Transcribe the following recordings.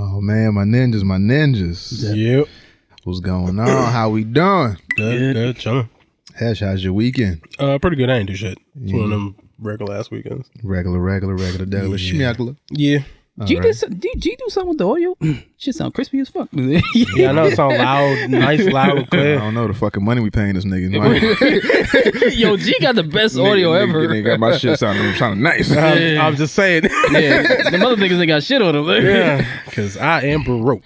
Oh man, my ninjas. Yep. What's going on? How we doing? Good, chilling. Hesh, how's your weekend? Pretty good. I ain't do shit. It's one of them regular ass weekends. Regular. Schmeckler. Yeah. G do something with the audio? Shit sound crispy as fuck. Yeah, I know it sound loud, nice, loud, clear. I don't know the fucking money we paying this nigga. Yo, G got the best audio ever. Nigga got my shit sounding nice. I'm just saying. Yeah, them other niggas ain't got shit on them. Yeah, because I am broke.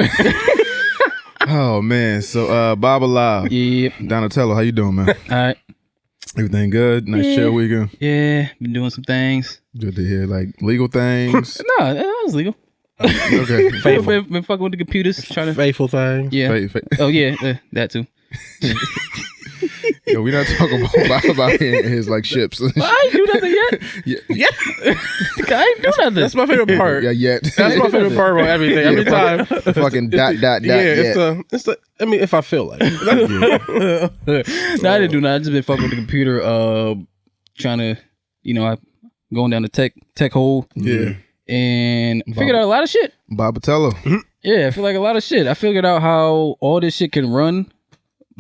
Oh man, so Bob alive. Yeah. Donatello, how you doing, man? All right. Everything good? Nice chill weekend? Yeah, been doing some things. Good to hear, like legal things. No, that was legal. Okay. Been fucking with the computers, trying to faithful thing. Yeah. Oh yeah, that too. Yo, we not talking about his like ships. I ain't do nothing yet. Yeah. I ain't do nothing. That's my favorite part. Yeah, yet. That's my favorite part about everything. Every time. Fucking dot. Yeah, it's the. I mean, if I feel like. No, I didn't do nothing. I just been fucking with the computer, trying to, going down the tech hole. Yeah. And figured out a lot of shit. Bobatello. Yeah, I feel like a lot of shit. I figured out how all this shit can run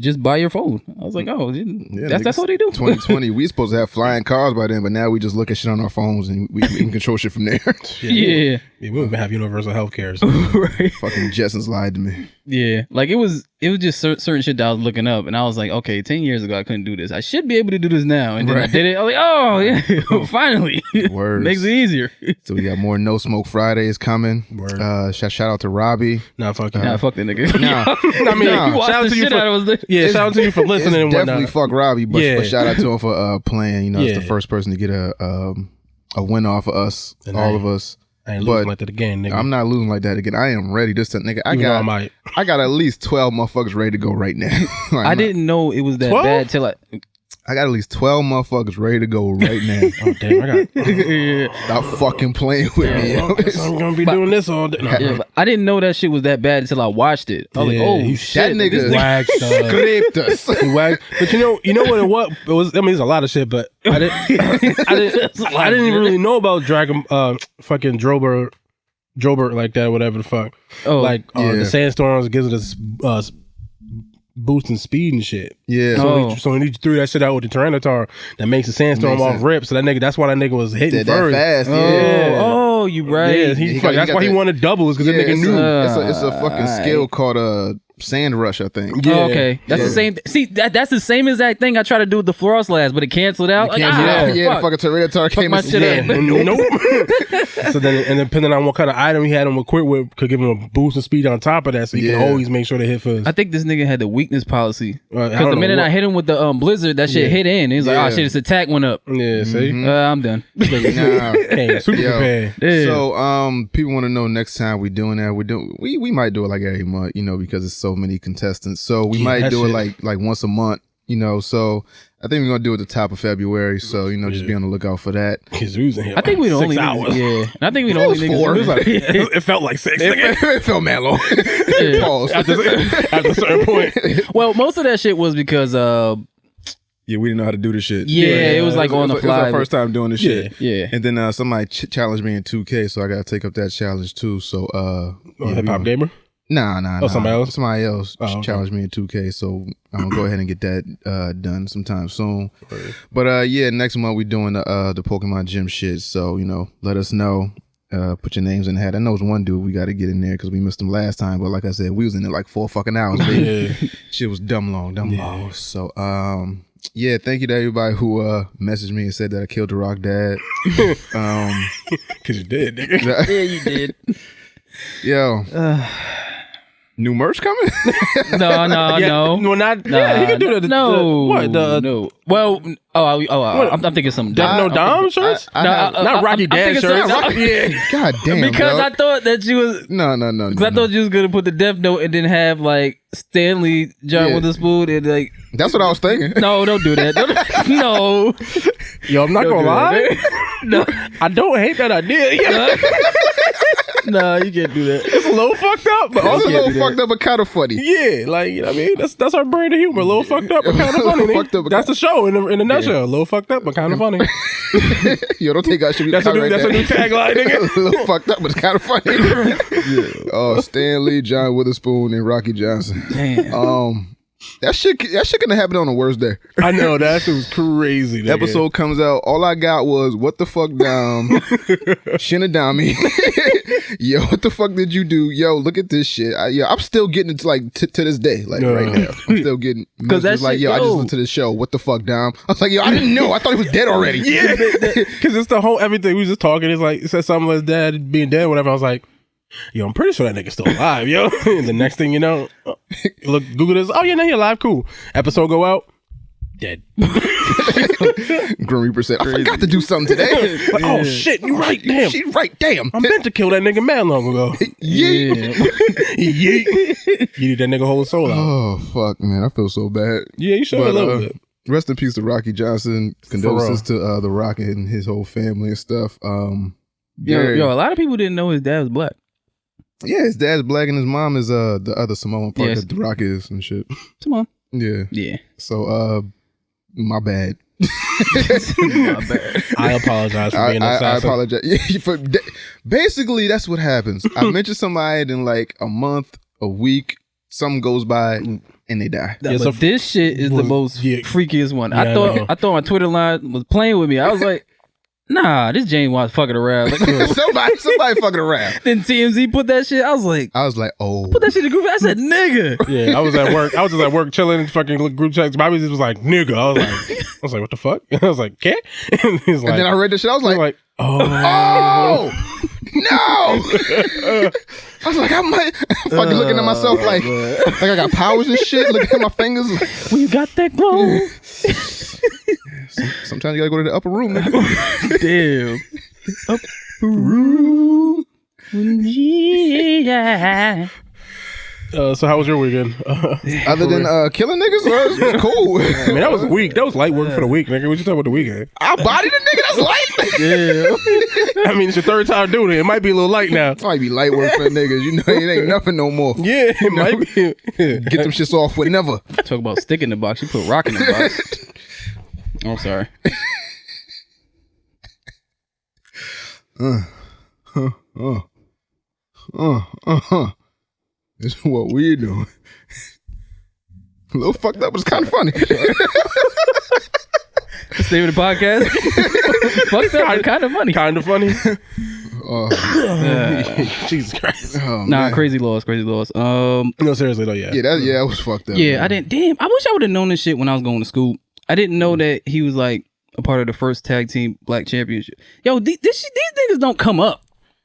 just by your phone. I was like, oh, that's what they do. 2020, we supposed to have flying cars by then, but now we just look at shit on our phones and we can control shit from there. Yeah. We don't even have universal healthcare. So. Right. Fucking Jetsons lied to me. Yeah. Like it was just certain shit that I was looking up and I was like, okay, 10 years ago I couldn't do this. I should be able to do this now. And then I did it. I was like, oh yeah, finally. Words. Makes it easier. So we got more No Smoke Fridays coming. Word. Shout out to Robbie. Nah, fuck you. Nah, fuck that nigga. Nah. I mean, shout out to you shout out to you for listening and whatnot. Definitely fuck Robbie, but shout out to him for playing. It's the first person to get a win off of us, and all of us. I ain't losing like that again, nigga. I'm not losing like that again. I am ready. This time, nigga. I got at least 12 motherfuckers ready to go right now. I didn't know it was that 12? bad till I got at least 12 motherfuckers ready to go right now. Oh damn! I got. Stop fucking playing with me. Yo. I'm gonna be doing this all day. No. Yeah, but I didn't know that shit was that bad until I watched it. I was like, oh shit, that nigga wagged scraped us. But you know what it was? I mean, it's a lot of shit, but I didn't really know about Dragon, fucking Drober like that, whatever the fuck. Oh, like the sandstorms gives us boosting speed and shit. Yeah. So when he threw that shit out with the Tyranitar, that makes the sandstorm off rip. So that's why that nigga was hitting first. Fast. Oh, you right. Yeah, that's why he wanted doubles because that nigga knew. It's a fucking skill called Sand Rush, I think. Yeah. Oh, okay. That's the same. See, that's the same exact thing I tried to do with the Floros last, but it canceled out. The fucking Tyranitar came my shit up. Nope. So then, depending on what kind of item he had him equipped with, could give him a boost of speed on top of that, so he can always make sure to hit first. I think this nigga had the weakness policy because the minute I hit him with the blizzard, that shit hit in. He's like, oh shit, his attack went up. Yeah, see, I'm done. Hey, super prepared. Yeah. So, people want to know next time we doing that. We might do it like every month, because it's so many contestants. So we might do it like once a month, So I think we're gonna do it at the top of February. So just be on the lookout for that. He's losing him. I think we the only 6 hours. Yeah, I think we the only niggas. It felt like 6. It felt mad long. Pause. At a certain point. Well, most of that shit was because yeah, we didn't know how to do this shit. Yeah, it was like on the fly. It was our first time doing this shit. Yeah. And then somebody challenged me in 2K, so I got to take up that challenge too. So Hip Hop Gamer? Nah. Oh, somebody else? Somebody else challenged me in 2K, so I'm gonna go ahead and get that done sometime soon. Right. But next month we're doing the Pokemon Gym shit. So let us know. Put your names in the hat. I know it's one dude we got to get in there because we missed him last time. But like I said, we was in there like 4 fucking hours. Baby. Shit was dumb long. So thank you to everybody who messaged me and said that I killed the Rock Dad. Because you did, nigga. Yeah, you did. Yo. New merch coming? No. Well, not. Yeah, he can do that. No. Well, I'm thinking some Death No Dom shirts. Not Rocky Dad shirts. God damn. Because I thought that you was no. Because I thought you was gonna put the Death Note and then have like Stanley John Witherspoon and like. That's what I was thinking. No, don't do that. No. Yo, I'm not gonna lie. No, I don't hate that idea. No, you can't do that. It's a little fucked up, but It's also a little fucked up, but kind of funny. yeah, like you know what I mean. That's our brand of humor. A little fucked up, but kind of funny. Fucked up, but That's the show in a nutshell. A little fucked up, but kind of funny. Yo, don't take out shit. That's a new tagline, nigga. A little fucked up, but it's kind of funny. Oh, Stan Lee, John Witherspoon, and Rocky Johnson. Damn. That shit gonna happen on the worst day. I know that shit was crazy. Nigga. Episode comes out. All I got was what the fuck down, Shinadami. Yo, what the fuck did you do? Yo, look at this shit. I'm still getting it like to this day, like right now. I'm still getting messages like, yo, I just listened to the show. What the fuck down? I was like, yo, I didn't know. I thought he was dead already. Yeah, because it's the whole everything. We was just talking. It's like it said something like his dad being dead, whatever. I was like, yo, I'm pretty sure that nigga's still alive, yo. And the next thing you know, look, Google this. Oh yeah, no, he alive. Cool. Episode go out. Dead. Grim Reaper said, I forgot to do something today. Like, oh shit, you right, damn. She right, damn. I meant to kill that nigga man long ago. Yeah. Yeet. You need that nigga whole soul out. Oh fuck, man, I feel so bad. Yeah, you should have a little bit. Rest in peace to Rocky Johnson. Condolences to the Rocket and his whole family and stuff. Yo, a lot of people didn't know his dad was black. Yeah, his dad's black and his mom is the other Samoan part Yes. that the Rock is and shit. Come on. Yeah. Yeah. So my bad. My bad. I apologize for being I assassin. apologize. Yeah, basically, that's what happens. I mention somebody, and like a month, a week, something goes by, and they die. But this shit is the most freakiest one. Yeah, I thought my Twitter line was playing with me. I was like, nah, this James Watts fucking around. Like, somebody fucking around. Then TMZ put that shit. I was like, oh. put that shit in the group. I said, nigga. Yeah, I was at work. I was just at work chilling and fucking group checks. Bobby just was like, nigga. I was like, what the fuck? I was like, "Cat?" And he's like, And then I read this shit. I was like, oh, no. I was like, I'm fucking looking at myself like I got powers and shit. Looking at my fingers. Like, when you got that close. Sometimes you gotta go to the upper room. Nigga. Damn. Upper room. Yeah. So how was your weekend? Other than killing niggas, it was cool. I mean, that was a week. That was light work for the week, nigga. What you talking about the weekend? I bodied a nigga. That's light. Yeah. I mean, it's your third time doing it. It might be a little light now. It might be light work for niggas. You know, it ain't nothing no more. Yeah, it might be. Get them shits off whenever. Talk about stick in the box. You put rock in the box. I'm sorry. This is what we're doing. A little fucked up, but it's kind of funny. That's the name of the podcast. Fucked up, but kind of funny. Kind of funny. Jesus Christ. Oh, Nah, man. crazy laws. No, seriously though, yeah. Yeah, that was fucked up. Yeah, man. I didn't. Damn, I wish I would have known this shit when I was going to school. I didn't know that he was like a part of the first tag team black championship. Yo, these niggas don't come up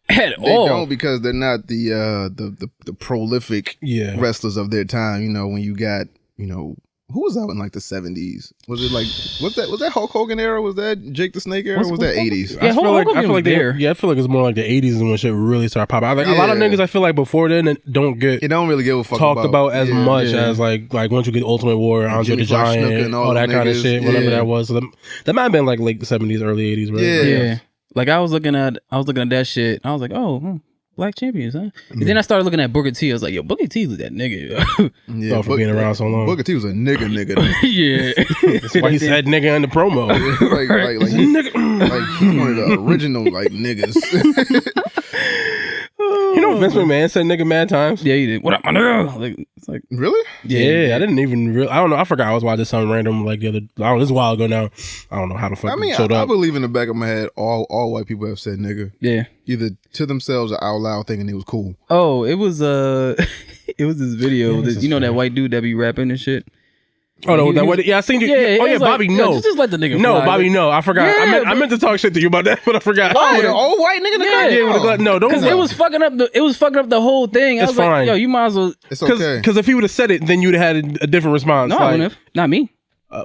at They all. don't because they're not the prolific wrestlers of their time. You know, when you got, you know, who was out in like the 70s? Was it like was that Hulk Hogan era? Was that Jake the Snake era? Or was that 80s? Yeah, I feel Hulk like was there. I feel like it's more like the 80s when shit really started popping. Like a lot of niggas, I feel like before then don't get It don't really give a fuck talked about as much as like once you get Ultimate Warrior, Andre the Giant, and all that kind of niggas. shit, whatever that was. So that might have been like late 70s, early 80s, really. Yeah. Like I was looking at that shit. I was like, oh, black champions, huh? And then I started looking at Booker T. I was like, yo, Booker T was that nigga. Yeah, for being around so long. Booker T was a nigga. Yeah. That's why he said nigga in the promo. like he's one of the original like niggas. You know Vince McMahon said nigga mad times? Yeah, he did. What up, my nigga? Like, it's like, Really? Yeah, I didn't even I don't know. I forgot I was watching something random like the other. I don't know, this is a while ago now. I don't know how the fuck I mean, it showed I up. believe in the back of my head, all white people have said nigga, yeah. either to themselves or out loud, thinking it was cool. Oh, it was it was this video. That, you know that white dude that be rapping and shit. Oh no, I seen you. Yeah, Oh yeah, it was like, Bobby. yo, No, just let the nigga. no, fly. Bobby. No, I forgot. Yeah, I meant to talk shit to you about that, but I forgot. Oh, the old white nigga in the car? Yeah, with the glove. No, don't. Because it was fucking up the whole thing. I It's was like, fine. yo, you might as well. It's okay. Because if he would have said it, then you'd have had a different response. No, I wouldn't have. Not me.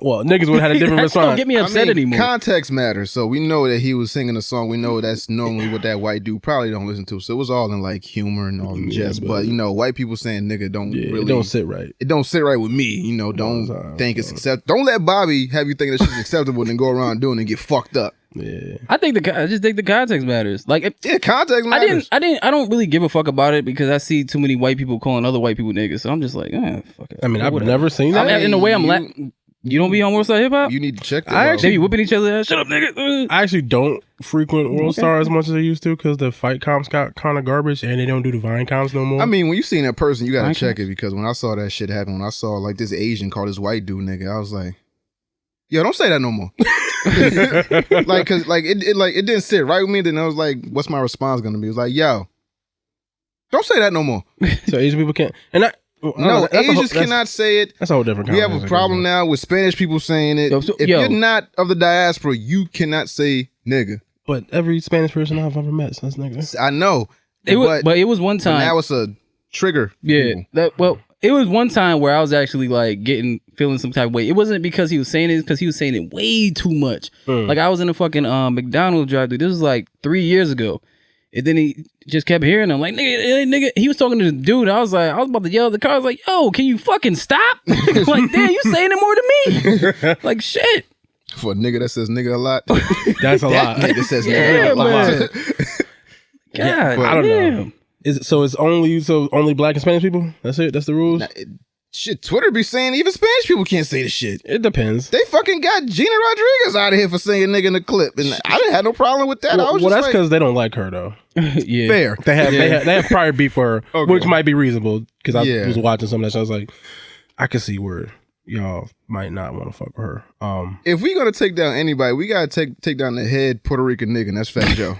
Well, niggas would have had a different That response. don't get me upset anymore. Context matters, so we know that he was singing a song. We know that's normally what that white dude probably don't listen to. So it was all in like humor and all in jest. But you know, white people saying nigga don't really it don't sit right. It don't sit right with me. You know, don't think it's accept. Don't let Bobby have you think that shit's acceptable and then go around doing it and get fucked up. Yeah. I just think the context matters. Like, context matters. I don't really give a fuck about it because I see too many white people calling other white people niggas. So I'm just like, fuck it. I mean, I've never seen that. In a way, you don't be on World Star Hip Hop? You need to check that. They be whipping each other ass. Shut up, nigga. I actually don't frequent World Star as much as I used to because the fight comps got kind of garbage and they don't do the Vine comps no more. I mean, when you seen that person, you gotta check it because when I saw that shit happen, when I saw like this Asian call this white dude nigga, I was like, yo, don't say that no more. Like, cause like it didn't sit right with me. Then I was like, what's my response gonna be? It was like, yo, don't say that no more. So Asian people can't, and no, Asians cannot say it. That's a whole different. We have a problem now with Spanish people saying it. If you're not of the diaspora, you cannot say nigga. But every Spanish person I've ever met says nigga. I know. But it was one time. Now it's a trigger. Yeah. It was one time where I was actually like feeling some type of way. It wasn't because he was saying it, because he was saying it way too much. Like I was in a fucking McDonald's drive-thru. This was like 3 years ago. And then he just kept hearing him like, nigga. He was talking to the dude. I was about to yell at the car. I was like, yo, can you fucking stop? Like, damn, you saying it more than me. Like, shit. For a nigga that says nigga a lot. That's a lot. Nigga says nigga a lot. God, I don't know. It's only black and Spanish people? That's it? That's the rules? Shit, Twitter be saying even Spanish people can't say the shit. It depends. They fucking got Gina Rodriguez out of here for saying nigga in the clip, and I didn't have no problem with that. Well, that's because they don't like her though. Yeah, fair. They have prior beef for her, which might be reasonable because I was watching some of that shit. I was like, I can see where y'all might not want to fuck with her. If we gonna take down anybody, we gotta take down the head Puerto Rican nigga, and that's Fat Joe.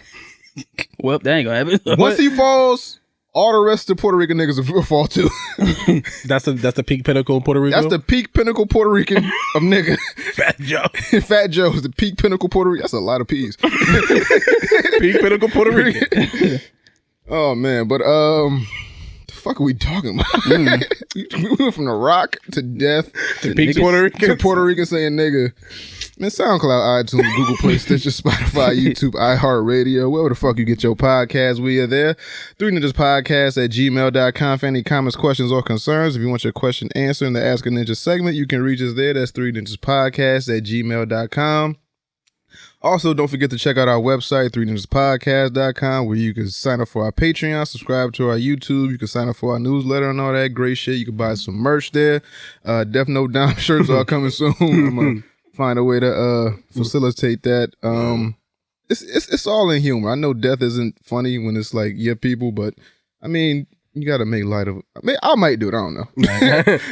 Well, that ain't gonna happen. Once he falls, all the rest of the Puerto Rican niggas will fall too. That's the peak pinnacle of Puerto Rico. That's the peak pinnacle Puerto Rican of nigga. Fat Joe. Fat Joe is the peak pinnacle Puerto Rican. That's a lot of P's. Peak pinnacle Puerto Rican. Oh man, but the fuck are we talking about? We went from The Rock to death to peak Puerto Rican to Puerto Rican saying nigga. Man, SoundCloud, iTunes, Google Play, Stitcher, Spotify, YouTube, iHeartRadio, wherever the fuck you get your podcast, we are there. 3ninjaspodcast@gmail.com for any comments, questions, or concerns. If you want your question answered in the Ask a Ninja segment, you can reach us there. That's 3ninjaspodcast@gmail.com. Also, don't forget to check out our website, 3ninjaspodcast.com, where you can sign up for our Patreon, subscribe to our YouTube, you can sign up for our newsletter and all that great shit. You can buy some merch there. Death Note Down shirts are coming soon. I'm gonna find a way to facilitate that. It's all in humor. I know death isn't funny when it's like people, but I mean, you gotta make light of it. I mean, I might do it. I don't know.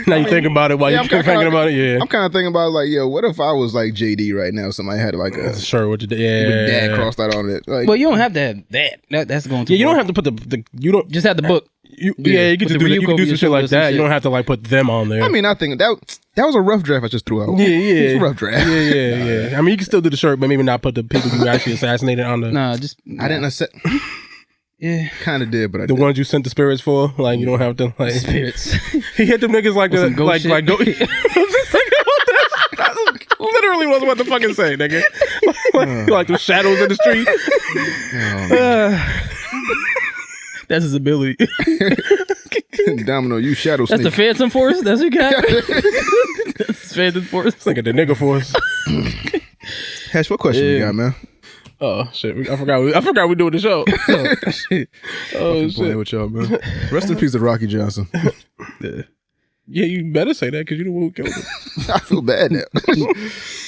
Now you think about it while you're thinking about it. Yeah, I'm kind of thinking about it like, yo, what if I was like JD right now? Somebody had like a shirt with your dad crossed out on it. Like, well, you don't have to have that. That's going to. Yeah, you don't have to put the you don't just have the book. You can just do some shit like that. You don't have to like put them on there. I mean, I think that was a rough draft I just threw out. Yeah. It's a rough draft. Yeah. I mean, you can still do the shirt, but maybe not put the people you actually assassinated on the. Nah, I didn't accept. Yeah, kind of did, but the ones you sent the spirits for, like you don't have to like spirits. He hit them niggas like that, like go. I'm just thinking about that. That literally was what the fucking say, nigga. Like the shadows in the street. That's his ability. Domino, you shadow sneak. That's the Phantom Force. That's what you got. That's Phantom Force. Think of the nigga force. Hesh, what question you got, man? Oh shit! I forgot we doing the show. Oh shit! Playing with y'all, man. Rest in peace to Rocky Johnson. Yeah, you better say that because you the one who killed him. I feel bad now.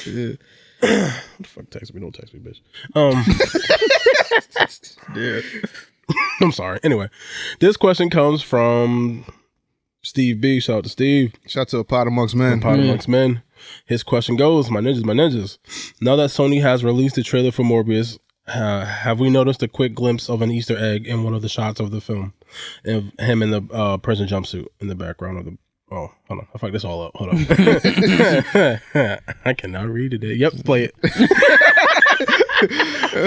Yeah. What the fuck? Text me? Don't text me, bitch. Yeah. I'm sorry. Anyway, this question comes from Steve B. Shout out to Steve. Shout out to a pot amongst men. Pot amongst men. His question goes, my ninjas. Now that Sony has released the trailer for Morbius, have we noticed a quick glimpse of an Easter egg in one of the shots of the film? And him in the prison jumpsuit in the background of the... Oh, hold on. I fucked this all up. Hold on. I cannot read today. Yep, play it.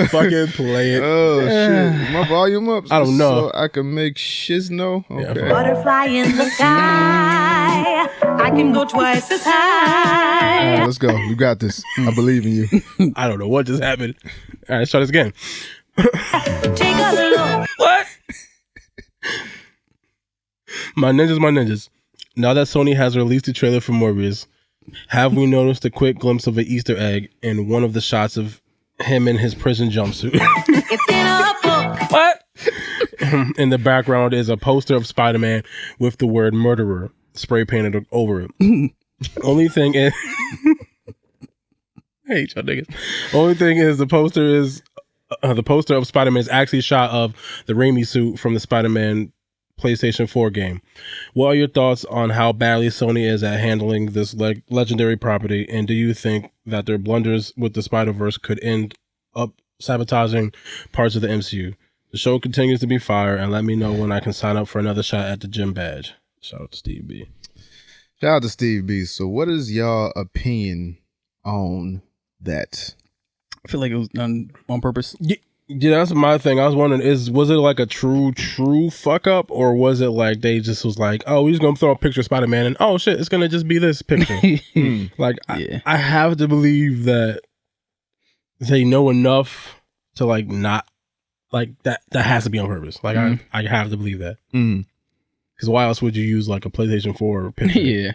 Fucking play it. Oh shit! Is my volume up? I don't know. So I can make shiz know. Okay. Yeah, butterfly in the sky. I can go twice as high. All right, let's go. You got this. I believe in you. I don't know what just happened. All right, let's try this again. Take a look. What? My ninjas. Now that Sony has released the trailer for Morbius, have we noticed a quick glimpse of an Easter egg in one of the shots of him in his prison jumpsuit. It's in a book. What? In the background is a poster of Spider-Man with the word murderer spray painted over it. Only thing is, I hate y'all niggas. Only thing is the poster of Spider-Man is actually a shot of the Raimi suit from the Spider-Man PlayStation 4 game. What are your thoughts on how badly Sony is at handling this legendary property, and do you think that their blunders with the Spider-Verse could end up sabotaging parts of the MCU? The show continues to be fire, and let me know when I can sign up for another shot at the gym badge. Shout out to Steve B. Shout out to Steve B. So what is y'all opinion on that? I feel like it was done on purpose. Yeah, that's my thing. I was wondering, was it like a true fuck up, or was it like they just was like, oh, we're just gonna throw a picture of Spider-Man and oh shit, it's gonna just be this picture. Like Yeah. I have to believe that they know enough to like not like that has to be on purpose. Like I have to believe that. Because why else would you use like a PlayStation 4 picture Yeah.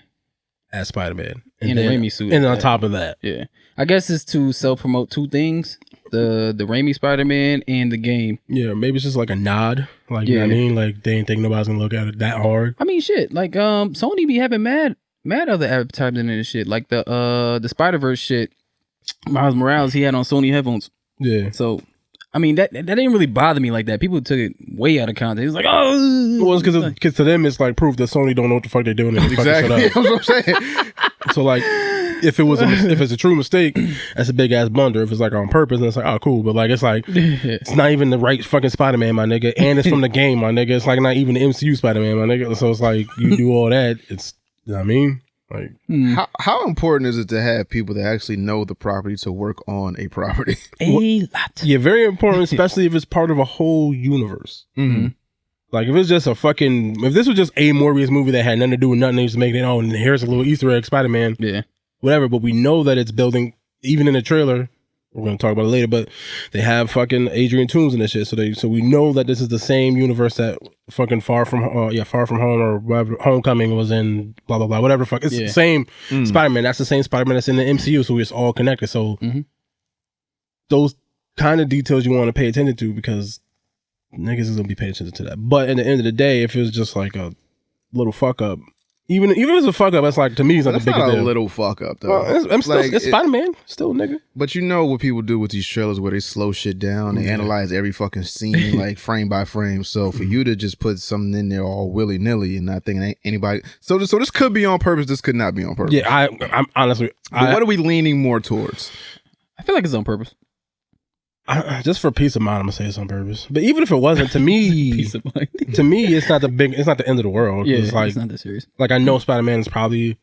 as Spider-Man In a Raimi suit. and on top of that, Yeah. I guess it's to self-promote two things. The Raimi Spider-Man and the game. yeah, maybe it's just like a nod. Like you know what I mean? Like they ain't think nobody's gonna look at it that hard. I mean, shit. Like, Sony be having mad other advertising and shit. Like the Spider-Verse shit. Miles Morales, he had on Sony headphones. Yeah. So, I mean, that didn't really bother me like that. People took it way out of context. It was like, oh. Well, it's because to them it's like proof that Sony don't know what the fuck they're doing. Exactly. That's what I'm saying. So like, if it's a true mistake, that's a big ass blunder. If it's like on purpose, then it's like, oh cool. But like it's like it's not even the right fucking Spider-Man, my nigga, and it's from the game, my nigga. It's like not even the MCU Spider-Man, my nigga. So it's like you do all that. It's you know what I mean. Like How important is it to have people that actually know the property to work on a property? A lot. Yeah, very important, especially if it's part of a whole universe. Like if it's just if this was just a Morbius movie that had nothing to do with nothing, they just make it and here's a little Easter egg Spider-Man. Yeah. Whatever, but we know that it's building, even in the trailer, we're going to talk about it later, but they have fucking Adrian Toomes and this shit, so we know that this is the same universe that fucking Far From Home or whatever, Homecoming was in, blah, blah, blah, whatever fuck. It's the same Spider-Man. That's the same Spider-Man that's in the MCU, so it's all connected. So those kind of details you want to pay attention to because niggas is going to be paying attention to that. But at the end of the day, if it was just like a little fuck up, even if it's a fuck up, that's like to me, it's not the biggest deal. A little fuck up though. Well, it's Spider-Man, still nigga. But you know what people do with these trailers where they slow shit down, they analyze every fucking scene like frame by frame. So for you to just put something in there all willy nilly and not thinking anybody, so this could be on purpose. This could not be on purpose. Yeah, I'm honestly. But what are we leaning more towards? I feel like it's on purpose. Just for peace of mind, I'm gonna say it's on purpose. But even if it wasn't, to me, Peace of mind. to me, it's not the end of the world. Yeah, it's like it's not that serious. like I know Spider-Man is probably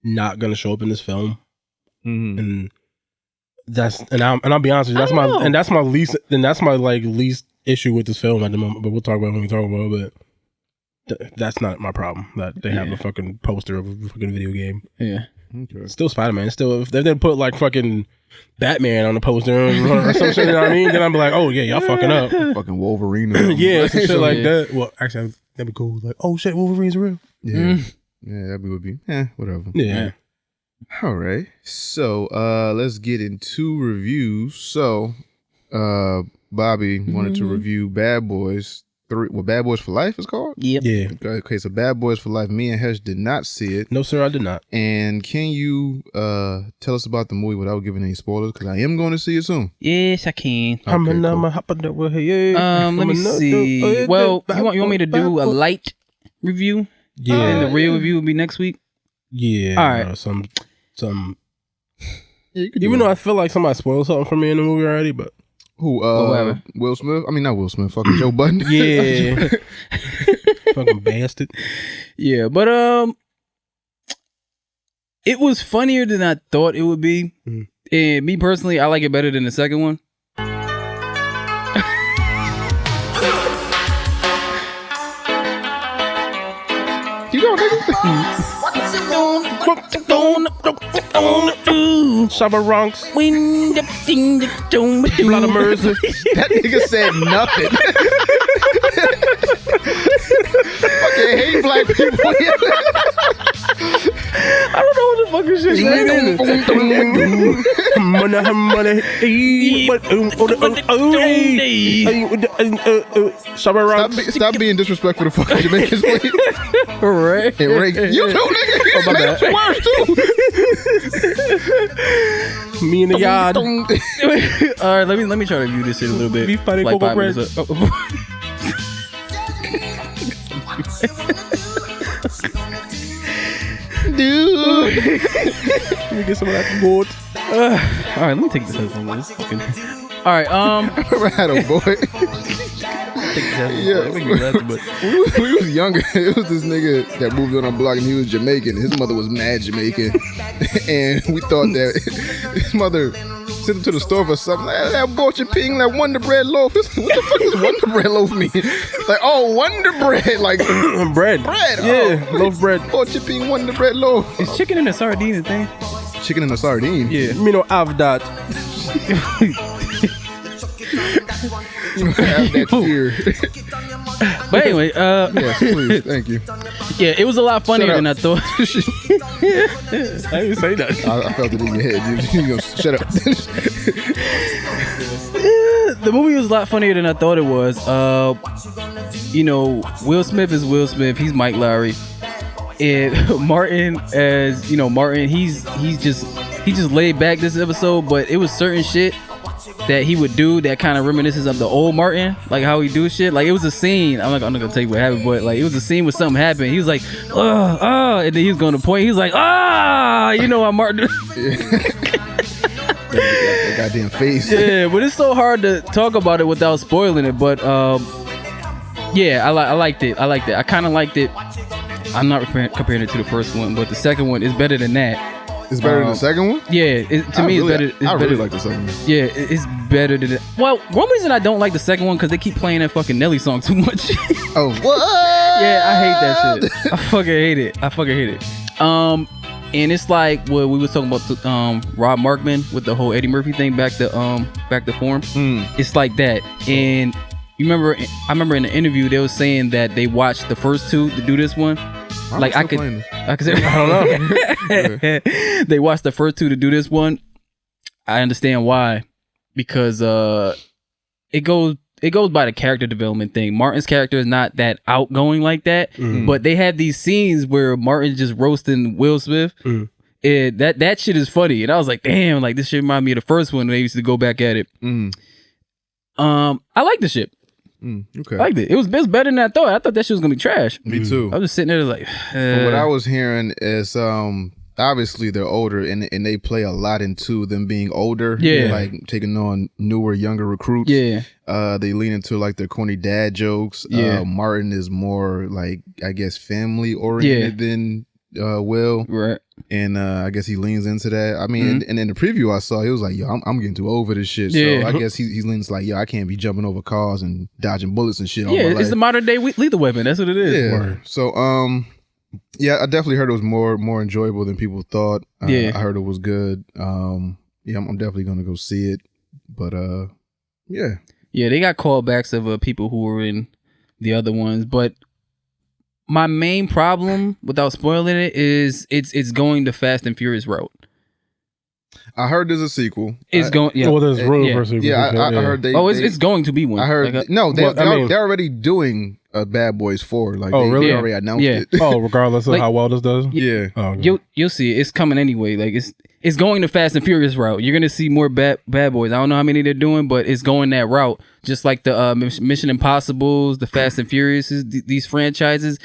not gonna show up in this film, and I'll be honest with you, that's my least issue with this film at the moment. But we'll talk about it when we talk about it. But that's not my problem that they have a fucking poster of a fucking video game. Yeah. Okay. Still Spider-Man. Still, if they didn't put like fucking Batman on the poster or some shit, you know what I mean? Then I'm be like, oh yeah, y'all fucking up. Fucking Wolverine. Yeah, some shit like that. Well, actually, that'd be cool. Like, oh shit, Wolverine's real. Yeah. Yeah, that would be whatever. Yeah. All right. So let's get into reviews. So Bobby wanted to review Bad Boys 3. What, Bad Boys for Life is called? Yep. Yeah. Okay, so Bad Boys for Life. Me and Hesh did not see it. No, sir, I did not. And can you tell us about the movie without giving any spoilers? Because I am going to see it soon. Yes, I can. Okay, cool. Let me see. Well, you want me to do a light review? Yeah. And the real review will be next week? Yeah. All right. Some. Yeah, you could do Even it. though I feel like somebody spoiled something for me in the movie already, but Who? whatever. Will Smith? I mean, not Will Smith. Fucking Joe Budden. yeah. Fucking bastard. Yeah, but it was funnier than I thought it would be. And me personally, I like it better than the second one. You go, nigga. Shabba Ronks. Blood of mercy. That nigga said nothing. Fucking hate black people. I don't know what the fuck this shit. Stop being disrespectful to fucking Jamaicans, please. Right. And Ray, you too, nigga. Oh, my bad. Worse too. Me in the yard. All right, let me try to view this shit a little bit. Beef patty, like cocoa 5 bread. minutes up. Dude. Let me get some of that gold. All right, let me take this headphone. This fucking... All right, Right, oh boy. Yeah. Make me laugh, but... When we was younger, it was this nigga that moved on our block and he was Jamaican. His mother was mad Jamaican. And we thought that his mother sent him to the store for something. Like, that bought your ping, like Wonder Bread loaf. What the fuck does Wonder Bread loaf mean? Like, oh, Wonder Bread. Like, bread. bread. Yeah, oh, loaf bread. Bought your ping Wonder Bread loaf. Is chicken and a sardine a thing? Chicken and a sardine. Yeah. Me don't have that. You know, have that fear. But anyway, Yes, please. Thank you. yeah, it was a lot funnier Shut than I up. thought. I didn't say that. I felt it in your head. You gonna shut up. The movie was a lot funnier than I thought it was. You know, Will Smith is Will Smith. He's Mike Lowry. And Martin, as you know, Martin, he's just laid back this episode, but it was certain shit that he would do that kind of reminisces of the old Martin, like how he do shit. Like it was a scene. I'm not gonna tell you what happened, but like it was a scene where something happened. He was like, and then he was going to point. He was like, you know how Martin. That goddamn face. Yeah, but it's so hard to talk about it without spoiling it. But yeah, I liked it. I kind of liked it. I'm not comparing it to the first one, but the second one is better than that. It's better than the second one? Yeah, to me, it's better. I really like the second one. Yeah, it's better than it. Well, one reason I don't like the second one because they keep playing that fucking Nelly song too much. Oh, what? Yeah, I hate that shit. I fucking hate it. And it's like what we was talking about, Rob Markman with the whole Eddie Murphy thing back to form. It's like that. And I remember in the interview they was saying that they watched the first two to do this one. Like I don't know. They watched the first two to do this one. I understand why, because it goes by the character development thing. Martin's character is not that outgoing like that, but they have these scenes where Martin's just roasting Will Smith. That shit is funny, and I was like, damn, like this shit remind me of the first one when they used to go back at it. I like the shit. Okay. I liked it. It was better than I thought. I thought that shit was gonna be trash. Me too. I was just sitting there like. From what I was hearing is obviously they're older and they play a lot into them being older. Yeah. Like taking on newer, younger recruits. Yeah. They lean into like their corny dad jokes. Yeah. Martin is more like, I guess, family oriented than Will. Right. And I guess he leans into that. I mean, and in the preview I saw, he was like, yo, I'm getting too old for this shit. Yeah. So I guess he leans like, yo, I can't be jumping over cars and dodging bullets and shit. all my Yeah, life. it's the modern day lethal weapon. That's what it is. Yeah. So, yeah, I definitely heard it was more enjoyable than people thought. Yeah. I heard it was good. Yeah, I'm definitely gonna go see it. But yeah. Yeah, they got callbacks of people who were in the other ones, but my main problem, without spoiling it, is it's going the Fast and Furious route. I heard there's a sequel. It's going. Yeah. Well, there's room Yeah. for a sequel. Yeah, I heard they. It's going to be one. I heard Like, no. well, They're already doing Bad Boys 4. Like, Oh, they really? already announced Yeah. it. Oh, regardless of Like- how well this does. Yeah. Oh, okay. you'll see it. It's coming anyway. Like it's going the Fast and Furious route. You're gonna see more bad boys. I don't know how many they're doing, but it's going that route. Just like the Mission Impossibles, the Fast and Furiouses, these franchises,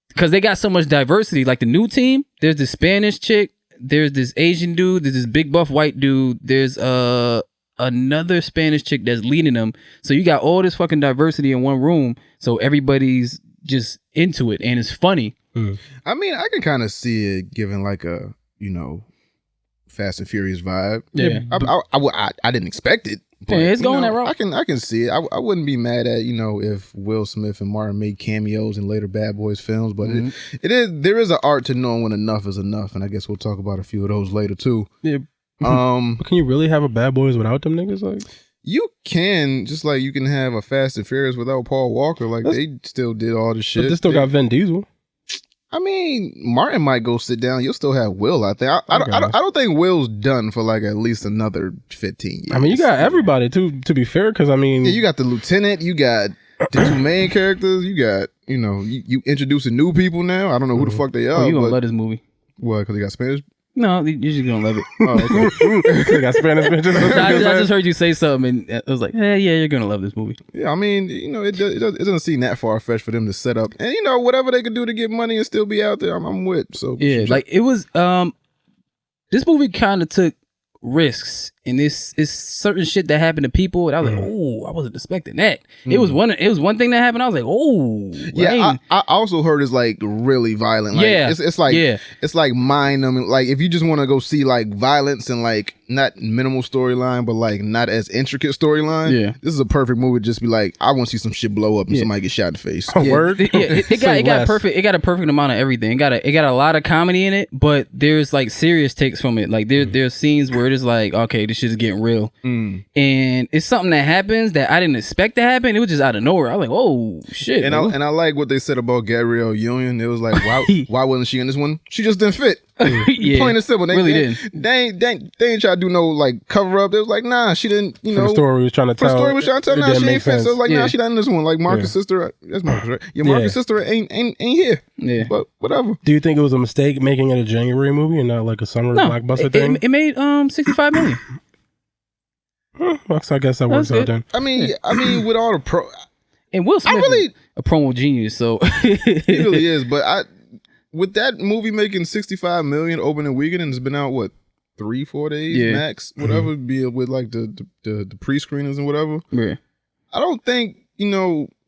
because they got so much diversity. Like the new team, there's this Spanish chick, there's this Asian dude, there's this big buff white dude, there's another Spanish chick that's leading them. So you got all this fucking diversity in one room. So everybody's just into it, and it's funny. I mean, I can kind of see it giving like a, Fast and Furious vibe. Yeah. I didn't expect it. But, Yeah, it's going that route. I can see it. I wouldn't be mad at if Will Smith and Martin made cameos in later Bad Boys films, but there is an art to knowing when enough is enough, and I guess we'll talk about a few of those later too. Yeah. But can you really have a Bad Boys without them niggas? Like, You can, just like you can have a Fast and Furious without Paul Walker. Like they still did all the shit. but they still got Vin Diesel. I mean, Martin might go sit down. You'll still have Will, I think. I don't think Will's done for like at least another 15 years. I mean, you got everybody too, to be fair, because I mean... Yeah, you got the lieutenant, you got the two main characters, you got, you introducing new people now. I don't know who the fuck they are. You gonna love this movie. What, because they got Spanish? No, you're just gonna love it. Oh, okay. They got Spanish bitches. I just heard you say something, and I was like, yeah, you're gonna love this movie. Yeah, I mean, it doesn't seem that far-fetched for them to set up. And, whatever they could do to get money and still be out there, I'm with. So yeah, like it was, this movie kind of took risks, and it's certain shit that happened to people, and I was like, oh, I wasn't expecting that. It was one thing that happened. I was like, oh, yeah. I also heard it's like really violent. Like, yeah, it's like mind numbing. Like if you just want to go see like violence and like not minimal storyline, but like not as intricate storyline. Yeah, this is a perfect movie. To just be like, I want to see some shit blow up and somebody get shot in the face. Word. It got perfect. It got a perfect amount of everything. It got a lot of comedy in it, but there's like serious takes from it. Like there's scenes where it is like, okay, this shit is getting real, and it's something that happens that I didn't expect to happen. It was just out of nowhere. I was like, oh shit. And I like what they said about Gabrielle Union. It was like, why wasn't she in this one? She just didn't fit. Yeah, plain and simple. They really didn't. They ain't try to do no like cover up. They was like, nah, she didn't. The story was trying to tell. Nah, she ain't fit. So it was like, nah, she not in this one. Like Marcus' sister. That's Marcus, right? Yeah, Marcus' sister ain't here. Yeah, but whatever. Do you think it was a mistake making it a January movie and not like a summer blockbuster thing? It made $65 million. So I guess that works out then. I mean, with all the and Will Smith is a promo genius, so he really is. But with that movie making $65 million opening weekend, and it's been out what 3-4 days max, whatever, be it with like the pre-screeners and whatever. Yeah, I don't think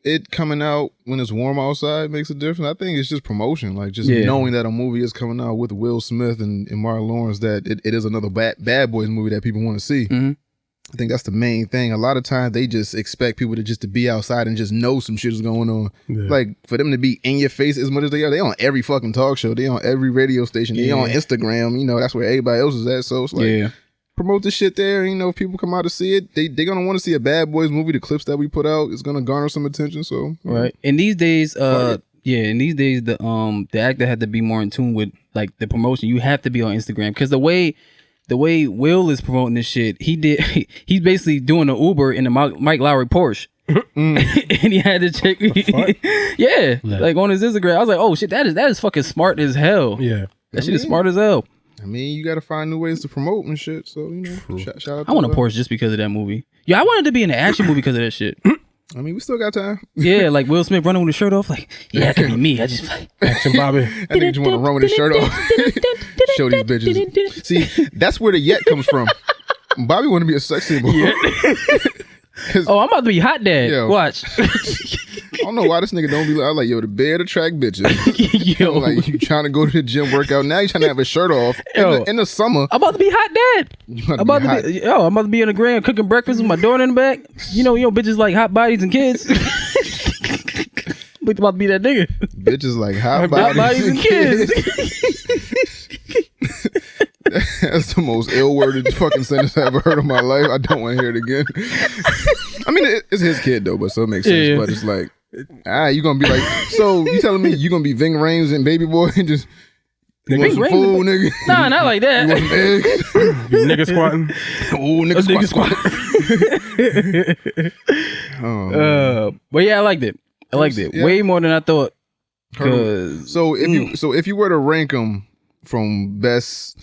it coming out when it's warm outside makes a difference. I think it's just promotion, like just knowing that a movie is coming out with Will Smith and Martin Lawrence, that it is another Bad Boys movie that people want to see. Mm-hmm. I think that's the main thing. A lot of times they just expect people to be outside and just know some shit is going on. Yeah. Like for them to be in your face as much as they are. They on every fucking talk show. They on every radio station. They on Instagram. That's where everybody else is at. So it's like promote this shit there. If people come out to see it, they're gonna want to see a Bad Boys movie. The clips that we put out is gonna garner some attention. So right. In these days, the actor had to be more in tune with like the promotion. You have to be on Instagram because the way Will is promoting this shit, he's basically doing an Uber in the Mike Lowry Porsche. And he had to check like on his Instagram. I was like, oh shit, that is fucking smart as hell. Yeah. That shit is smart as hell. I mean, you gotta find new ways to promote and shit. So, shout out to I want a Porsche just because of that movie. Yeah, I wanted to be in an action movie because of that shit. I mean, we still got time. Yeah, like Will Smith running with his shirt off. Like, yeah, that could be me. I just like Action Bobby. I think you want to run with his shirt off. Show these bitches. See, that's where the yet comes from. Bobby want to be a sex symbol. Yeah. Oh, I'm about to be hot dad. Yo, watch. I don't know why this nigga don't be like, the bed attract bitches. Yo. Like, you trying to go to the gym, work out. Now you trying to have his shirt off in the summer. I'm about to be hot dad. I'm about to be in the gram cooking breakfast with my daughter in the back. Bitches like hot bodies and kids. We about to be that nigga. Bitches like hot bodies and kids. That's the most ill-worded fucking sentence I ever heard in my life. I don't want to hear it again. I mean, it's his kid though, but so it makes sense. Yeah. But it's like, you gonna be like, so you telling me you gonna be Ving Rhames and Baby Boy and just you want some food, nigga? Nah, not like that. You want some eggs? Nigga squatting. Oh, nigga squatting. But yeah, I liked it. Way more than I thought. So if you were to rank them from best,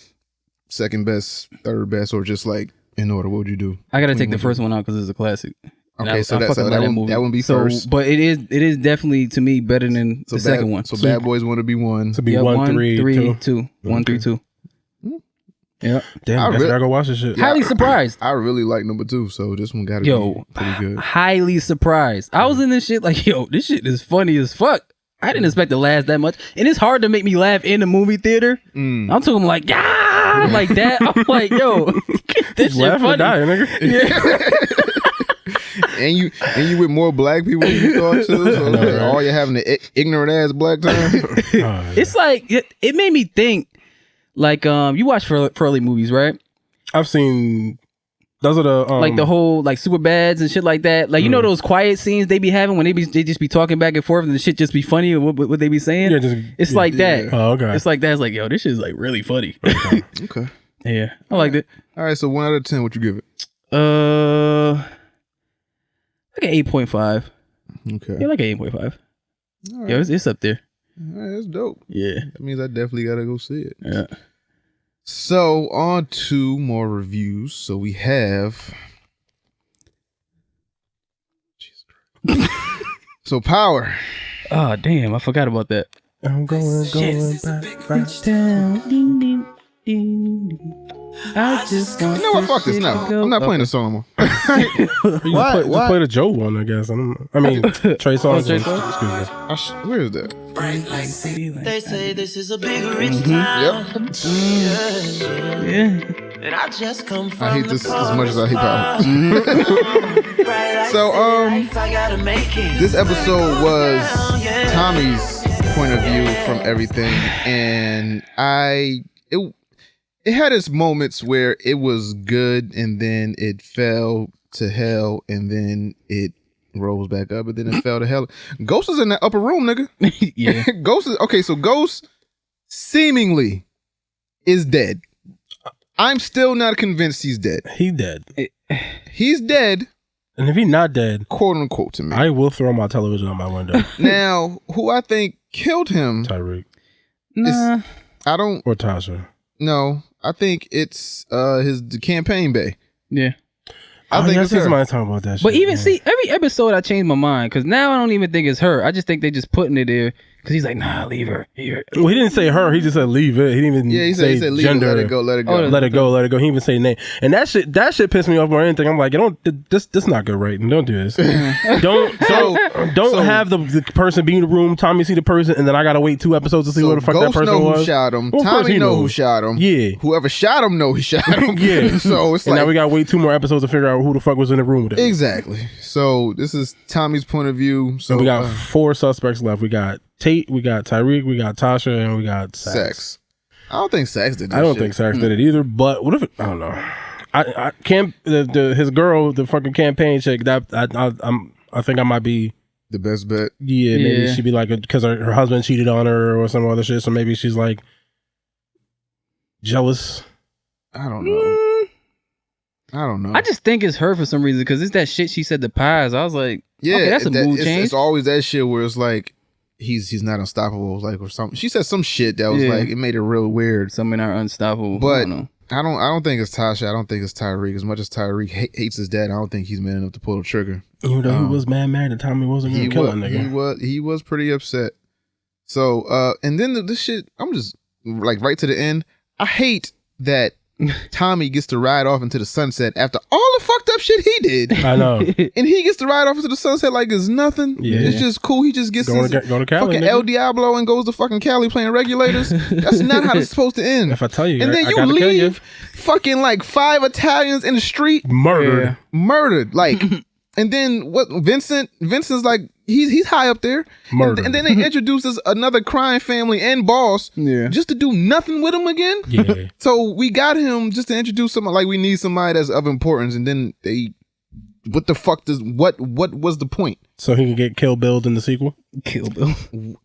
second best, third best, or just like in order, what would you do? I gotta take the first one out because it's a classic. Okay, so that wouldn't be first. But it is definitely to me better than the second one. So Bad Boys want to be one. To be 1, 3, 2. 1, 3, 2. Yeah. Damn, I gotta go watch this shit. Highly surprised. I really like number 2, so this one gotta be pretty good. Highly surprised. I was in this shit like, this shit is funny as fuck. I didn't expect to last that much. And it's hard to make me laugh in the movie theater. I'm talking like, like that. I'm like, this shit funny. Die, nigga. And you with more black people than you thought too. So like, all you're having the ignorant ass black time. It's like it made me think. Like you watch Furley movies, right? I've seen Those are the like the whole like super bads and shit like that. Like you know those quiet scenes they be having when they just be talking back and forth and the shit just be funny or what they be saying. Yeah, it's like that. Oh, okay. It's like that. It's like yo, this shit is like really funny. Okay. Yeah, I liked it. All right, so 1 out of 10, what you give it? Like an 8.5. Okay. Yeah, like an 8.5. All right. Yeah, it's up there. All right, that's dope. Yeah. That means I definitely gotta go see it. Yeah. So on to more reviews. So we have Jesus Christ. So Power. Oh damn, I forgot about that. I'm going back Down, ding, ding, ding, ding. I just want You know what? Fuck this. No, I'm not playing the song anymore. Just play the Joe one, I guess. I mean, Trey Songz. Trey Songz? Excuse me. Where is that? They say this is a big rich town. Yep. Yeah. And I just come from I hate this as much as I hate Power. So this episode was Tommy's point of view from everything, and it had its moments where it was good and then it fell to hell and then it rose back up and then it fell to hell. Ghost is in that upper room, nigga. Yeah. Ghost is okay. So Ghost seemingly is dead. I'm still not convinced he's dead. He dead. He's dead, And if he's not dead, quote unquote, to me. I will throw my television out my window. Now, who I think killed him? Tyreek Nah. I don't or Tasha. know. I think it's the campaign bay. Yeah. I think it's her. somebody talking about that shit. But even man. see, every episode I change my mind because now I don't even think it's her. I just think they just putting it there because he's like, nah, leave her here. Well, he didn't say her. He just said leave it. He didn't even Yeah, he say said leave it, gender. let it go, let it go. Oh, Let it go, let it go. He didn't even say name. And that shit pissed me off more than anything. I'm like, this not good, right? Don't do this. don't have the person be in the room. Tommy see the person, and then I gotta wait 2 episodes to see what the fuck that Ghost person know was. who shot him. Well, of course Tommy he know who knows. shot him. Yeah. Whoever shot him know he shot him. Yeah. So it's And like now we gotta wait 2 more episodes to figure out who the fuck was in the room with it. exactly. So this is Tommy's point of view. So So we got 4 suspects left. We got Tate, we got Tyreek, we got Tasha, and we got Sax. I don't think Sax did that I don't shit. think Sax did it either. But what if I don't know? I can't. His girl, the fucking campaign chick. That I think I might be. The best bet. Yeah, maybe Yeah. she'd be like because her husband cheated on her or some other shit. So maybe she's like jealous. I don't know. I don't know. I just think it's her for some reason because it's that shit she said to Pies. I was like, yeah, okay, that's a mood it's, change. It's always that shit where it's like he's not unstoppable, like or something. She said some shit that was Yeah. like it made it real weird. Some men are unstoppable. But I don't know. I don't think it's Tasha. I don't think it's Tyreek. As much as Tyreek hates his dad, I don't think he's man enough to pull the trigger. Even though he was mad at Tommy wasn't gonna kill that nigga. He was pretty upset. So and then this shit, I'm just like right to the end. I hate that Tommy gets to ride off into the sunset after all the fucked up shit he did. I know. And he gets to ride off into the sunset like it's nothing. Yeah. It's just cool. He just gets Go his to Cali, fucking nigga. El Diablo and goes to fucking Cali playing regulators. That's not how it's supposed to end. If I tell you, And then I you gotta kill you. leave fucking like 5 Italians in the street Murdered. Yeah. murdered. Like, and then what? Vincent's like he's high up there. Murdered. And then they introduce us another crime family and boss. Yeah. Just to do nothing with him again. Yeah. So we got him just to introduce someone like we need somebody that's of importance, and then they, what the fuck what was the point? So he can get Kill Billed in the sequel. Kill Bill.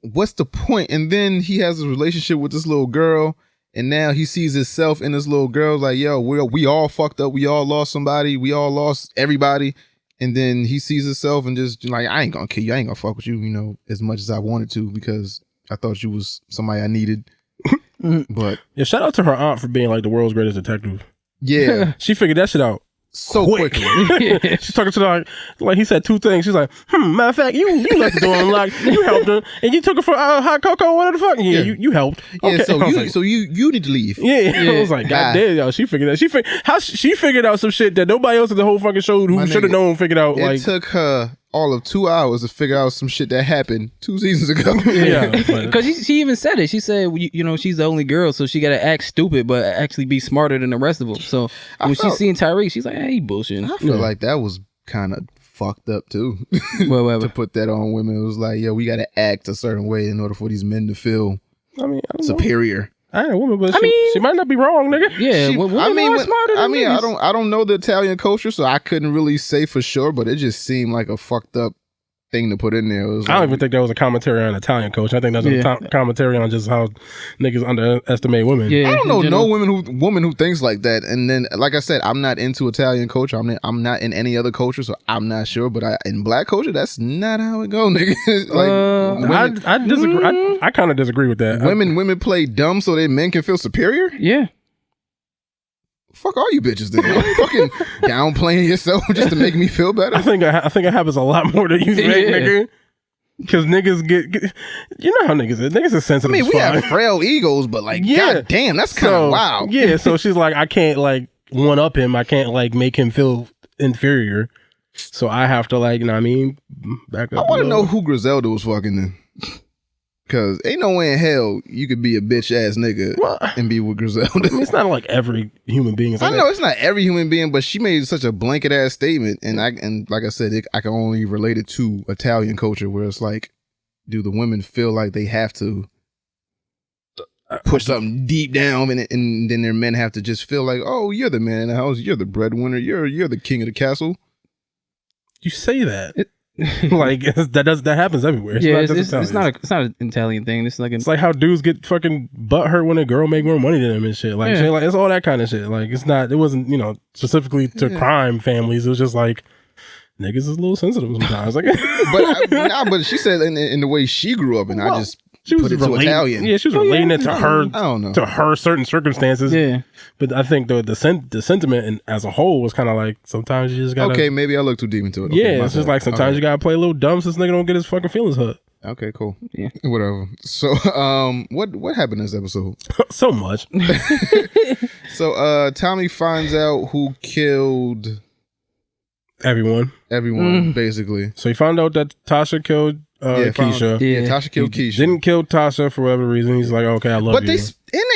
What's the point? And then he has a relationship with this little girl, and now he sees himself in this little girl. Like, yo, we all fucked up. We all lost somebody. We all lost everybody. And then he sees himself and just like, I ain't gonna kill you. I ain't gonna fuck with you, as much as I wanted to because I thought you was somebody I needed. But Yeah, shout out to her aunt for being like the world's greatest detective. yeah, She figured that shit out so quick. quickly. She's talking to her like he said 2 things. She's like, matter of fact, you left the door unlocked. You helped her, and you took her for hot cocoa. What the fuck? Yeah, Yeah. you helped. Yeah, Okay. so I was you like, so you need to leave. yeah. I was like, Bye. God damn, yo, she figured that. She figured out some shit that nobody else in the whole fucking show My who should have nigga, known figured out. It Like, took her all of 2 hours to figure out some shit that happened 2 seasons ago. yeah, but- Because she even said it. She said, she's the only girl, so she got to act stupid, but actually be smarter than the rest of them. So when she's seeing Tyreek, she's like, hey, he bullshitting. I feel like that was kind of fucked up too. Whatever. To put that on women, it was like, yo, we got to act a certain way in order for these men to feel I mean, I don't know. superior. I ain't a woman, but I mean, she might not be wrong, nigga. Yeah, women are smarter than niggas. I don't know the Italian culture, so I couldn't really say for sure, but it just seemed like a fucked up thing to put in there. I don't even think that was a commentary on Italian culture. I think that's a commentary on just how niggas underestimate women. Yeah, I don't know no woman who thinks like that. And then, like I said, I'm not into Italian culture. I'm not in any other culture, so I'm not sure. But in black culture, that's not how it go, nigga. Like, I disagree. I kind of disagree with that. Women play dumb so that men can feel superior. Yeah. Fuck all you bitches then. You fucking downplaying yourself just to make me feel better. I think it happens a lot more than you think, nigga. Because niggas get, you know how niggas is. Niggas are sensitive. I mean, we have frail egos, but like, god damn, that's kind of wild. Yeah, so she's like, I can't like one up him. I can't like make him feel inferior. So I have to like, you know what I mean, back up. I want to know who Griselda was fucking then. Cause ain't no way in hell you could be a bitch ass nigga and be with Griselda. I mean, it's not like every human being. I know it's not every human being, but she made such a blanket ass statement, and like I said, I can only relate it to Italian culture, where it's like, do the women feel like they have to push something deep down, and then their men have to just feel like, oh, you're the man in the house, you're the breadwinner, you're the king of the castle. You say that. Like that happens everywhere. It's not an Italian thing. It's like how dudes get fucking butt hurt when a girl make more money than them and shit. Like it's all that kind of shit. Like it wasn't specifically to crime families. It was just like niggas is a little sensitive sometimes. Like, but she said in the way she grew up, and I just she was put it to Italian. Yeah, she was relating it to her. I don't know, to her certain circumstances. Yeah, but I think the sentiment as a whole was kind of like sometimes you just gotta. Okay, maybe I look too deep into it. Okay, it's just like sometimes you gotta play a little dumb so this nigga don't get his fucking feelings hurt. Okay, cool. Yeah, whatever. So, what happened in this episode? So much. So, Tommy finds out who killed everyone, basically. So he found out that Tasha killed Keisha. Tasha killed Keisha. Didn't kill Tasha for whatever reason. He's like, okay, I love you. But they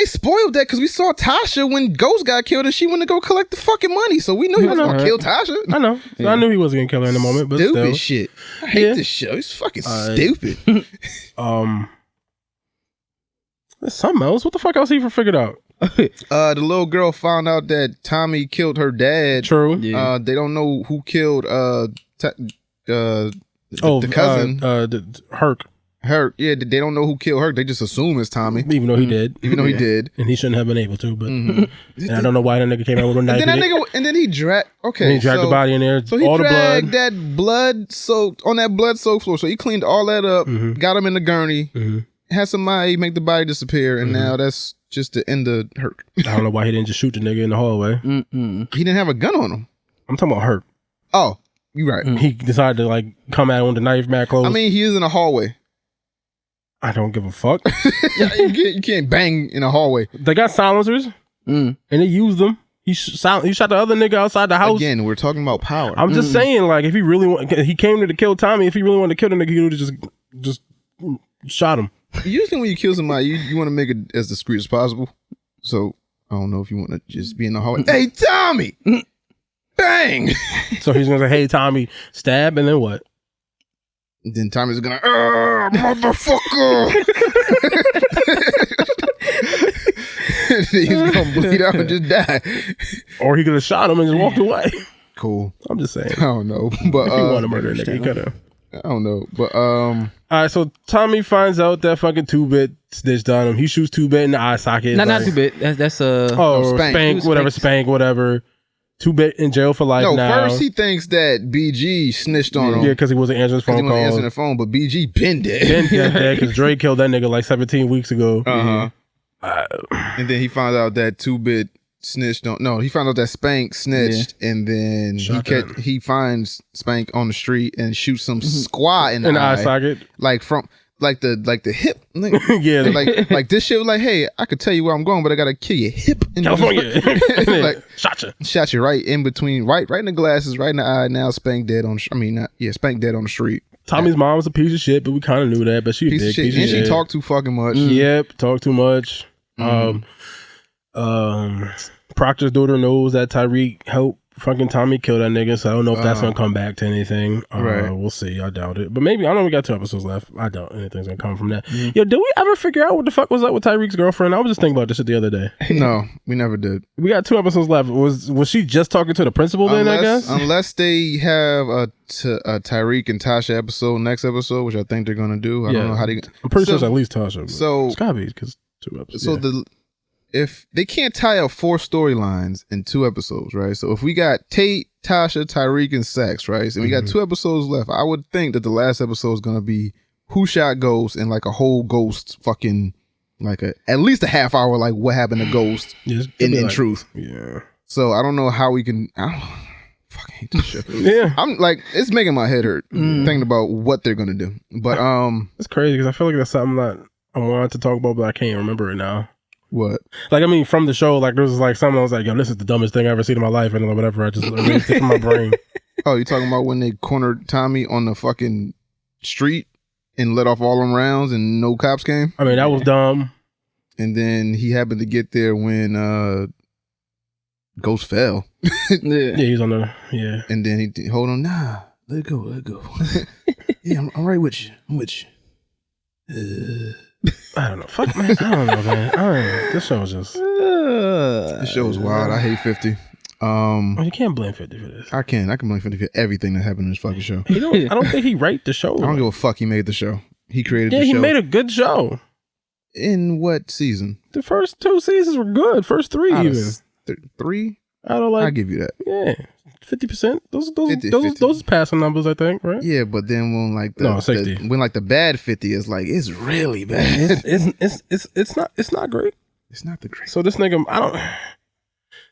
spoiled that because we saw Tasha when Ghost got killed and she went to go collect the fucking money. So we knew he was going to kill Tasha. I know. So I knew he wasn't going to kill her in the moment. But stupid shit. I hate this show. It's fucking stupid. There's something else. What the fuck else he figured out? The little girl found out that Tommy killed her dad. True. They don't know who killed the cousin. Herc. Herc. Yeah, they don't know who killed Herc. They just assume it's Tommy. Even though he did. He did. And he shouldn't have been able to, but and I don't know why that nigga came out with a knife. And then he dragged the body in there. So he dragged that blood soaked on that blood soaked floor. So he cleaned all that up, got him in the gurney, had somebody make the body disappear, and now that's just the end of Herc. I don't know why he didn't just shoot the nigga in the hallway. He didn't have a gun on him. I'm talking about Herc. Oh, you right. He decided to like come at him with the knife, mad close. I mean, he is in a hallway. I don't give a fuck. You can't bang in a hallway. They got silencers, and they used them. He shot the other nigga outside the house. Again, we're talking about power. I'm just saying, like, if he really he came there to kill Tommy. If he really wanted to kill the nigga, he would have just shot him. Usually, when you kill somebody, you want to make it as discreet as possible. So I don't know if you want to just be in the hallway. Hey, Tommy, bang! So he's gonna say, "Hey, Tommy, stab," and then what? And then Tommy's gonna, motherfucker! He's gonna bleed out and just die. Or he could have shot him and just walked away. Cool. I'm just saying. I don't know, but if he wanted to murder a nigga, he could have. I don't know, but All right, so Tommy finds out that fucking 2-Bit snitched on him. He shoots 2-Bit in the eye socket. Not 2-Bit. That's Spank, whatever. 2-Bit in jail for life now. First he thinks that BG snitched on him. Yeah, because he wasn't answering his phone calls. He wasn't answering the phone, but BG been dead. Been dead because Dre killed that nigga like 17 weeks ago. And then he found out that 2-Bit snitched on. No, he found out that Spank snitched, and then he finds Spank on the street and shoots some squat in the eye socket, like from the hip. Yeah, like this shit was like, hey, I could tell you where I'm going, but I gotta kill your hip. In California, like shot you right in between, right in the glasses, right in the eye. Now Spank dead on. Spank dead on the street. Tommy's mom was a piece of shit, but we kind of knew that. But she piece of shit, and she talked too fucking much. Yep, talked too much. Proctor's daughter knows that Tyreek helped fucking Tommy killed that nigga, so I don't know if that's gonna come back to anything. Right. We'll see. I doubt it. But maybe. I know we got 2 episodes left. I doubt anything's gonna come from that. Yo, did we ever figure out what the fuck was up with Tyreek's girlfriend? I was just thinking about this shit the other day. No, we never did. We got 2 episodes left. Was she just talking to the principal then, I guess? Unless they have a Tyreek and Tasha episode next episode, which I think they're gonna do. I don't know how they. I'm pretty sure it's at least Tasha. So it's gotta be because 2 episodes. So if they can't tie up 4 storylines in 2 episodes, right? So if we got Tate, Tasha, Tyreek, and Sex, right? And we got 2 episodes left. I would think that the last episode is gonna be who shot Ghost and like a whole Ghost fucking like at least a half hour, like what happened to Ghost in truth. Yeah. So I don't know how we can. I fucking hate this shit. Yeah. I'm like, it's making my head hurt thinking about what they're gonna do. But it's crazy because I feel like that's something that I wanted to talk about, but I can't remember it now. What? Like, I mean, from the show, like, there was like something I was like, yo, this is the dumbest thing I've ever seen in my life, and whatever. I just erased it from my brain. Oh, you talking about when they cornered Tommy on the fucking street and let off all them rounds and no cops came? I mean, that was dumb. And then he happened to get there when Ghost fell. Yeah, he was on the And then he hold on, nah, let it go. Yeah, I'm right with you. I'm with you. I don't know. Fuck, man. I don't know, man. This show is just. This show is wild. I hate 50. You can't blame 50 for this. I can blame 50 for everything that happened in this fucking show. I don't think he wrote the show. I don't give a fuck. He made the show. He created the show. Yeah, he made a good show. In what season? The first 2 seasons were good. First 3 out even. 3? I don't like. I'll give you that. Yeah. 50%. Those is passing numbers, I think, right? Yeah, but then when like the bad 50 is like it's really bad. It's not great. It's not the great. So this nigga,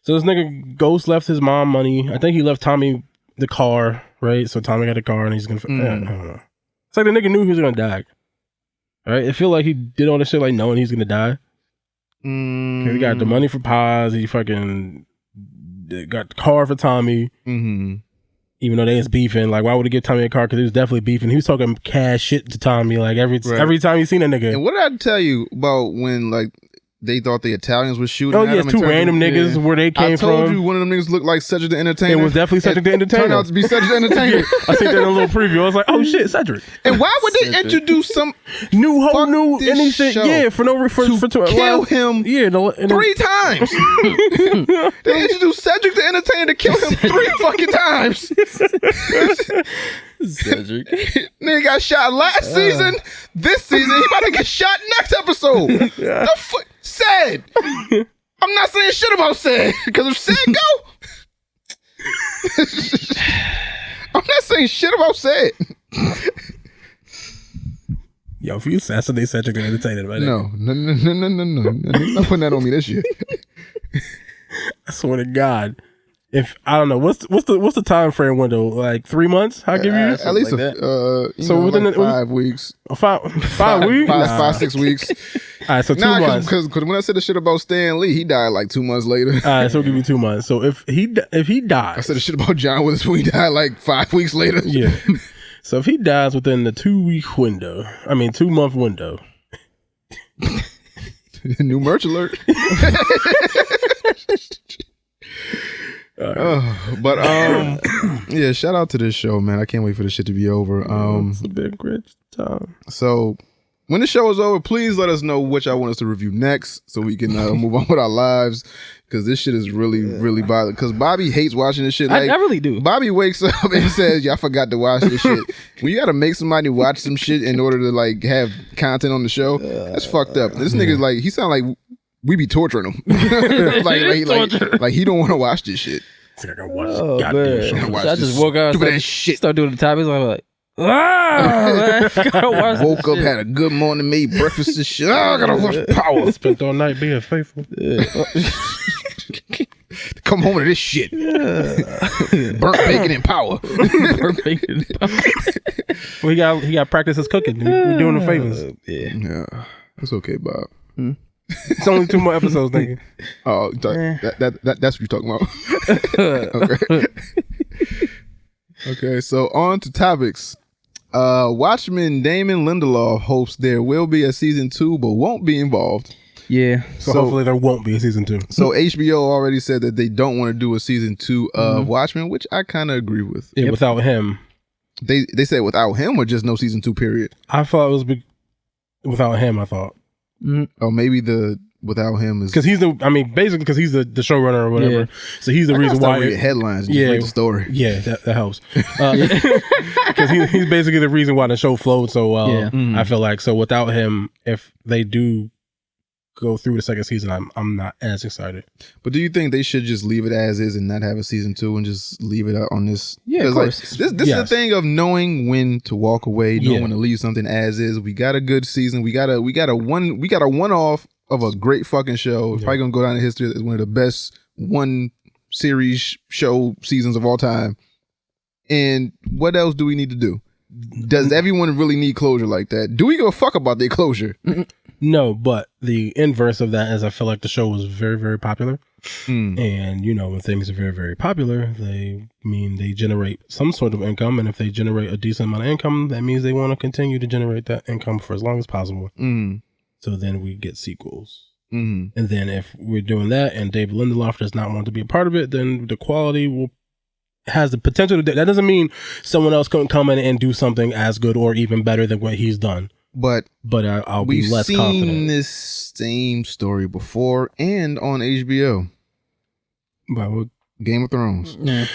So this nigga Ghost left his mom money. I think he left Tommy the car, right? So Tommy got the car and he's gonna. I don't know. It's like the nigga knew he was gonna die. Right? It feel like he did all this shit like knowing he's gonna die. He got the money for pies. He fucking got the car for Tommy. Even though they was beefing, like why would he give Tommy a car? Because he was definitely beefing. He was talking cash shit to Tommy, like every time you seen that nigga. And what did I tell you about when like they thought the Italians were shooting? Oh yeah, 2 random niggas where they came from. I told you one of them niggas looked like Cedric the Entertainer. It was definitely Cedric the Entertainer. Turned out to be Cedric the Entertainer. I seen that in a little preview. I was like, oh shit, Cedric. And why would they introduce some new anything? Yeah, for kill him. Yeah, 3 times. They introduced Cedric the Entertainer to kill him 3 fucking times. Cedric. Nigga got shot last season. This season he about to get shot next episode. The fuck? Sad. I'm not saying shit about Sad because if Sad go, I'm not saying shit about Sad. Yo, if you assassinate Cedric the Entertainer, right? No. He's not putting that on me this year. I swear to God. If I don't know what's the time frame window, like 3 months? I'll give you at least like so within like 5 weeks. 5 weeks, 5-6 weeks. All right, so 2 months. Because when I said the shit about Stan Lee, he died like 2 months later. All right, so we'll give you 2 months. So if he dies, I said the shit about John Witherspoon. He died like 5 weeks later. Yeah. So if he dies within the 2-week window, 2-month window. New merch alert. Yeah, shout out to this show, man. I can't wait for this shit to be over. It's a big rich time. So when the show is over, please let us know which I want us to review next so we can move on with our lives, because this shit is really bothering. Because Bobby hates watching this shit. Like, I really do. Bobby wakes up and says, "Yeah, I forgot to watch this shit." When you got to make somebody watch some shit in order to like have content on the show, that's fucked up. This nigga's like, he sound like we be torturing him. like he don't want to watch this shit. I gotta watch this goddamn show. I just woke up and start doing the topics. I'm like, woke up, had a good morning, made breakfast and shit. I gotta watch Power. Spent all night being faithful. Come home to this shit. Burnt bacon and Power. Burnt bacon and Power. Well, he got practice his cooking. We're doing the favors. Yeah, it's okay, Bob. It's only 2 more episodes, nigga. Oh, that's what you're talking about. Okay. Okay, so on to topics. Watchmen Damon Lindelof hopes there will be a season 2, but won't be involved. Yeah. So hopefully there won't be a season 2. So HBO already said that they don't want to do a season 2 of Watchmen, which I kind of agree with. Yeah, without him. They said without him or just no season 2 period? I thought it was without him, I thought. Or maybe the without him is... Because he's basically because he's the showrunner or whatever. Yeah. So he's the reason why... read the headlines and just read the story. Yeah, that helps. Because he's basically the reason why the show flowed so well. Yeah. I feel like. So without him, if they do go through the second season, I'm not as excited. But do you think they should just leave it as is and not have a season 2 and just leave it on this? Yeah, of course. Like, this is the thing of knowing when to walk away, knowing when to leave something as is. We got a good season. We got a one-off of a great fucking show. It's probably gonna go down in history as one of the best one series show seasons of all time. And what else do we need to do? Does everyone really need closure like that? Do we give a fuck about their closure? No, but the inverse of that is I feel like the show was very, very popular. And, when things are very, very popular, they generate some sort of income. And if they generate a decent amount of income, that means they want to continue to generate that income for as long as possible. So then we get sequels. And then if we're doing that and David Lindelof does not want to be a part of it, then the quality has the potential to... That doesn't mean someone else couldn't come in and do something as good or even better than what he's done. But I'll be less confident. We've seen this same story before and on HBO. Game of Thrones. Yeah.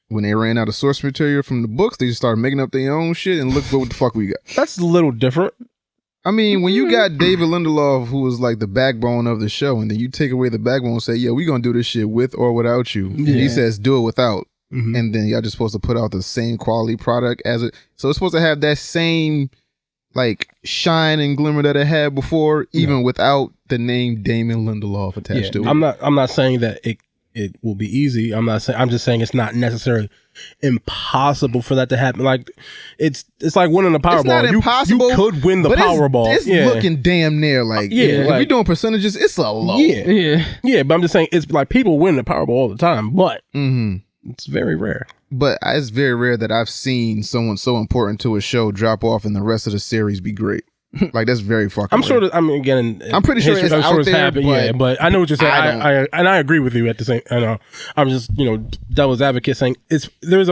When they ran out of source material from the books, they just started making up their own shit and look what the fuck we got. That's a little different. I mean, when you got David Lindelof, who was like the backbone of the show, and then you take away the backbone and say, yeah, we're going to do this shit with or without you. Yeah. And he says, do it without. And then y'all just supposed to put out the same quality product as it. So it's supposed to have that same like shine and glimmer that it had before, even without the name Damon Lindelof attached to it. I'm not saying that it will be easy. I'm just saying it's not necessarily impossible for that to happen. Like it's like winning the Powerball. It's not impossible. You could win the Powerball. It's looking damn near like if you're doing percentages, it's a low. Yeah. But I'm just saying it's like people win the Powerball all the time, but it's very rare. But it's very rare that I've seen someone so important to a show drop off and the rest of the series be great. Like that's very fucking. I'm sure that I'm pretty sure it's out there. Happened, but I know what you're saying. I agree with you at the same. I know. I'm just devil's advocate saying there is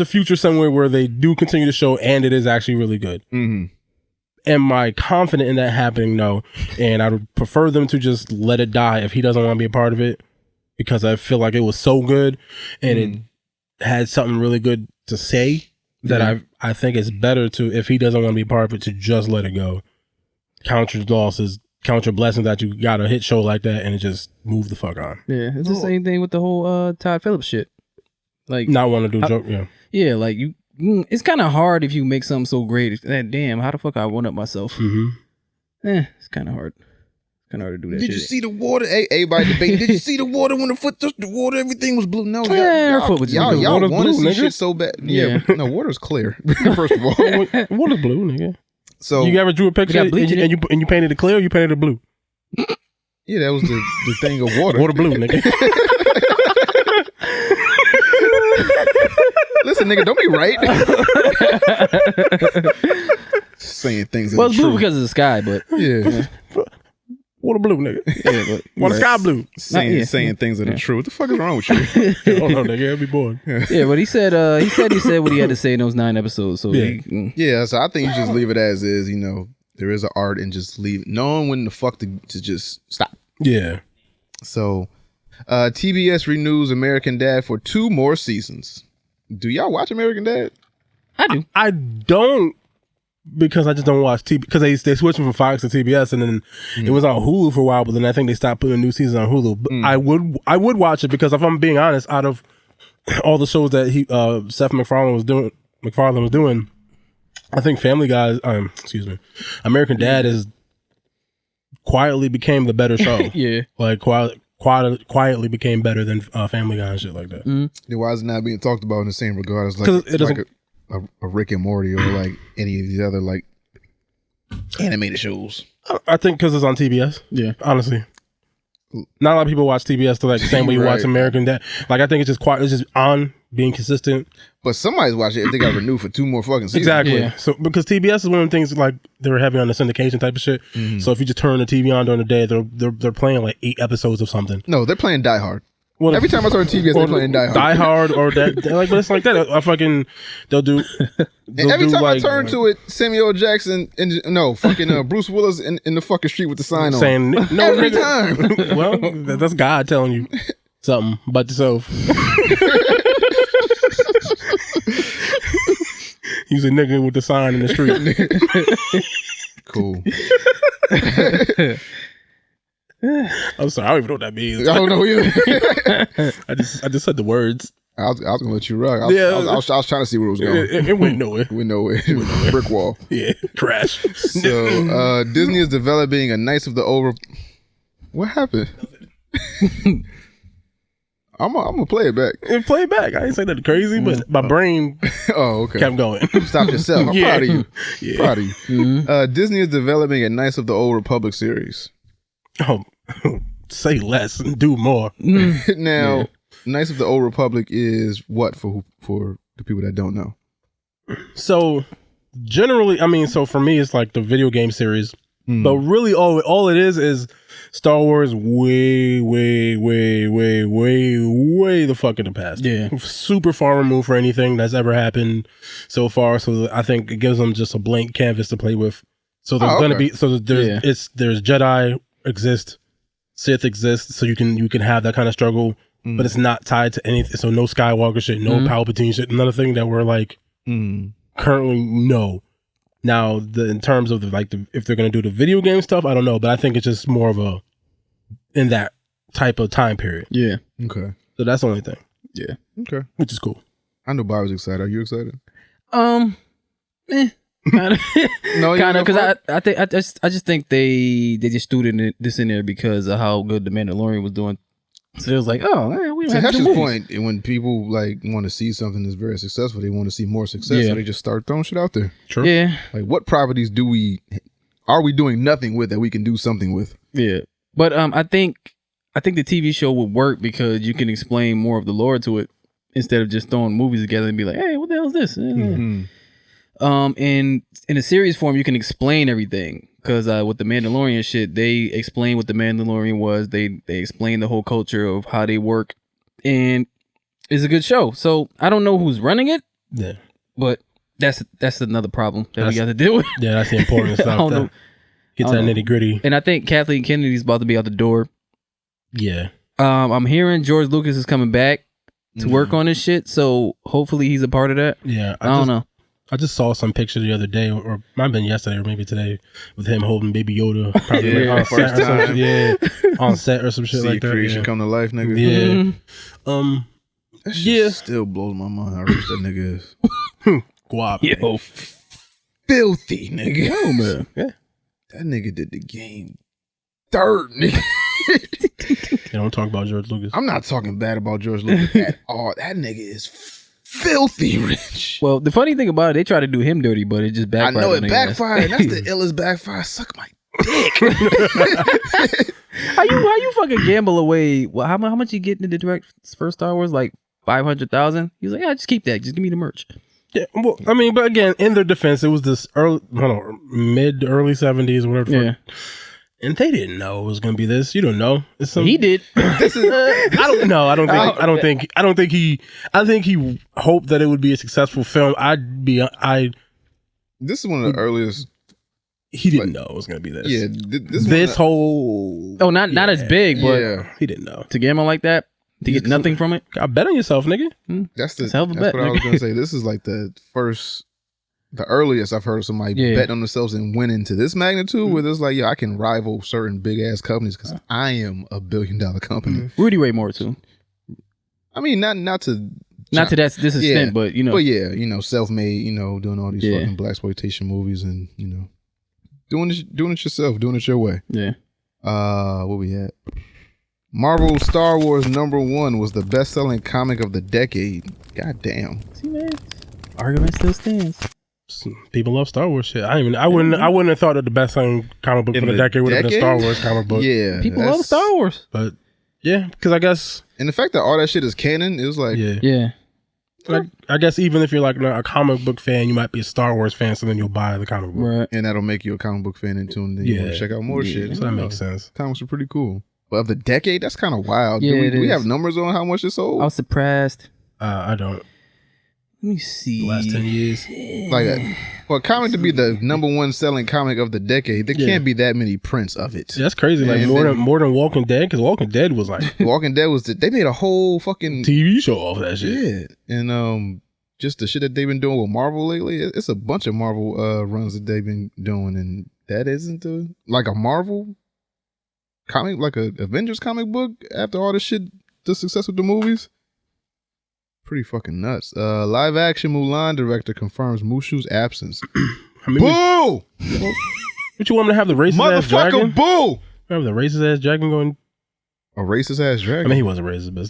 a future somewhere where they do continue to show and it is actually really good. Am I confident in that happening? No, and I would prefer them to just let it die if he doesn't want to be a part of it, because I feel like it was so good and it had something really good to say. That I think it's better to, if he doesn't want to be part of it, to just let it go. Count your losses, count your blessings that you got a hit show like that, and just move the fuck on. Yeah, it's the same thing with the whole Todd Phillips shit. Like not want to do joke. Yeah, like you. It's kind of hard if you make something so great. Damn, how the fuck I one up myself? It's kind of hard. Kind of hard to do that. Did you see the water? Hey, everybody debating. Did you see the water when the foot touched the water? Everything was blue. No, y'all want to see shit so bad. Yeah, no, water's clear. First of all, water's blue, nigga. So you ever drew a picture and you painted it clear? Or you painted it blue. Yeah, that was the thing of water. Water blue, nigga. Listen, nigga, don't be right. Saying things. Well, it's blue because of the sky, but yeah. Water blue, nigga. Yeah, but water sky blue. Saying things that are true. What the fuck is wrong with you? I don't know, nigga. I'll be bored. Yeah, but he said what he had to say in those 9 episodes. So so I think you just leave it as is. There is an art and just leave, knowing when the fuck to just stop. Yeah. So, TBS renews American Dad for 2 more seasons. Do y'all watch American Dad? I do. I don't. Because I just don't watch TV. Because they switched from Fox to TBS, and then it was on Hulu for a while. But then I think they stopped putting a new season on Hulu. But I would watch it, because if I'm being honest, out of all the shows that Seth MacFarlane was doing, I think Family Guy, American Dad is quietly became the better show. Yeah, like quietly became better than Family Guy and shit like that. Then why is it not being talked about in the same regard as like a Rick and Morty or like any of these other like animated shows? I think because it's on TBS. Yeah, honestly, not a lot of people watch TBS the same way you watch American Dad. Like I think it's just on being consistent. But somebody's watching it if they got renewed for 2 more fucking seasons. Exactly. Yeah. So because TBS is one of the things like they were heavy on the syndication type of shit. So if you just turn the TV on during the day, they're playing like 8 episodes of something. No, they're playing Die Hard. Well, Every time I turn TBS, they're playing Die Hard. Die Hard or that, like, but it's like that. I fucking, they'll do. And every time I turn to it, Samuel L. Jackson and Bruce Willis in the fucking street with the sign on. Saying no, Every nigga. time. Well, that's God telling you something about yourself. He's a nigga with the sign in the street. Cool. I'm sorry, I don't even know what that means. I don't know either. I just said the words. I was gonna let you rock. I was trying to see where it was going. It went nowhere. It went nowhere. Brick wall. Yeah, crash. So Disney is developing a Knights of the Old. What happened? I'm gonna play it back. And play it back. I ain't say nothing crazy, but my brain okay. kept going. Stop yourself. I'm proud of you. Yeah. Proud of you. Disney is developing a Knights of the Old Republic series. Oh, say less and do more. Now, Knights of the Old Republic is what for the people that don't know? So generally, I mean, so for me, it's like the video game series, but really all it is Star Wars way the fuck in the past. Yeah. Super far removed for anything that's ever happened so far. So I think it gives them just a blank canvas to play with. So there's going to be, so there's Jedi exist, Sith exists, so you can have that kind of struggle, but it's not tied to anything. So no Skywalker shit, no Palpatine shit, another thing that we're like currently no. Now in terms of if they're gonna do the video game stuff, I don't know, but I think it's just more of a in that type of time period. Yeah. Okay. So that's the only thing. Yeah. Okay. Which is cool. I know Bob was excited. Are you excited? Kind of, No, kind of, because I just think they just threw this in there because of how good the Mandalorian was doing. So it was like, oh, man, we don't To have to Hesh's do point, when people like want to see something that's very successful, they want to see more success, so they just start throwing shit out there. True. Yeah, Like, what properties are we doing nothing with that we can do something with? yeah. But I think the TV show would work because you can explain more of the lore to it instead of just throwing movies together and be like, hey, what the hell is this? In a series form, you can explain everything because with the Mandalorian shit, they explain what the Mandalorian was. They explain the whole culture of how they work, and it's a good show. So I don't know who's running it, but that's another problem that we got to deal with. Yeah, that's the important stuff. Gets that nitty gritty. And I think Kathleen Kennedy's about to be out the door. Yeah. I'm hearing George Lucas is coming back to work on this shit, so hopefully he's a part of that. Yeah, I don't know. I just saw some picture the other day, or might have been yesterday, or maybe today, with him holding Baby Yoda, probably on set or some shit. On set or some shit like that. Creation come to life, nigga. Yeah. That shit still blows my mind how rich that nigga is. Guap. Yo, Filthy nigga. yo, man. Yeah. That nigga did the game dirt, nigga. Yeah, don't talk about George Lucas. I'm not talking bad about George Lucas at all. That nigga is filthy rich. Well, the funny thing about it, they try to do him dirty, but it just backfired. I know it on their ass. backfired. That's the illest backfire. Suck my dick. How you fucking gamble away? Well, how much you get in the direct for Star Wars? Like 500,000. He's like, yeah, just keep that. Just give me the merch. Yeah, well, I mean, but again, in their defense, it was this early 70s, whatever. Yeah. And they didn't know it was going to be this. You don't know. He did. I don't know. I think he hoped that it would be a successful film. This is one of the earliest. He didn't know it was going to be this. Yeah, this whole. Oh, not as big, but he didn't know. to gamble like that, to get nothing from it. I bet on yourself, nigga. That's hell of a bet, what I was nigga. gonna say. This is like the earliest I've heard of somebody bet on themselves and winning to this magnitude, where it's like, I can rival certain big ass companies because I am $1 billion company. Rudy Ray Moore too. I mean, not to This extent, but you know. But yeah, self-made, doing all these fucking blaxploitation movies and doing it yourself, doing it your way. Yeah. What we had? Marvel Star Wars #1 was the best-selling comic of the decade. God damn. See, man, argument still stands. People love Star Wars shit. I wouldn't have thought that the best selling comic book for the decade would have been a Star Wars comic book. Yeah, people love Star Wars. But yeah, because I guess, and the fact that all that shit is canon, it was like, yeah. Like, I guess even if you're like a comic book fan, you might be a Star Wars fan, so then you'll buy the comic book. Right. And that'll make you a comic book fan and then you want to check out more shit. So that makes sense. Comics are pretty cool. But of the decade, that's kind of wild. Yeah, Do we have numbers on how much it sold? I was surprised. I don't. Let me see. The last 10 years. Like, for a comic to be the #1 selling comic of the decade, there can't be that many prints of it. That's crazy. Like more than Walking Dead, because Walking Dead was like Walking Dead they made a whole fucking TV show off that shit. Yeah, and just the shit that they've been doing with Marvel lately. It's a bunch of Marvel runs that they've been doing, and that isn't like a Marvel comic, like a Avengers comic book after all this shit, the success with the movies. Pretty fucking nuts. Live action Mulan director confirms Mushu's absence. Boo! What you want me to have the racist ass dragon? Motherfucker, boo! Have the racist ass dragon going? A racist ass dragon? I mean, he was a racist, but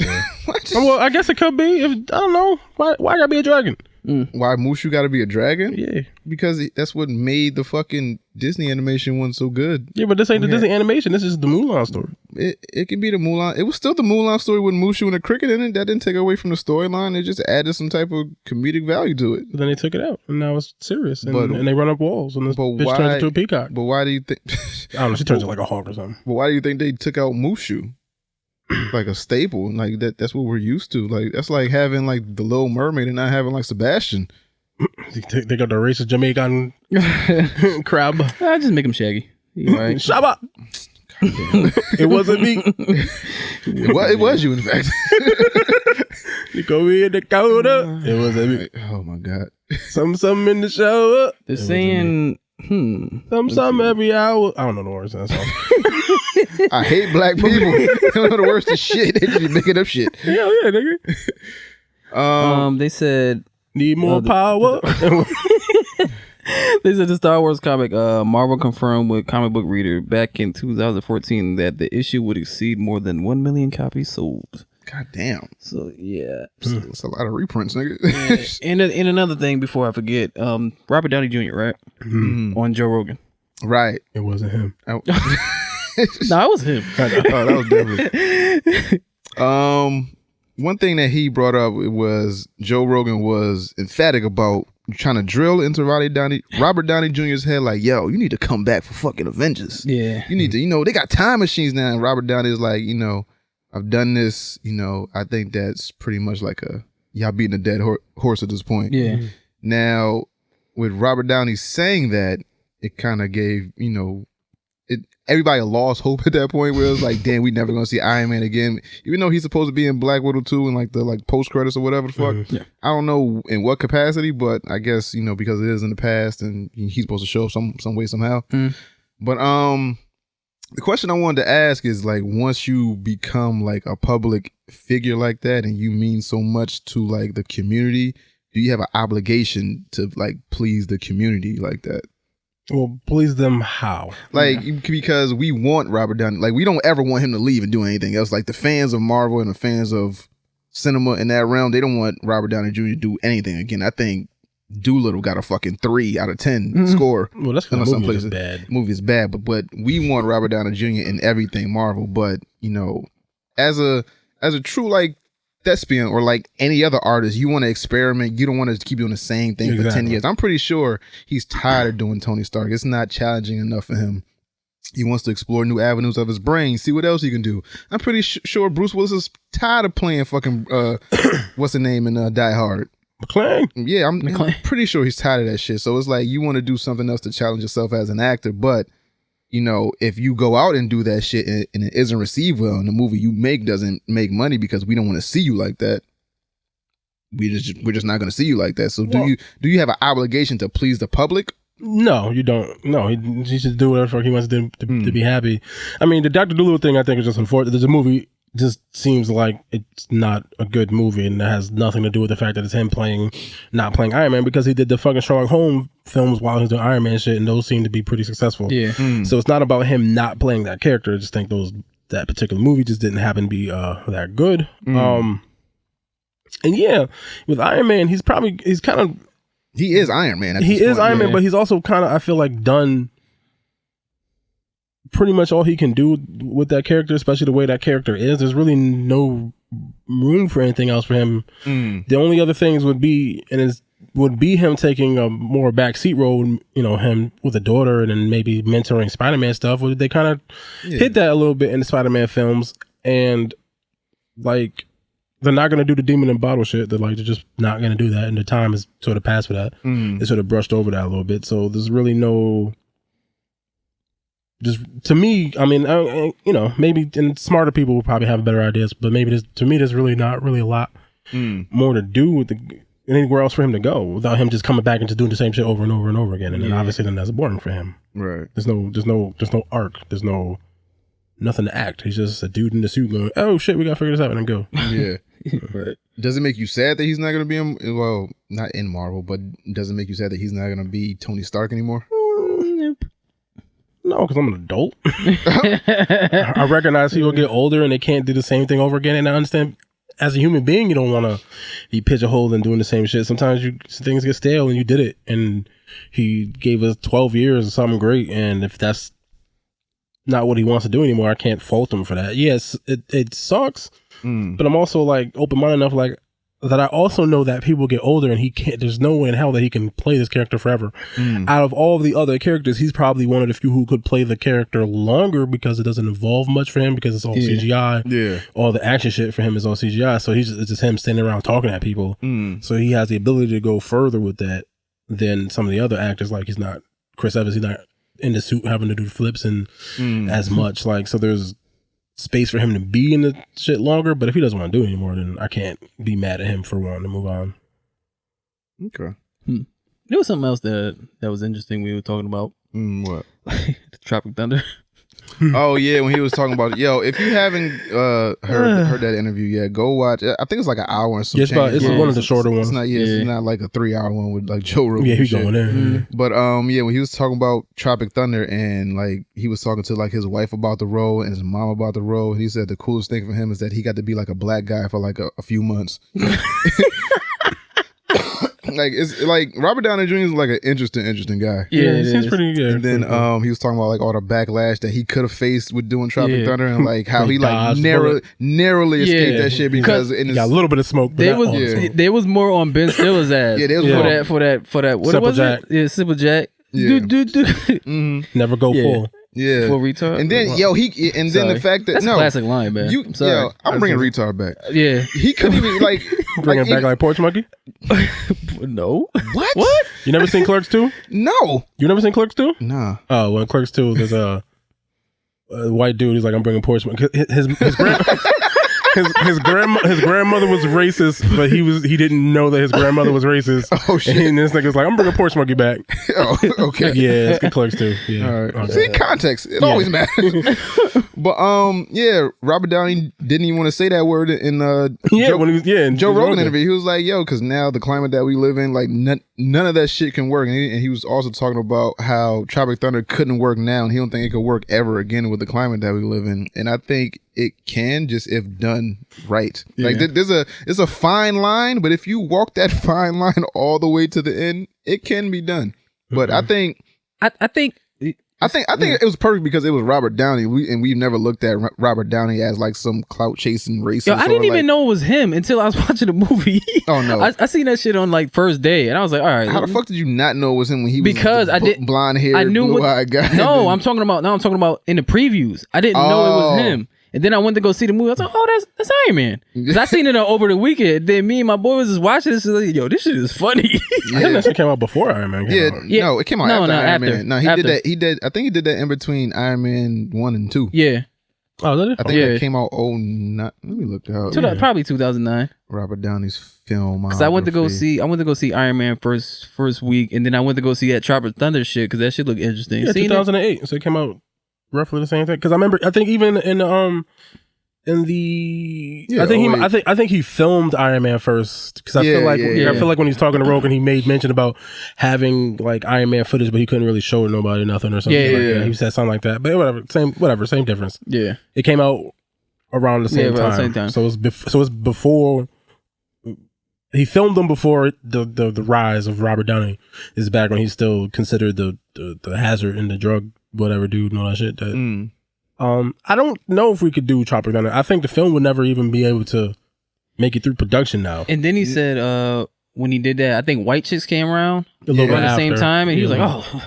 still. Well, I guess it could be. I don't know. Why gotta be a dragon? Why Mushu gotta be a dragon? Yeah. Because that's what made the fucking Disney animation one so good. Yeah, but this ain't the Disney animation. This is the Mulan story. It could be the Mulan. It was still the Mulan story with Mushu and the cricket in it. That didn't take away from the storyline. It just added some type of comedic value to it. But then they took it out, and now it's serious. And they run up walls, and this bitch turns into a peacock. But why do you think... I don't know. She turns into like a hawk or something. But why do you think they took out Mushu? Like a staple. Like that's what we're used to. Like that's like having like the Little Mermaid and not having like Sebastian. They got the racist Jamaican crab. I just make him Shaggy. Right. Shabba. It wasn't me. It was you, in fact. You go in the counter. It wasn't me. Oh my god. Some in the shower. They're saying some every hour. I don't know the words of that song. I hate black people. They don't know the words to shit. They just be making up shit. Hell yeah, nigga. They said need more power. They said the Star Wars comic, Marvel confirmed with Comic Book Reader back in 2014 that the issue would exceed more than 1 million copies sold. God damn. So yeah, it's a lot of reprints, nigga. Yeah. And another thing before I forget, Robert Downey Jr. right on Joe Rogan. Right. It wasn't him. No, it was him. Oh, that was definitely. One thing that he brought up was Joe Rogan was emphatic about trying to drill into Robert Downey Jr.'s head, like, yo, you need to come back for fucking Avengers. Yeah. You need to, they got time machines now. And Robert Downey is like, I've done this, I think that's pretty much like y'all beating a dead horse at this point. Yeah. Now, with Robert Downey saying that, it kind of gave, everybody lost hope at that point where it was like, damn, we never gonna see Iron Man again. Even though he's supposed to be in Black Widow 2 and like the post credits or whatever the fuck. Yeah. I don't know in what capacity, but I guess, because it is in the past and he's supposed to show up some way somehow. But the question I wanted to ask is like, once you become like a public figure like that and you mean so much to like the community, do you have an obligation to like please the community like that? Well, please them how? Like, because we want Robert Downey. Like, we don't ever want him to leave and do anything else. Like, the fans of Marvel and the fans of cinema in that realm, they don't want Robert Downey Jr. to do anything again. I think Doolittle got a fucking 3 out of 10 score. Well, that's because the movie is bad. The movie is bad, but we want Robert Downey Jr. in everything Marvel. But, as a true, like, thespian or like any other artist, you want to experiment. You don't want to keep doing the same thing for 10 years. I'm pretty sure he's tired of doing Tony Stark. It's not challenging enough for him. He wants to explore new avenues of his brain, see what else he can do. I'm pretty sure Bruce Willis is tired of playing fucking what's the name in Die Hard? McClane. Yeah, I'm pretty sure he's tired of that shit. So it's like you want to do something else to challenge yourself as an actor, but if you go out and do that shit and it isn't received well and the movie you make doesn't make money because we don't want to see you like that, we're just not going to see you like that. So do you have an obligation to please the public? No, you don't. No, he should do whatever he wants to be happy. I mean, the Dr. Dolittle thing I think is just unfortunate. There's a movie just seems like it's not a good movie, and that has nothing to do with the fact that it's him not playing Iron Man, because he did the fucking Sherlock Holmes films while he was doing Iron Man shit, and those seem to be pretty successful. Yeah. So it's not about him not playing that character. I just think that particular movie just didn't happen to be that good. And yeah, with Iron Man, he is Iron Man. He is Iron Man, but he's also kind of, I feel like, done pretty much all he can do with that character, especially the way that character is. There's really no room for anything else for him. The only other things would be him taking a more backseat role, you know, him with a daughter and then maybe mentoring Spider-Man stuff. They kind of hit that a little bit in the Spider-Man films, and like they're not going to do the demon and bottle shit. They're just not going to do that, and the time is sort of passed for that. They sort of brushed over that a little bit, so there's really no. Just to me, I mean, you know, maybe and smarter people will probably have better ideas, but maybe there's really not really a lot more to do with anywhere else for him to go without him just coming back and just doing the same shit over and over and over again, and then obviously then that's boring for him. Right. There's no arc. There's nothing to act. He's just a dude in the suit going, "Oh shit, we gotta figure this out," and then go. Yeah. Right. Does it make you sad that he's not going to be not in Marvel, but does it make you sad that he's not going to be Tony Stark anymore? Nope. No, because I'm an adult. I recognize people get older and they can't do the same thing over again, and I understand. As a human being, you don't want to be pigeonholed and doing the same shit. Sometimes things get stale, and you did it, and he gave us 12 years of something great, and if that's not what he wants to do anymore, I can't fault him for that. Yes, it sucks, but I'm also like open-minded enough like that I also know that people get older and he can't, there's no way in hell that he can play this character forever. Out of all of the other characters, he's probably one of the few who could play the character longer because it doesn't involve much for him because it's all CGI. Yeah. All the action shit for him is all CGI. So it's just him standing around talking at people. So he has the ability to go further with that than some of the other actors. Like Chris Evans, he's not in the suit having to do flips and as much. Like, so there's space for him to be in the shit longer, but if he doesn't want to do it anymore, then I can't be mad at him for wanting to move on. Okay. There was something else that was interesting we were talking about. What? The Tropic Thunder. Oh yeah, when he was talking about if you haven't heard that interview yet, go watch. I think it's like an hour and some. It's one of the shorter ones. It's not. It's not like a 3-hour one with like Joe Rogan. Yeah, he's going in. But when he was talking about Tropic Thunder and like he was talking to like his wife about the role and his mom about the role, and he said the coolest thing for him is that he got to be like a black guy for like a few months. Like it's like Robert Downey Jr. is like an interesting guy. Yeah, it seems pretty good. And then he was talking about like all the backlash that he could have faced with doing Tropic Thunder and like how he like narrowly escaped that shit because he got a little bit of smoke. But there was more on Ben Stiller's ass. For that. What was it? Yeah, Simple Jack. Yeah. Never go full. Yeah, for retard. And then then the fact that that's a classic line, man. I'm bringing retard back. Yeah, he couldn't even like bring it back like Porch Monkey. No, what? You never seen Clerks 2? No, you never seen Clerks 2? Nah. Oh, well, in Clerks 2, there's a white dude. He's like, I'm bringing Porch Monkey. His grandmother was racist, but he didn't know that his grandmother was racist. Oh shit! And this nigga's like, I'm bringing Porch Monkey back. Oh, okay. Yeah, it's good Clerks too. Yeah. All right. Okay. See, context. It always matters. But Robert Downey didn't even want to say that word in Joe Rogan interview. He was like, yo, because now the climate that we live in, like none of that shit can work. And he was also talking about how Tropic Thunder couldn't work now, and he don't think it could work ever again with the climate that we live in. And I think it can, just if done right. Like it's a fine line, but if you walk that fine line all the way to the end, it can be done. But I think it was perfect because it was Robert Downey. We've never looked at Robert Downey as like some clout chasing racist. Yo, I didn't even know it was him until I was watching the movie. Oh no, I seen that shit on like first day, and I was like, all right. How the fuck did you not know it was him when he was blonde hair, I knew blue-eyed guy? No, I'm talking about in the previews. I didn't know it was him. And then I went to go see the movie. I was like, oh, that's Iron Man. Because I seen it over the weekend. Then me and my boy was just watching this. Like, yo, this shit is funny. I think that shit came out before Iron Man came out. Yeah. No, it came out after Iron Man. No, did that. I think he did that in between Iron Man 1 and 2. Yeah. Oh, did it? I think that came out. Let me look out. Probably 2009. Robert Downey's film. Because I went to go see Iron Man first week, and then I went to go see that Tropic Thunder shit because that shit looked interesting. Yeah, 2008. So it came out roughly the same thing. Because I think even I think he filmed Iron Man first because I feel like when he's talking to Rogan, he made mention about having like Iron Man footage, but he couldn't really show it nobody nothing or something. That. He said something like that, but whatever, same difference. Yeah, it came out around the same time. So it was before. He filmed them before the rise of Robert Downey is back when he's still considered the hazard in the drug whatever dude and all that shit. I don't know if we could do Tropic Thunder. I think the film would never even be able to make it through production now. And then he said, when he did that, I think White Chicks came around A little bit around the same after. time, and he was like, "Oh,"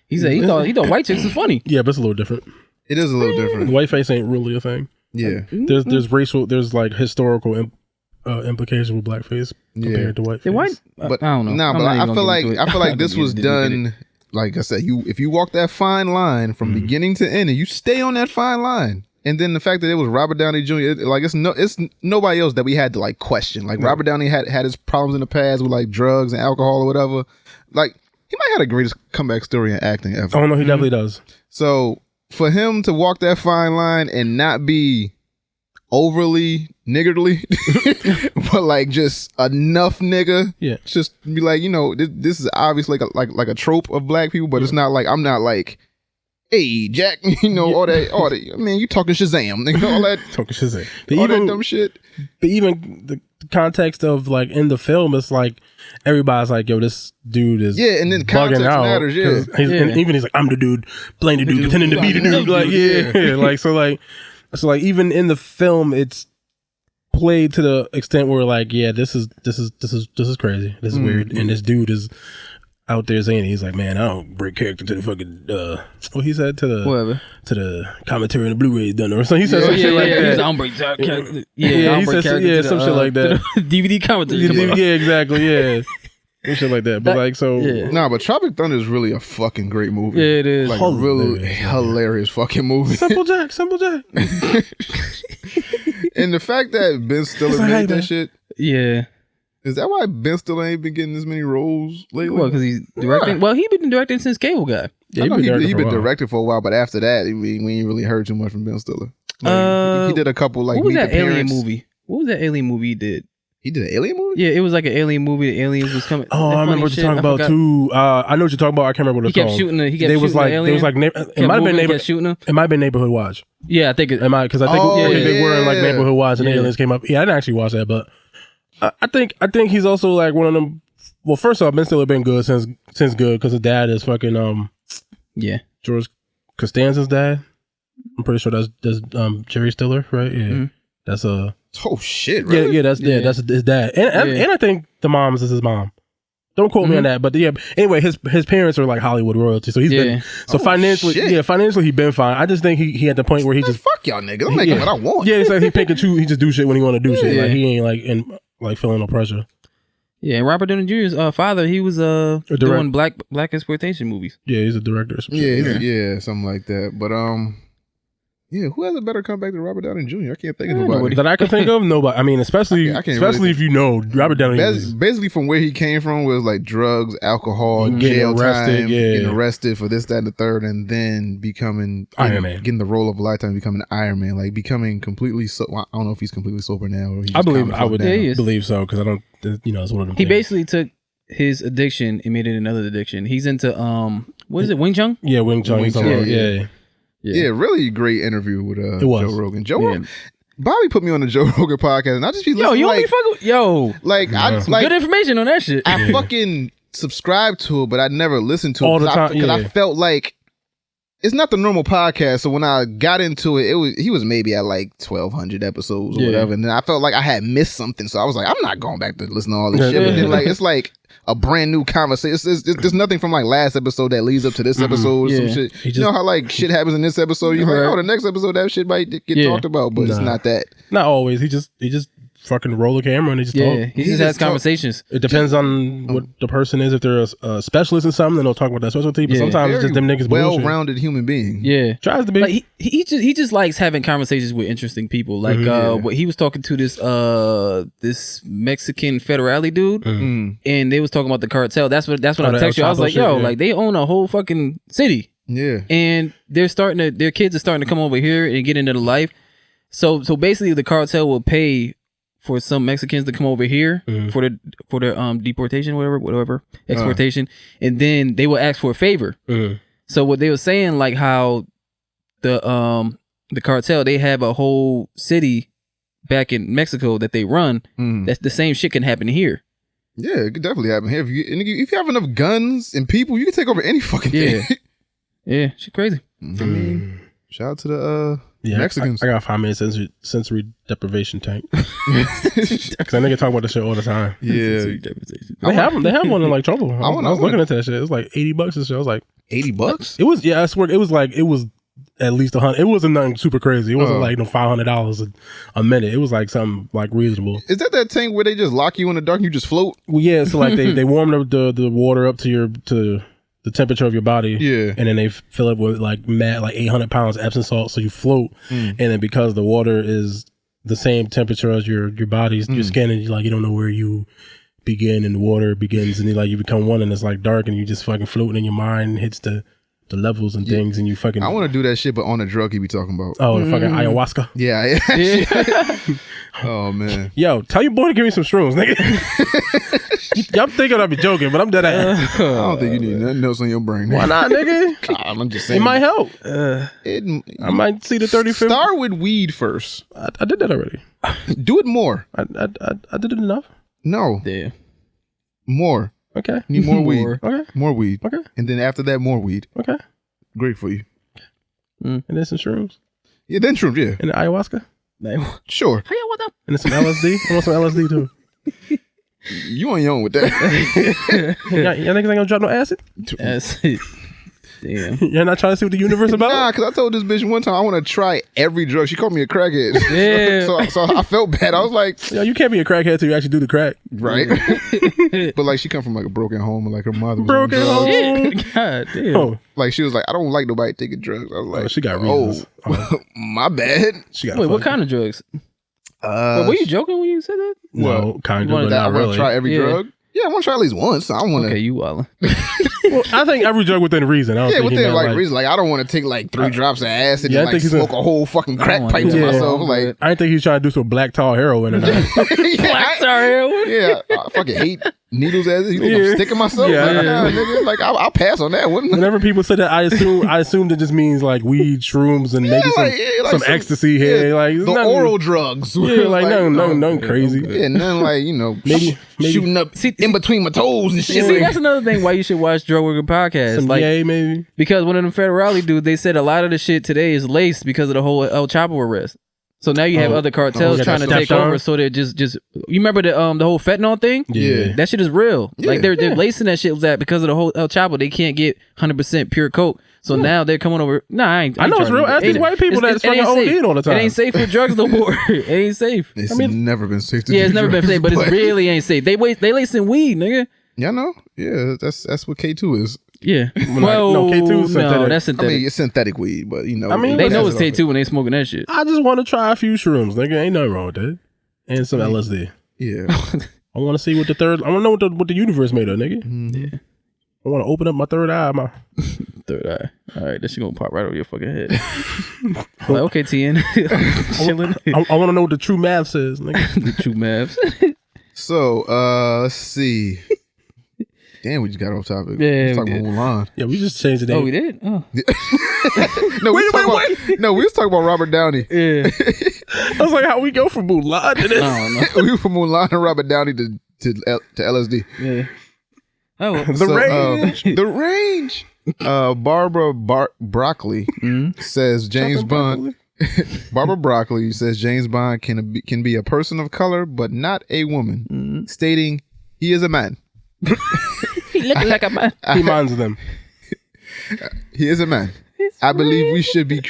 he said he thought White Chicks was funny. Yeah, but it's a little different. It is a little different. Whiteface ain't really a thing. Yeah. There's racial, there's like historical implications with blackface compared to whiteface. The white, But I don't know. Nah, I'm but not I even feel gonna get into it. like I this was done. Like I said, if you walk that fine line from beginning to end, and you stay on that fine line, and then the fact that it was Robert Downey Jr., it's nobody else that we had to like question. Like Robert Downey had his problems in the past with like drugs and alcohol or whatever. Like he might have the greatest comeback story in acting ever. Oh no, he definitely does. So for him to walk that fine line and not be overly niggardly, but like just enough nigga, just be like, this is obviously like a trope of black people, but it's not like I'm not like, hey Jack, all that. I mean, you talking Shazam, nigga, all that Talking Shazam, but all even that dumb shit. But even the context of like in the film, it's like everybody's like, yo, this dude is and then context bugging out. matters. And even he's like, I'm the dude playing the dude, pretending to be the dude. Like like so like even in the film, it's played to the extent where like, yeah, this is crazy. This is weird, and this dude is out there saying, he's like, man, I don't break character to the fucking what he said to the commentary on the Blu-ray done or something. He said some shit like that. He's on break character. He said some shit like that. DVD commentary. Yeah, exactly. Yeah. And shit like that. But like, so Nah, but Tropic Thunder is really a fucking great movie. Yeah, it is. Like a really hilarious fucking movie. Simple Jack. And the fact that Ben Stiller like, made hey, that man. shit, is that why Ben Stiller ain't been getting as many roles lately? Well, because he's directing. Well, he been directing since Cable Guy. I know he been directing directed for a while, but after that, we ain't really heard too much from Ben Stiller. Like, he did a couple like what was Meet that the alien Parents. movie? What was that alien movie he did? He did an alien movie? Yeah, it was like an alien movie. The aliens was coming. Oh, I remember what you're talking about too. I know what you're talking about. I can't remember what He it's kept called. shooting. He kept They shooting was like, the alien. they was like, it might have been neighborhood. Shooting him. It might have been Neighborhood Watch. Yeah, I think it. Because I think they were in like Neighborhood Watch and the Yeah. aliens came up. Yeah, I didn't actually watch that, but I think he's also like one of them. Well, first off, Ben Stiller been good since good because his dad is fucking George Costanza's dad. I'm pretty sure that's Jerry Stiller, right? Yeah, that's Oh shit! Really? Yeah, that's his dad, and I think the mom's is his mom. Don't quote me on that, but anyway, his parents are like Hollywood royalty, so he's been financially he's been fine. I just think he at the point where he just fuck y'all niggas. I'm making what I want. Yeah, it's like he pick and choose. He just do shit when he want to do shit. Like he ain't like in like feeling no pressure. Yeah, and Robert Downey Jr.'s father, he was doing black exploitation movies. Yeah, he's a director. Or some shit. Yeah, something like that. But yeah, who has a better comeback than Robert Downey Jr.? I can't think of nobody that I can think of. Nobody. I mean, especially if you know Robert Downey. Basically, from where he came from was like drugs, alcohol, jail time, getting arrested for this, that, and the third, and then becoming Iron Man, getting the role of a lifetime, becoming Iron Man, like becoming completely. I don't know if he's completely sober now. Or I would believe so because I don't. It's one of them. He basically took his addiction and made it another addiction. He's into what is it, Wing Chun? Yeah, Wing Chun. Yeah, really great interview with Joe Rogan. Bobby put me on the Joe Rogan podcast, and I just be listening. Good information on that shit. I fucking subscribed to it, but I never listened to it all the time because I felt like it's not the normal podcast. So when I got into it, he was maybe at like 1,200 episodes or whatever, and then I felt like I had missed something. So I was like, I'm not going back to listen to all this shit. But then it's like a brand new conversation. There's nothing from like last episode that leads up to this episode. Or some shit. You know how like shit happens in this episode. You're like, oh, the next episode that shit might get talked about, but it's not that. Not always. He just fucking roll the camera and they just talk. He just has conversations. It depends on what the person is. If they're a specialist in something, then they'll talk about that specialty. But sometimes it's just them niggas bullshit. Well-rounded human being. Yeah, tries to be. Like he just likes having conversations with interesting people. Like what he was talking to this Mexican federale dude, and they was talking about the cartel. That's when I texted you. I was like, yo, like they own a whole fucking city. Yeah, and their kids are starting to come over here and get into the life. So basically, the cartel will pay for some Mexicans to come over here for their deportation, whatever exportation, and then they will ask for a favor. So what they were saying, like how the cartel, they have a whole city back in Mexico that they run. That's the same shit can happen here. Yeah, it could definitely happen here. If you have enough guns and people, you can take over any fucking thing. Yeah, shit crazy. I mean, shout out to the Yeah, Mexicans. I got 5 minute sensory deprivation tank. Because that nigga talk about this shit all the time. Yeah. They have one in like Trouble. I was looking wanna- at that shit. It was like $80 and shit. I was like, $80? it was, yeah, I swear, it was at least 100. It wasn't nothing super crazy. It wasn't like no $500 a minute. It was like something like reasonable. Is that tank where they just lock you in the dark and you just float? Well, yeah, so like they warm the water up to the temperature of your body. Yeah. And then they fill it with like 800 pounds of Epsom salt, so you float. And then because the water is the same temperature as your body's, your skin, and you don't know where you begin and the water begins, and you become one, and it's like dark, and you just fucking floating, and your mind hits the levels and things, and you fucking. I want to do that shit, but on a drug you be talking about. Oh, the fucking ayahuasca. Yeah. Oh man. Yo, tell your boy to give me some shrooms, nigga. Y'all thinking I'd be joking, but I'm dead ass. I don't think you need nothing else on your brain. Why not, nigga? I'm just saying. It might help. I I might see the 35th. Start with weed first. I did that already. Do it more. I did it enough. No. Yeah. More. Okay. Need more weed. Okay. More weed. Okay. And then after that, more weed. Okay. Great for you. And then some shrooms. Yeah, then shrooms, yeah. And the ayahuasca. Sure. And then some LSD. I want some LSD too. You on your own with that. Y'all niggas ain't gonna drop no acid? That's it. Damn. You're not trying to see what the universe about? Nah, because I told this bitch one time I want to try every drug. She called me a crackhead. Yeah. so I felt bad. I was like, Yo, you can't be a crackhead till you actually do the crack. right. But like she come from like a broken home, and like her mother was Broken on drugs. home. God damn. Oh, Like she was like, I don't like nobody taking drugs. I was like, she got reasons. Oh, my bad. she got Wait, what kind of drugs? Wait, were you joking when you said that? No, kind You of, wanted but that- I not want to really. try every Yeah. drug. Yeah, I want to try at least once. I want to. Okay, you wildin'. Well, I think every drug within reason. I don't Yeah, think he within meant, like reason. Like I don't want to take like 3 drops of acid Yeah, I and like think he's smoke a whole fucking crack wanna pipe do to that. myself. Yeah. Like I didn't think he was trying to do some black tar heroin or nothing. Black heroin? Yeah, I fucking hate needles as you think Yeah. I'm sticking myself. Yeah, like, yeah. nah, nigga, like I'll pass on that one. Whenever people say that, I assume that just means like weed, shrooms, and maybe some ecstasy here. Like the nothing- oral drugs. Yeah, like nothing crazy. Yeah, nothing like Maybe- shooting up in between my toes and shit. See, that's another thing why you should watch Drug Worker Podcast. Some Like, yay, maybe. because one of them federale dudes, they said a lot of the shit today is laced because of the whole El Chapo arrest. So now you have other cartels yeah, trying to that's take Caption. over. So they're just you remember the whole fentanyl thing? Yeah. That shit is real. Like Yeah. they're lacing that shit with that because of the whole El Chapo. They can't get 100% pure coke. So now they're coming over. Nah, I ain't. I know it's trying real. to- Ask these ain't- white people it's- that's it ain't fucking safe. ODing all the time. It ain't safe for drugs no more. It ain't safe. It's never been safe to do Yeah, it's never been drugs, safe, but it really ain't safe. They lacing weed, nigga. Yeah, I know. Yeah, that's what K2 is. Yeah. no, K2 is synthetic. No, that's I synthetic. me's synthetic weed, but I mean, They That's know it's K2 when they smoking that shit. I just want to try a few shrooms, nigga. Ain't nothing wrong with that. And some LSD. Yeah. I want to see what I want to know what the universe made of, nigga. Yeah. I want to open up my third eye. Third eye. All right, that shit gonna pop right over your fucking head. Like, okay, TN. Chilling. I want to know what the true math says, nigga. The true maps. So, let's see. Damn, we just got off topic. Yeah, Let's talk we about did. Mulan. Yeah, we just changed the name. Oh, we did? Oh. No, we was talking about Robert Downey. Yeah. I was like, how we go from Mulan to this? I don't know. We were from Mulan and Robert Downey to LSD. Yeah. Oh, The range. The range. Barbara Broccoli says James Bond. Barbara Broccoli says James Bond can be a person of color, but not a woman, stating he is a man. he looking like a man. He minds them. He is a man. I believe we should be.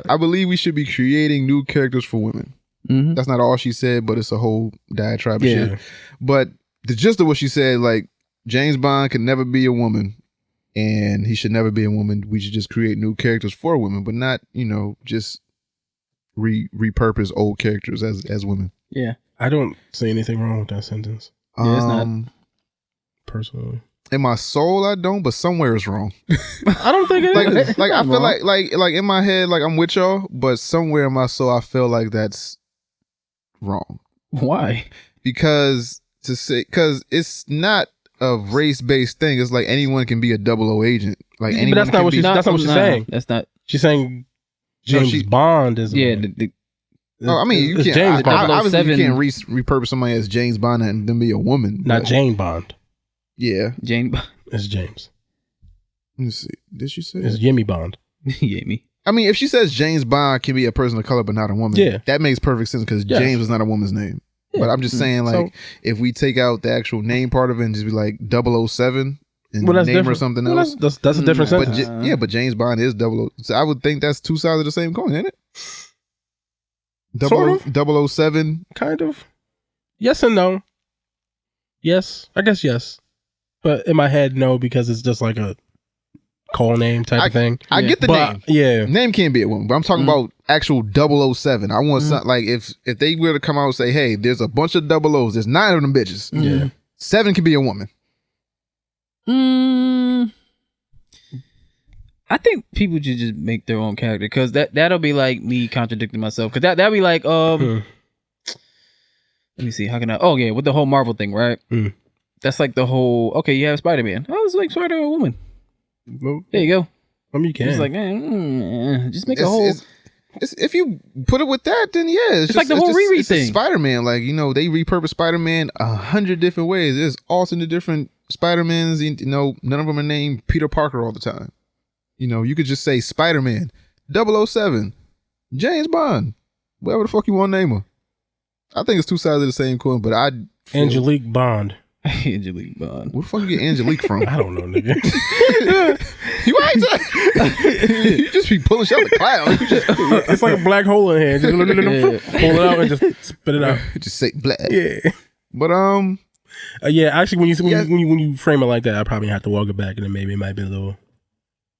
I believe we should be creating new characters for women. Mm-hmm. That's not all she said, but it's a whole diatribe of Yeah. shit. But the gist of what she said, like James Bond can never be a woman, and he should never be a woman. We should just create new characters for women, but not just repurpose old characters as women. Yeah. I don't see anything wrong with that sentence, Yeah, it's not. personally. In my soul, I don't, but somewhere it's wrong. I don't think it is. Like I feel like in my head, like I'm with y'all, but somewhere in my soul, I feel like that's wrong. Why? Because it's not a race-based thing. It's like anyone can be a 00 agent. Like But anyone that's not can what be. she's. That's not what she's saying. That's not. She's saying No, James Bond is. Yeah. I mean, you it's can't. James Bond. Obviously, you 007. can't repurpose somebody as James Bond and then be a woman. Not but- Jane Bond. Yeah. Jane. It's James. Let me see. Did she say? It's That? Jimmy Bond. Yeah, me. I mean, if she says James Bond can be a person of color but not a woman, that makes perfect sense because James is not a woman's name. Yeah. But I'm just saying, like, if we take out the actual name part of it and just be like 007 and name different. Or something else. That's a different sentence. But James Bond is 00. So I would think that's two sides of the same coin, ain't it? Sort of. 007. Kind of. Yes and no. Yes. I guess yes. But in my head, no, because it's just like a call name type of thing. I get the name. Yeah. Name can't be a woman, but I'm talking about actual 007. I want something like if they were to come out and say, hey, there's a bunch of 00s, there's 9 of them bitches. Yeah. 7 can be a woman. I think people should just make their own character because that'll be like me contradicting myself. Because that'll be like, let me see, how can I? Oh yeah, with the whole Marvel thing, right? That's like the whole. Okay, you have Spider-Man. Oh, it's like Spider-Man, a woman. Well, there you go. I mean, you can. It's like, just make a whole. If you put it with that, then yeah, it's like the whole Riri thing. Spider-Man, like they repurpose Spider-Man 100 different ways. There's alternate different Spider-Mans. None of them are named Peter Parker all the time. You could just say Spider-Man, 007, James Bond, whatever the fuck you want to name her. I think it's two sides of the same coin, but Angelique Bond. Angelique Bond. Where the fuck you get Angelique from? I don't know, nigga. You just be pulling shit out the cloud. It's like a black hole in here. Just pull it out and just spit it out. Just say black. Yeah. But actually, when you frame it like that, I probably have to walk it back, and then maybe it might be a little.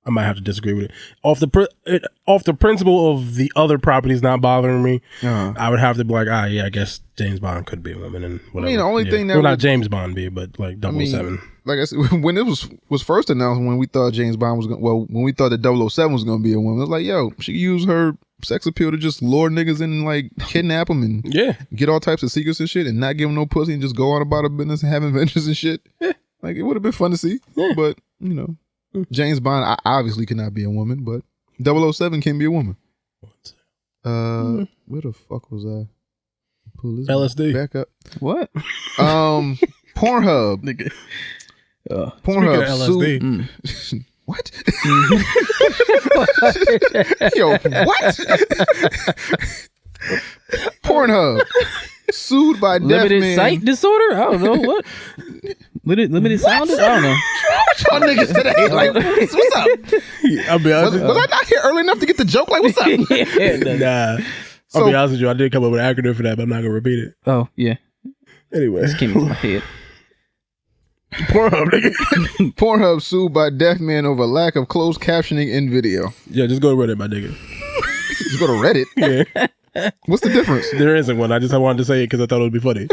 I might have to disagree with it. Off the principle of the other properties not bothering me, I would have to be like, I guess James Bond could be a woman and whatever. I mean, the only thing that not James Bond be, but like 007. Like I said, when it was first announced, when we thought James Bond was when we thought that 007 was going to be a woman, it was like, yo, she could use her sex appeal to just lure niggas in and like kidnap them and get all types of secrets and shit and not give them no pussy and just go on about her business and have adventures and shit. Yeah. Like it would have been fun to see, but James Bond obviously cannot be a woman, but 007 can be a woman. Where the fuck was I? Pull this LSD. Back up. What? Pornhub. Pornhub LSD. What? Yo, what? Pornhub sued by limited sight disorder. I don't know what. Limited sound. I don't know. What's wrong with y'all niggas today? Like, what's up? I'll be honest. Was I not here early enough to get the joke? Like, what's up? Nah. I'll be honest with you. I did come up with an acronym for that, but I'm not gonna repeat it. Oh yeah. Anyway, this came into my head. Pornhub, nigga. Pornhub sued by deaf man over lack of closed captioning in video. Yeah, just go to Reddit, my nigga. Just go to Reddit. Yeah. What's the difference? There isn't one. I wanted to say it because I thought it would be funny.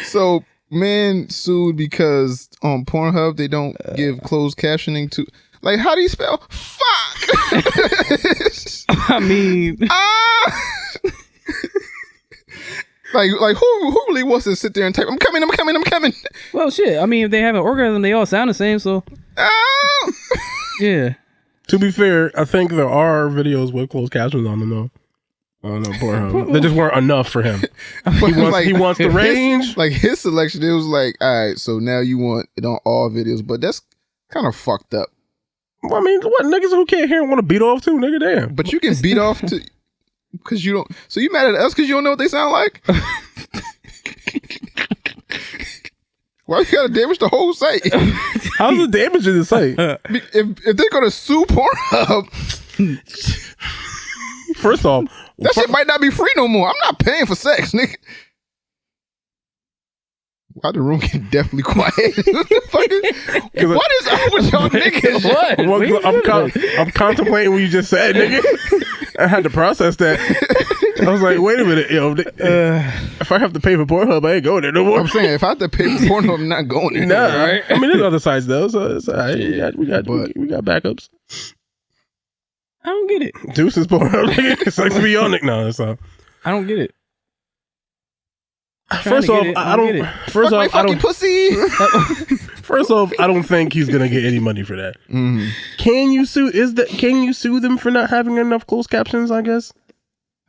So, man sued because on Pornhub they don't give closed captioning to. Like, how do you spell fuck? I mean, like who really wants to sit there and type? I'm coming. Well, shit. I mean, if they have an orgasm, they all sound the same. So, yeah. To be fair, I think there are videos with closed captions on them though. On Pornhub. They just weren't enough for him. He wants the range. His selection, it was like, all right, so now you want it on all videos, but that's kind of fucked up. Well, I mean, what niggas who can't hear want to beat off too, nigga? Damn. But you can beat off to because you don't. So you mad at us because you don't know what they sound like? Why you gotta damage the whole site? How's it damaging the site? If they're gonna sue Pornhub, first off, that shit might not be free no more. I'm not paying for sex, nigga. Why the room get deathly quiet? What is up with y'all niggas? What? I'm contemplating what you just said, nigga. I had to process that. I was like, wait a minute, yo. If I have to pay for Pornhub, I ain't going there no more. I'm saying, if I have to pay for Pornhub, I'm not going there. Nah, right? I mean, there's other sites though, so it's all right. We got backups. I don't get it. Deuces Pornhub. It sucks to be on it now. So I don't get it. First off, I don't. First off, I don't. Pussy. First off, I don't think he's gonna get any money for that. Mm-hmm. Can you sue? Can you sue them for not having enough closed captions? I guess.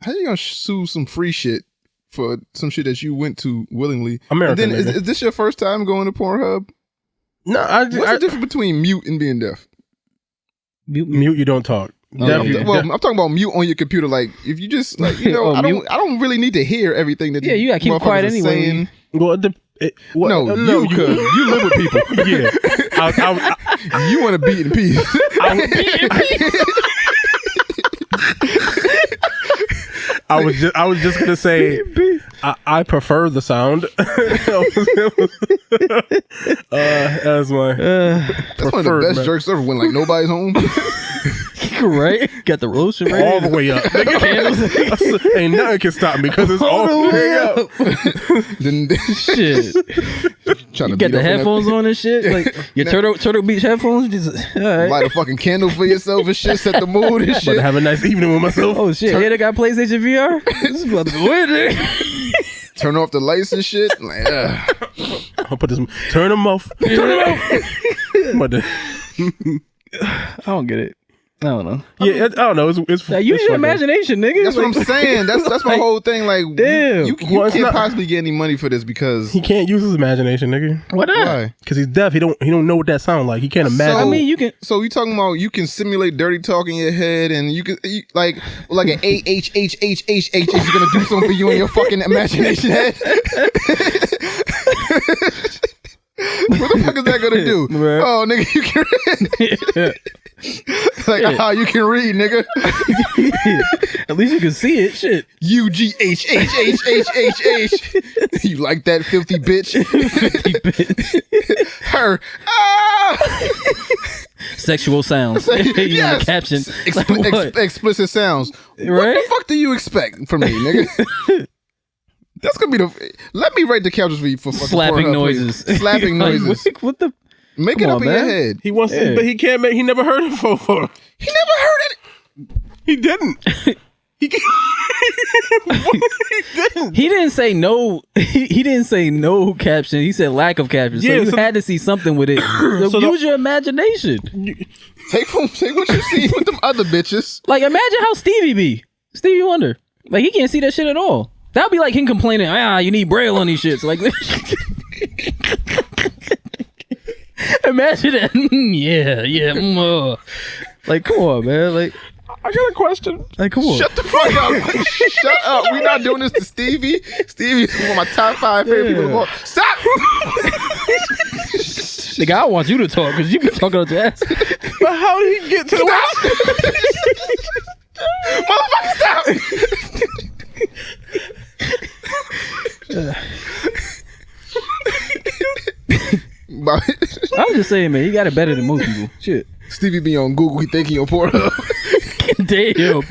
How you gonna sue some free shit for some shit that you went to willingly? American. And then is this your first time going to Pornhub? No. What's the difference between mute and being deaf? Mute, you don't talk. Well, I'm talking about mute on your computer. Like, if you just like, you know, I don't really need to hear everything that. Yeah, you gotta keep quiet anyway. Saying. Well, no, you because you live with people. Yeah, you want to beat in peace. I would beat in peace. I was just gonna say I prefer the sound. That's one of the best jerks ever when like nobody's home. Right? Got the roast right all the way up. Ain't nothing can stop me because it's all the way up. Shit. You got the headphones on and shit. Like your Turtle Beach headphones. Just all right. Light a fucking candle for yourself and shit. Set the mood and shit. About to have a nice evening with myself. Oh shit! Hey, they got PlayStation VR. This is about to go in there. Turn off the lights and shit. Like, I'll put this. Turn them off. Turn them off. I don't get it. I don't know. Yeah, I don't know. It's use your imagination, nigga. That's what I'm saying. That's my whole thing. Like, damn, you can't possibly get any money for this because he can't use his imagination, nigga. Why not? Why? Because he's deaf. He don't know what that sound like. He can't imagine. I mean, you can. So you talking about you can simulate dirty talk in your head, and you can like an AHHHHH is gonna do something for you in your fucking imagination head. What the fuck is that gonna do? Right. Oh, nigga, you can read. Like, you can read, nigga. At least you can see it. Shit. UGHHHHHH. You like that filthy bitch? Her. Sexual sounds. Yes. Caption. Explicit sounds. Right? What the fuck do you expect from me, nigga? That's gonna be the. Let me write the captions for you for slapping Pornhub, noises. Slapping noises. What the? Make it up in your head. He wants to, but he can't make. He never heard it before. He never heard it. He didn't. He didn't. He didn't say no. He didn't say no caption. He said lack of caption. So you had to see something with it. So use your imagination. Take what you see with them other bitches. Like imagine how Stevie Wonder. Like he can't see that shit at all. That'd be like him complaining. You need Braille on these shits. Like. Imagine that. Yeah. Like, come on, man. Like, I got a question. Like, come on. Shut the fuck up. Shut up. We're not doing this to Stevie. Stevie's one of my top 5 favorite people of all. Stop. Nigga, I want you to talk because you been talking on your ass. But how did he get to the Motherfucker, stop. I'm just saying, man, he got it better than most people. Shit. Stevie be on Google, he think he on Pornhub. Damn.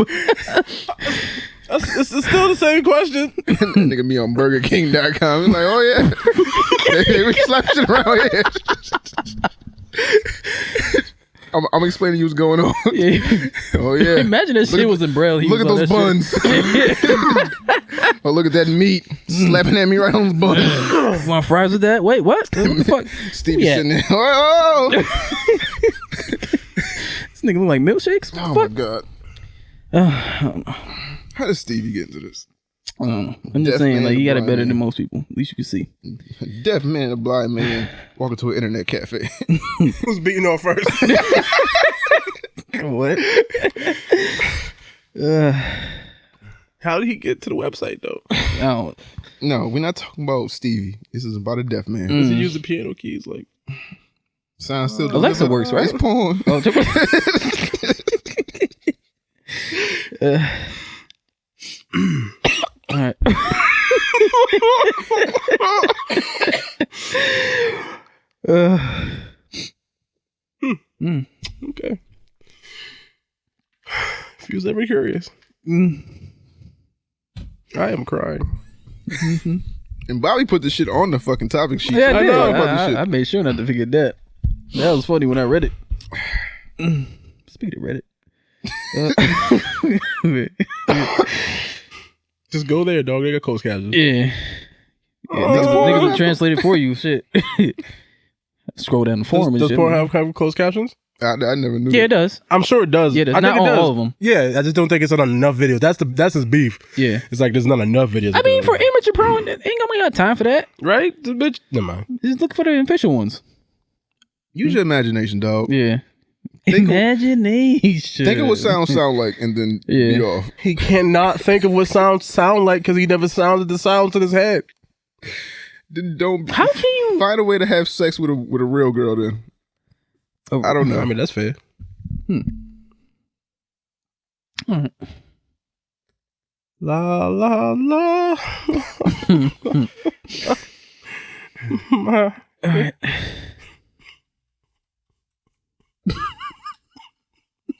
It's still the same question. Nigga be on BurgerKing.com. He's like, oh yeah. We slap shit around here. I'm explaining what's going on. Yeah. Oh yeah. Imagine that shit was in Braille. Look at those buns. Oh, look at that meat slapping at me right on the bun. Want fries with that? Wait, what? What the fuck? Stevie sitting there. Oh. This nigga look like milkshakes? Oh my god. I don't know. How does Stevie get into this? I don't know. I'm just saying, like, he got it better than most people. At least you can see. Deaf man and a blind man walking to an internet cafe. Who's beating off first? What? How did he get to the website though? I don't. No, we're not talking about Stevie. This is about a deaf man. Does he use the piano keys? Like, sounds still. Alexa works, right? It's porn. Oh, all right. Okay. If you was ever curious, I am crying. And Bobby put the shit on the fucking topic sheet. Yeah, so I did. about I made sure not to forget that. That was funny when I read it. Speaking of Reddit. Just go there, dog. They got closed captions. Yeah. Niggas will translate it for you. Shit. Scroll down the forum and does shit. Pornhub have closed captions? I never knew. Yeah, it does. I'm sure it does. Yeah, it does. I Not think it on does. all of them. Yeah, I just don't think it's on enough videos. That's his beef. Yeah. It's like there's not enough videos. I mean, for amateur pro, ain't nobody got time for that. right? The bitch. Never mind. Just look for the official ones. Use your imagination, dog. Yeah. Imagination. Think of what sound like, and then be off. He cannot think of what sound like because he never sounded the sounds in his head. Then don't. How can you find a way to have sex with a real girl? Then I don't know. I mean, that's fair. La la la. All right.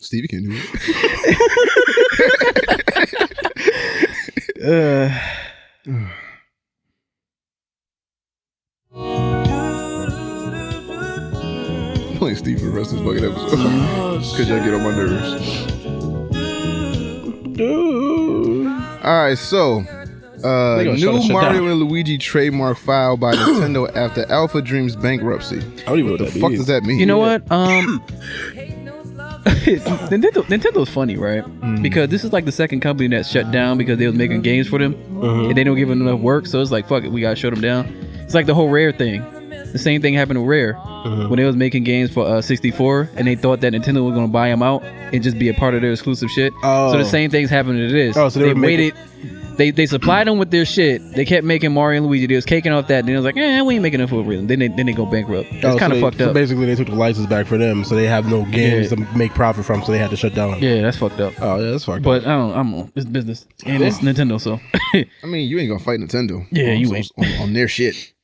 Stevie can do it. Playing Steve for the rest of this fucking episode because y'all get on my nerves. All right, so new Mario and Luigi trademark filed by Nintendo after Alpha Dreams bankruptcy. I don't even know what the fuck does that mean? You know what? Nintendo's funny, right? Because this is like the second company that shut down because they was making games for them, and they don't give them enough work. So it's like, fuck it, we gotta shut them down. It's like the whole Rare thing. The same thing happened with Rare when they was making games for 64, and they thought that Nintendo was gonna buy them out and just be a part of their exclusive shit. So the same thing's happening to this. Oh, so they waited. They supplied them with their shit. They kept making Mario and Luigi. They was caking off that. And they was like, we ain't making it for a reason. Then they go bankrupt. It's kind of fucked up. So basically, they took the license back for them, so they have no games to make profit from. So they had to shut down. Yeah, that's fucked up. Oh yeah, that's fucked up. But I'm it's business and it's Nintendo. So I mean, you ain't gonna fight Nintendo. Yeah, you ain't on their shit.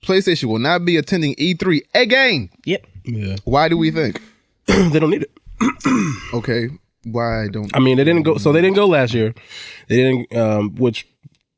PlayStation will not be attending E3 again. Yep. Yeah. Why do we think? They don't need it. Okay. Why don't? I mean, they didn't go. So they didn't go last year. They didn't. Which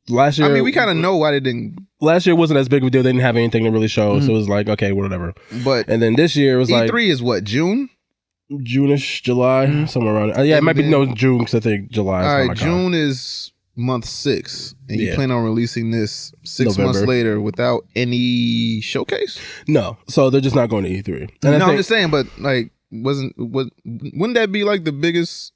last year? I mean, we kind of know why they didn't. Last year wasn't as big of a deal. They didn't have anything to really show, so it was like, okay, whatever. But and then this year it was E3 like E3 is what, June-ish, July, somewhere around. Yeah, it might be June because I think July. All right, June is month 6, and you plan on releasing this 6 months later without any showcase? No, so they're just not going to E3. And I'm just saying, but like, wouldn't that be like the biggest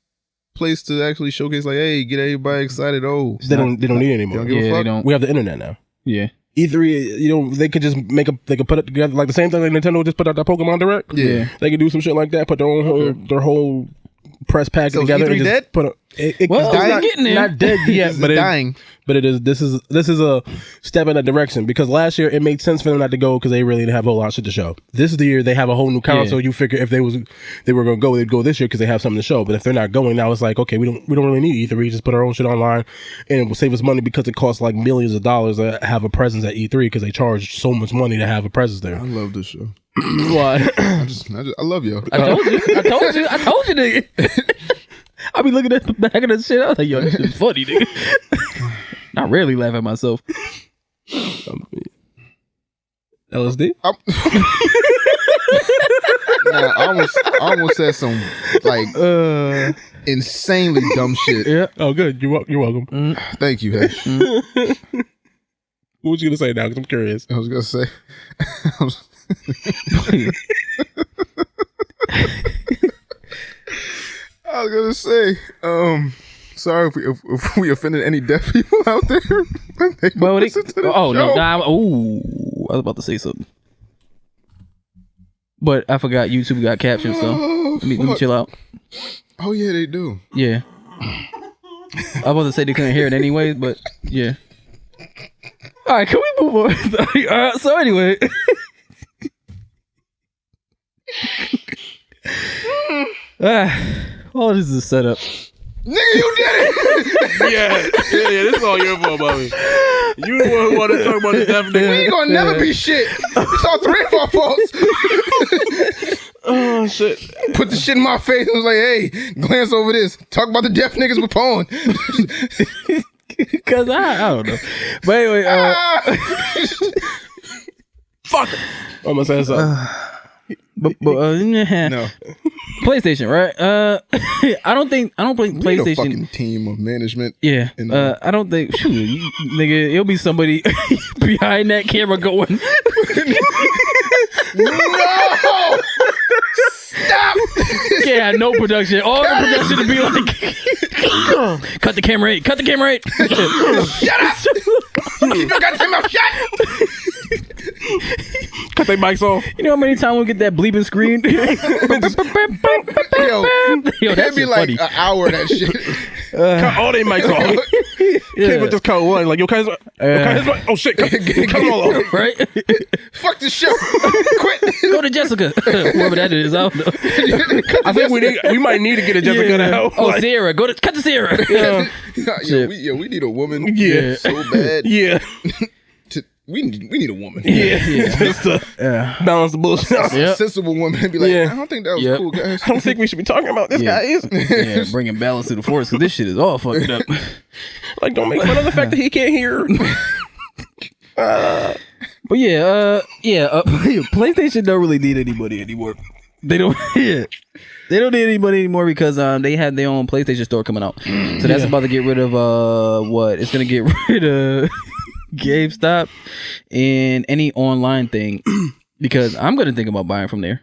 place to actually showcase? Like, hey, get everybody excited. Oh, they don't need it anymore. They don't give a fuck? They don't. We have the internet now. Yeah. E3, they could just they could put it together like the same thing like Nintendo just put out that Pokemon Direct. Yeah, they could do some shit like that. Put their own their whole press pack together. E3 and just dead? Put it's getting there. Not dead yet, but it's dying. But it is. This is a step in that direction because last year it made sense for them not to go because they really didn't have a whole lot of shit to show. This is the year they have a whole new console. You figure if they were going to go, they'd go this year because they have something to show. But if they're not going now, it's like, okay, we don't really need E3. Just put our own shit online, and it will save us money because it costs like millions of dollars to have a presence at E3 because they charge so much money to have a presence there. I love this show. Why? I love you. I told you, nigga. I be looking at the back of the shit. I was like, yo, this shit's funny, nigga. I rarely laugh at myself. LSD? Nah, I almost said some like insanely dumb shit. Yeah. Oh, good. You're welcome. Thank you, Hesh. What was you gonna say now? Because I'm curious. I was gonna say. I was gonna say, sorry if we offended any deaf people out there. I was about to say something, but I forgot YouTube got Caption, so let me chill out. Oh yeah, they do. Yeah, I was about to say they couldn't hear it anyway, but yeah. All right, can we move on? So anyway. Oh, this is a setup. Nigga, you did it! yeah, this is all your fault, Bobby. You the one who want to talk about the deaf nigga. We ain't gonna never be shit. It's all 3 of our faults. Oh, shit. Put the shit in my face and was like, hey, glance over this. Talk about the deaf niggas with porn. Because I don't know. But anyway, fuck. I'm gonna say something. No. PlayStation, right? I don't play PlayStation. We need a fucking team of management. Yeah. I don't think, nigga, it'll be somebody behind that camera going. No! Stop! Can't have no production. All the production to be like, cut the camera 8. Shut up! Keep your goddamn mouth shut! Cut their mics off. You know how many times we get that bleeping screen? Yo, that'd be like funny. an hour of that shit. Cut all their mics off. Can't even just cut one. Like, yo, cut his mic. Oh shit, cut them all off. Right? Fuck the show. Quit. Go to Jessica. Whoever that is, I don't know. I think we might need to get a Jessica to help. Oh, Like, Sierra. Cut to Sierra. We need a woman. Yeah. So bad. yeah. We need a woman. Yeah. Just to balance the bullshit. A sensible woman and be like, Yeah. I don't think that was cool, guys. I don't think we should be talking about this, guys. Yeah, bringing balance to the force because this shit is all fucked up. Like, don't make fun of the fact that he can't hear. But PlayStation don't really need anybody anymore. They don't. Yeah. They don't need anybody anymore because they had their own PlayStation store coming out. So that's about to get rid of what? It's gonna get rid of GameStop and any online thing because I'm gonna think about buying from there.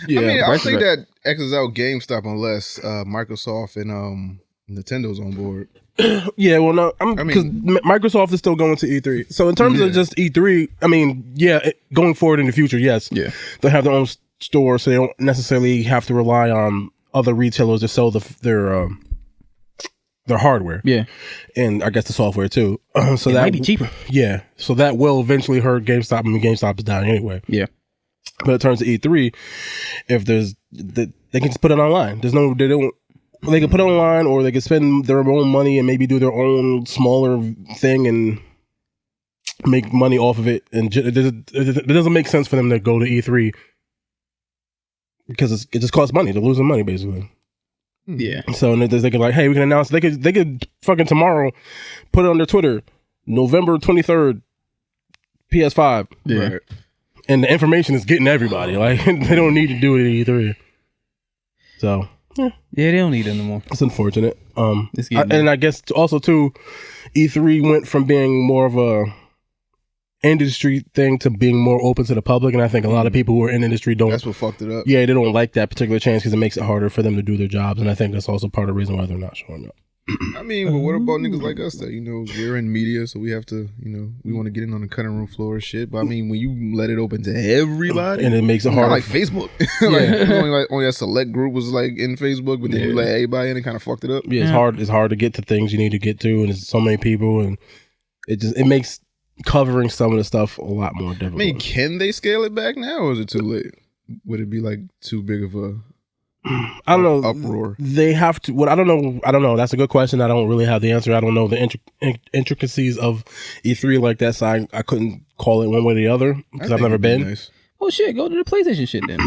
Yeah, I mean, I think that X's out GameStop unless Microsoft and Nintendo's on board. Yeah, well, no, because Microsoft is still going to E3. So in terms of just E3, I mean, going forward in the future, yes, they'll have their own store, so they don't necessarily have to rely on other retailers to sell their hardware. Yeah, and I guess the software too. So that might be cheaper. Yeah, so that will eventually hurt GameStop. I mean, GameStop is down anyway. Yeah, but in terms of E3, if there's they can just put it online. They can put it online, or they can spend their own money and maybe do their own smaller thing and make money off of it. And it doesn't make sense for them to go to E3 because it just costs money. They're losing money basically. Yeah. So they can like, hey, we can announce. They could fucking tomorrow put it on their Twitter, November 23rd, PS5. Yeah. Right. And the information is getting everybody. Like they don't need to do it at E3. So. Yeah, they don't need it anymore. It's unfortunate. And I guess also too, E3 went from being more of a industry thing to being more open to the public, and I think a lot of people who are in the industry don't. That's what fucked it up. Yeah, they don't like that particular change because it makes it harder for them to do their jobs, and I think that's also part of the reason why they're not showing up. I mean, but what about niggas like us that, we're in media, so we have to, we want to get in on the cutting room floor and shit. But I mean, when you let it open to everybody, and it makes it hard, like Facebook, like only a select group was like in Facebook, but then you let everybody in and kind of fucked it up. Yeah, it's hard. It's hard to get to things you need to get to, and there's so many people, and it makes covering some of the stuff a lot more difficult. I mean, can they scale it back now, or is it too late? Would it be like too big of a I don't know. Uproar. They have to. I don't know. That's a good question. I don't really have the answer. I don't know the intricacies of E3 like that, so I couldn't call it one way or the other because I've never been. Nice. Oh shit! Go to the PlayStation shit then.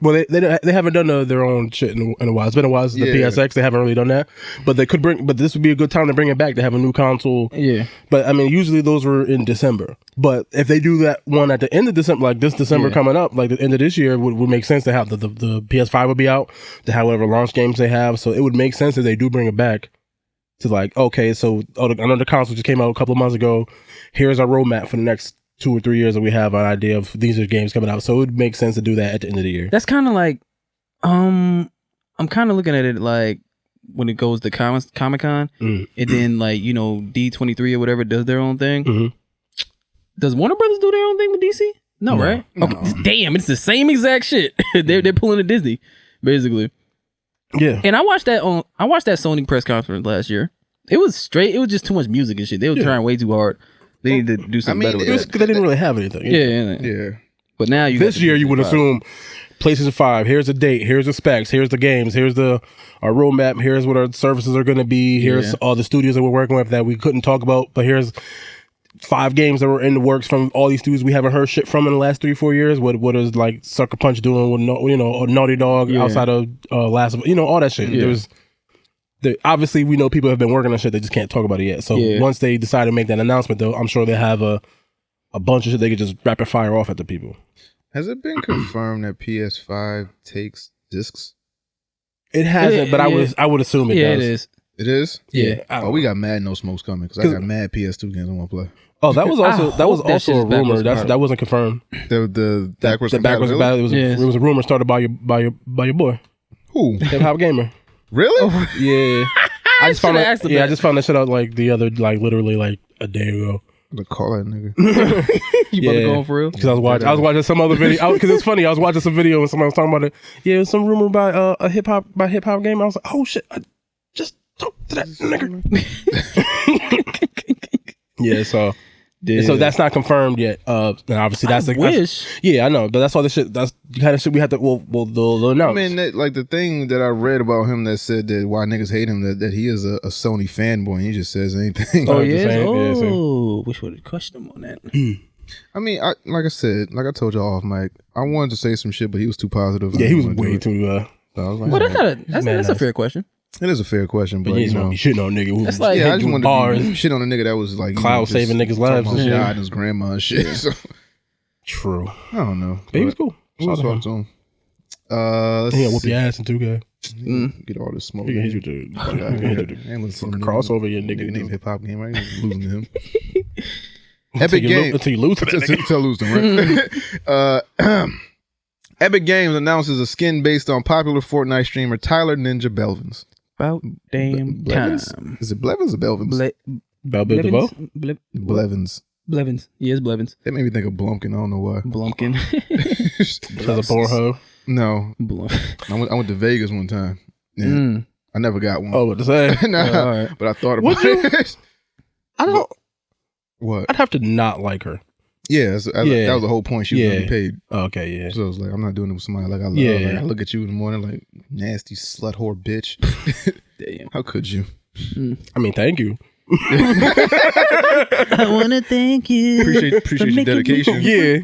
Well, they haven't done their own shit in a while. It's been a while since the PSX. They haven't really done that, but they could bring. But this would be a good time to bring it back to have a new console. Yeah. But I mean, usually those were in December. But if they do that one at the end of December, like this December coming up, like the end of this year, would make sense to have the PS5 would be out, to have whatever launch games they have. So it would make sense if they do bring it back to like, okay, so another console just came out a couple of months ago. Here's our roadmap for the next 2 or 3 years that we have an idea of these are games coming out. So it would make sense to do that at the end of the year. That's kind of like, I'm kind of looking at it like when it goes to Comic-Con and then like, D23 or whatever does their own thing. Mm-hmm. Does Warner Brothers do their own thing with DC? No, right? No. Okay. Damn, it's the same exact shit. They're pulling a Disney, basically. Yeah. And I watched that Sony press conference last year. It was straight. It was just too much music and shit. They were trying way too hard. They need to do something better with that. Because they didn't really have anything. Yeah. But now this year you would assume PlayStation 5, here's the date, here's the specs, here's the games, here's our roadmap, here's what our services are going to be, here's all the studios that we're working with that we couldn't talk about, but here's 5 games that were in the works from all these studios we haven't heard shit from in the last 3-4 years. What is like Sucker Punch doing with Naughty Dog outside of Last of all that shit. Obviously we know people have been working on shit, they just can't talk about it yet. So once they decide to make that announcement, though, I'm sure they have a bunch of shit they could just rapid fire off at the people. Has it been confirmed that PS5 takes discs? It hasn't, but I would assume it does. It is. It is? Yeah. We got mad no smokes coming because I got mad PS2 games I want to play. Oh, that was also a rumor. That wasn't confirmed. The backwards compatibility. It was a rumor started by your boy. Who? Hip Hop Gamer. Really? Yeah. I just found that shit out like the other, like literally like a day ago. To call that nigga. You about to go on for real? Because I was watching some other video. Because it's funny, I was watching some video and somebody was talking about it. Yeah, there's some rumor about a hip hop game. I was like, oh shit, I just talked to that nigga. Yeah, so that's not confirmed yet. And obviously that's the wish. Yeah, I know, but that's all the shit. That's the kind of shit we have to. They'll announce. I mean, like the thing that I read about him that said that why niggas hate him that he is a Sony fanboy and he just says anything. Oh yeah. Yeah, wish would have questioned him on that. I mean, like I said, like I told y'all off mic, I wanted to say some shit, but he was too positive. Yeah, he was way too. So I was like, well, that's a fair question. It is a fair question, but you know, shitting on nigga. Who that's like, I just wanted to shit on a nigga that was like cloud saving niggas' lives and shit. shit. And his grandma and shit. So. True. I don't know. But he was cool. Let's talk to him. He whoop your ass in 2K. Get all this smoke. He hit you to crossover your nigga name hip hop game, right? Losing to him. Epic Games until you lose to that nigga. Until lose to him, right? Epic Games announces a skin based on popular Fortnite streamer Tyler Ninja Belvins. About damn time. Is it Blevins or Belvins? Blevins. Blevins. Yeah, it's Blevins. That made me think of Blumpkin. I don't know why. Blumpkin. Because of Pornhub? No. I went to Vegas one time. Yeah. I never got one. Oh, what to say? Nah, right. But I thought about it. I don't. What? I'd have to not like her. Yeah, that was the whole point. She was getting paid. Okay, yeah. So I was like, I'm not doing it with somebody like I love. Yeah. Like, I look at you in the morning like, nasty slut whore bitch. Damn. How could you? I mean, thank you. I want to thank you. Appreciate your dedication. Yeah.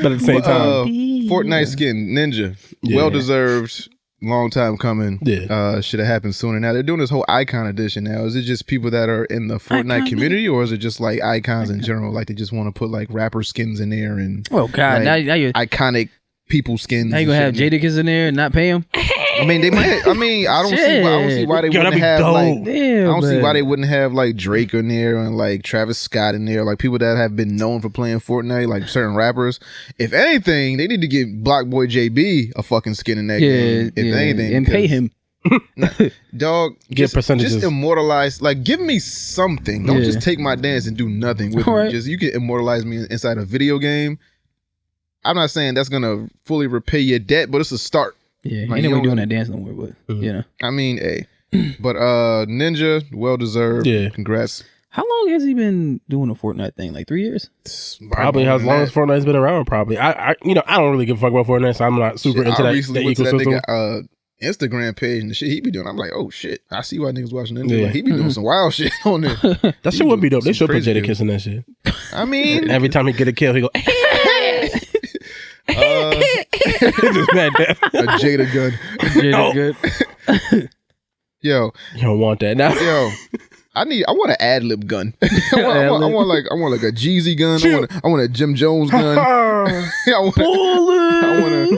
But at the same time. Fortnite skin, Ninja. Yeah. Well deserved. Long time coming. Yeah. Should have happened sooner. Now they're doing this whole icon edition now. Is it just people that are in the Fortnite community, or is it just like icons in general? Like they just want to put like rapper skins in there and oh god, like, now you're iconic people skins. Now you gonna have Jadakiss in there and not pay him? I mean, they might. I mean, I don't see why they wouldn't have like. Damn, I don't see why they wouldn't have like Drake in there and like Travis Scott in there, like people that have been known for playing Fortnite, like certain rappers. If anything, they need to give Block Boy JB a fucking skin in that game. If anything, and pay him. Dog, get percentages. Just immortalize. Like, give me something. Don't just take my dance and do nothing with me. Just you can immortalize me inside a video game. I'm not saying that's gonna fully repay your debt, but it's a start. Yeah, like, ain't nobody doing that dance no more, but you know. I mean, but Ninja, well deserved. Yeah, congrats. How long has he been doing a Fortnite thing? Like 3 years? Probably as long as Fortnite's been around. Probably. I don't really give a fuck about Fortnite, so I'm not super into that ecosystem. That Instagram page and the shit he be doing. I'm like, oh shit, I see why niggas watching Ninja. Like, he be doing some wild shit on there. That shit would be dope. They should put Jadakiss in that shit. I mean, every time he get a kill, he go. Just mad death. A Jada gun. Jada gun. Yo, you don't want that now. Yo, I want an ad lib gun. I want like a Jeezy gun. I want a Jim Jones gun. I want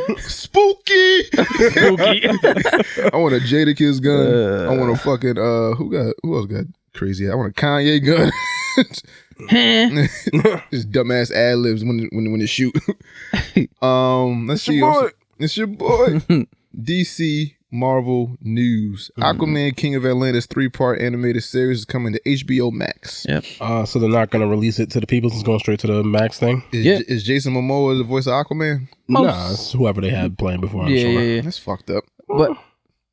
a spooky. I want a Jadakiss gun. I want a fucking who else got crazy? I want a Kanye gun. Just dumbass ad libs when they shoot. Let's see. It's your boy. DC Marvel news. Aquaman King of Atlantis 3-part animated series is coming to HBO Max. Yep. So they're not going to release it to the people. It's going straight to the Max thing. Is Jason Momoa the voice of Aquaman? Nah, it's whoever they had playing before. I'm sure. Yeah. That's fucked up. But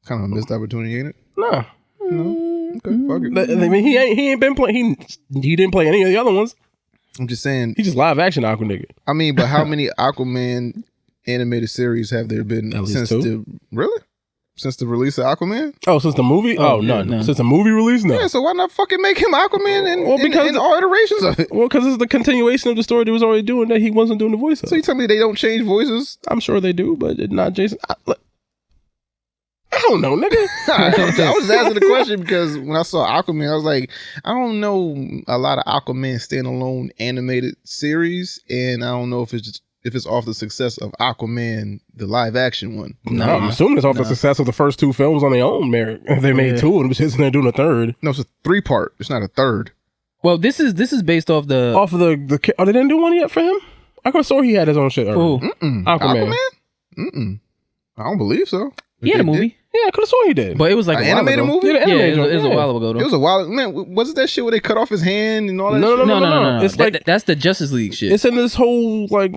kind of a missed opportunity, ain't it? Nah. No. Okay, fuck it. But, I mean, he ain't been playing. He didn't play any of the other ones. I'm just saying. He just live action Aqua nigga. I mean, but how many Aquaman animated series have there been since the release of Aquaman? Oh, since the movie? Oh, none. Since the movie release? No. Yeah, so why not fucking make him Aquaman in all iterations of it? Well, because it's the continuation of the story they was already doing that he wasn't doing the voice of. So you tell me they don't change voices? I'm sure they do, but not Jason. I don't know, nigga. I was asking the question because when I saw Aquaman, I was like, I don't know a lot of Aquaman standalone animated series, and I don't know if it's off the success of Aquaman, the live action one. No, I'm assuming it's off the success of the first two films on their own merit. They made two, and they're doing a third. No, it's a 3-part. It's not a third. Well, this is based off the Oh, they didn't do one yet for him? I could have he had his own shit. Who? Aquaman. I don't believe so. He had a movie. Yeah, I could have sworn he did. But it was like An a while animated ago. movie? Yeah, the Yeah, animated it was a yeah. while ago though. It was a while. Man, wasn't that shit where they cut off his hand and all that? No, shit? No. It's like That's the Justice League shit. it's in this whole like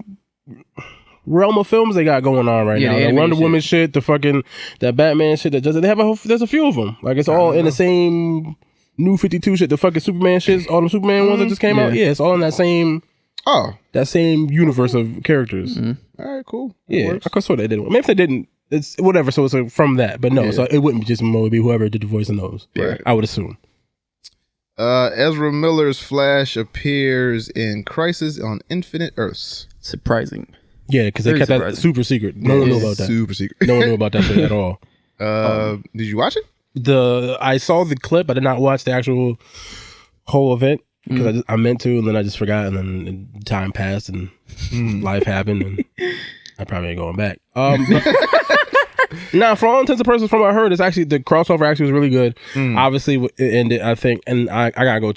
realm of films they got going on right Yeah, now. the The animated Wonder shit. Woman shit, the fucking that Batman shit. They have there's a few of them. Like it's all in the same New 52 shit. The fucking Superman shit. All the Superman ones that just came out. Yeah, it's all in that same universe of characters. All right, cool. Yeah, I could swear they did. Maybe if they didn't, it's whatever. So it's from that, but no. So it wouldn't be just Mo. It'd be whoever did the voice in those. Right. I would assume. Ezra Miller's Flash appears in Crisis on Infinite Earths. Surprising. Yeah, because they Very kept that surprising. super secret. No one knew about that. Super secret. No one knew about that shit at all. Did you watch it? I saw the clip. I did not watch the actual whole event because I meant to, and then I just forgot, and then time passed, and life happened, and I probably ain't going back. Now, for all intents and purposes, from what I heard, it's actually the crossover actually was really good. Obviously, it ended, I think, and I gotta go.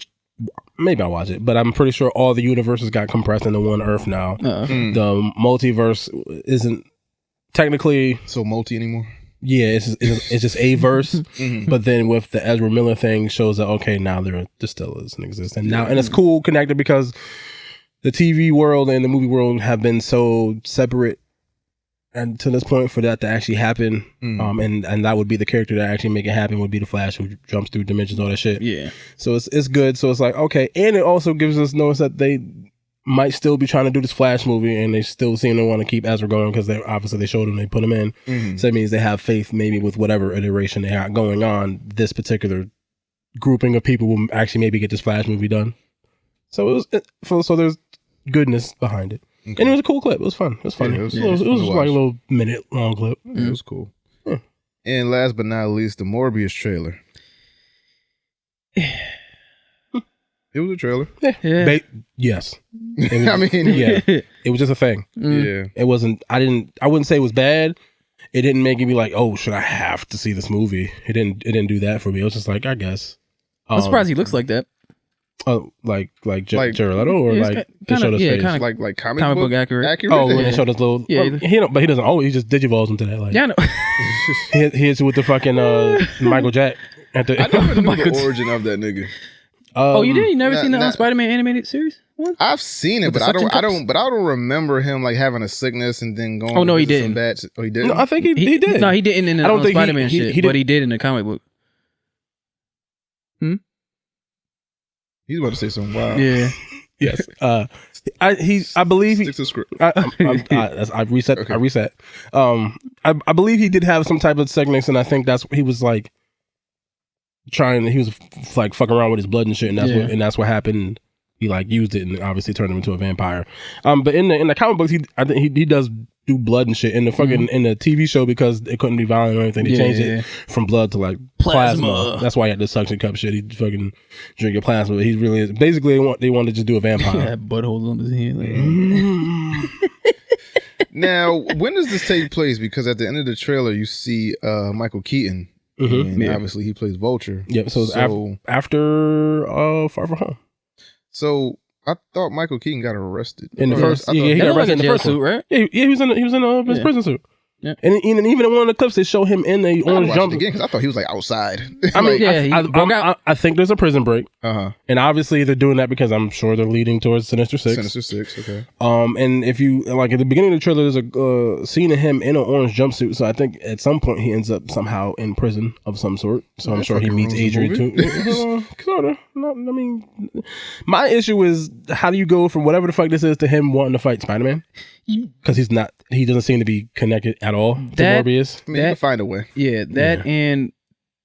Maybe I'll watch it, but I'm pretty sure all the universes got compressed into one Earth now. The multiverse isn't technically So multi anymore? Yeah, it's just a verse, but then with the Ezra Miller thing shows that okay, now there still is an existence now, and it's cool connected because the TV world and the movie world have been so separate, and to this point for that to actually happen, and that would be the character that actually make it happen would be the Flash who jumps through dimensions, all that shit. Yeah, so it's good. So it's like okay, and it also gives us notice that they might still be trying to do this Flash movie, and they still seem to want to keep Ezra going because they showed him, they put him in. So that means they have faith maybe with whatever iteration they got going on, this particular grouping of people will actually maybe get this Flash movie done. So so there's goodness behind it. And it was a cool clip. It was fun. It was fun. Yeah, it was like a little minute long clip. It was cool. And last but not least, the Morbius trailer. It was a trailer. Yes. I mean, yeah. It was just a thing. Yeah. It wasn't, I wouldn't say it was bad. It didn't make me like, oh, should I have to see this movie? It didn't do that for me. It was just like, I guess. I'm surprised he looks like that. Oh, like Jared Leto, or like they showed us face? Like comic book accurate. Oh, when they showed us little. Yeah, but he doesn't always. He just digivolves into that. Like, yeah, I know. he hits with the fucking Michael Jack. I never knew the origin of that nigga. Oh, you did? You never seen the Spider-Man animated series? What? I've seen it, but I don't remember him like having a sickness and then going. Oh no, he didn't. Oh, he didn't. No, I think he did. No, he didn't in the Spider-Man shit, but he did in the comic book. He's about to say something wild. Yeah. Yes. I believe he. Sticks to script. I reset. Okay. I reset. I believe he did have some type of segments, and I think he was like he was like fucking around with his blood and shit, and that's what happened. He like used it and obviously turned him into a vampire. But in the comic books, I think he does do blood and shit. In the fucking in the TV show, because it couldn't be violent or anything, they changed it from blood to like plasma. That's why he had the suction cup shit. He fucking drinking plasma. He really basically they wanted to just do a vampire. Had buttholes on his hand. Like. Now, when does this take place? Because at the end of the trailer, you see Michael Keaton, and obviously he plays Vulture. Yep. So it's after Far From Home. So I thought Michael Keaton got arrested in the first. He got arrested in the first suit, right? Yeah, he was in his prison suit. Yeah. And even in one of the clips, they show him in the orange jump again because I thought he was like outside. I mean, I think there's a prison break, and obviously they're doing that because I'm sure they're leading towards Sinister Six. Sinister Six, okay. And if you like at the beginning of the trailer, there's a scene of him in an orange jumpsuit. So I think at some point he ends up somehow in prison of some sort. So I'm sure he meets Adrian too. Sorta. I mean, my issue is how do you go from whatever the fuck this is to him wanting to fight Spider-Man? Because he doesn't seem to be connected at all to Morbius. I mean, you can find a way. Yeah, and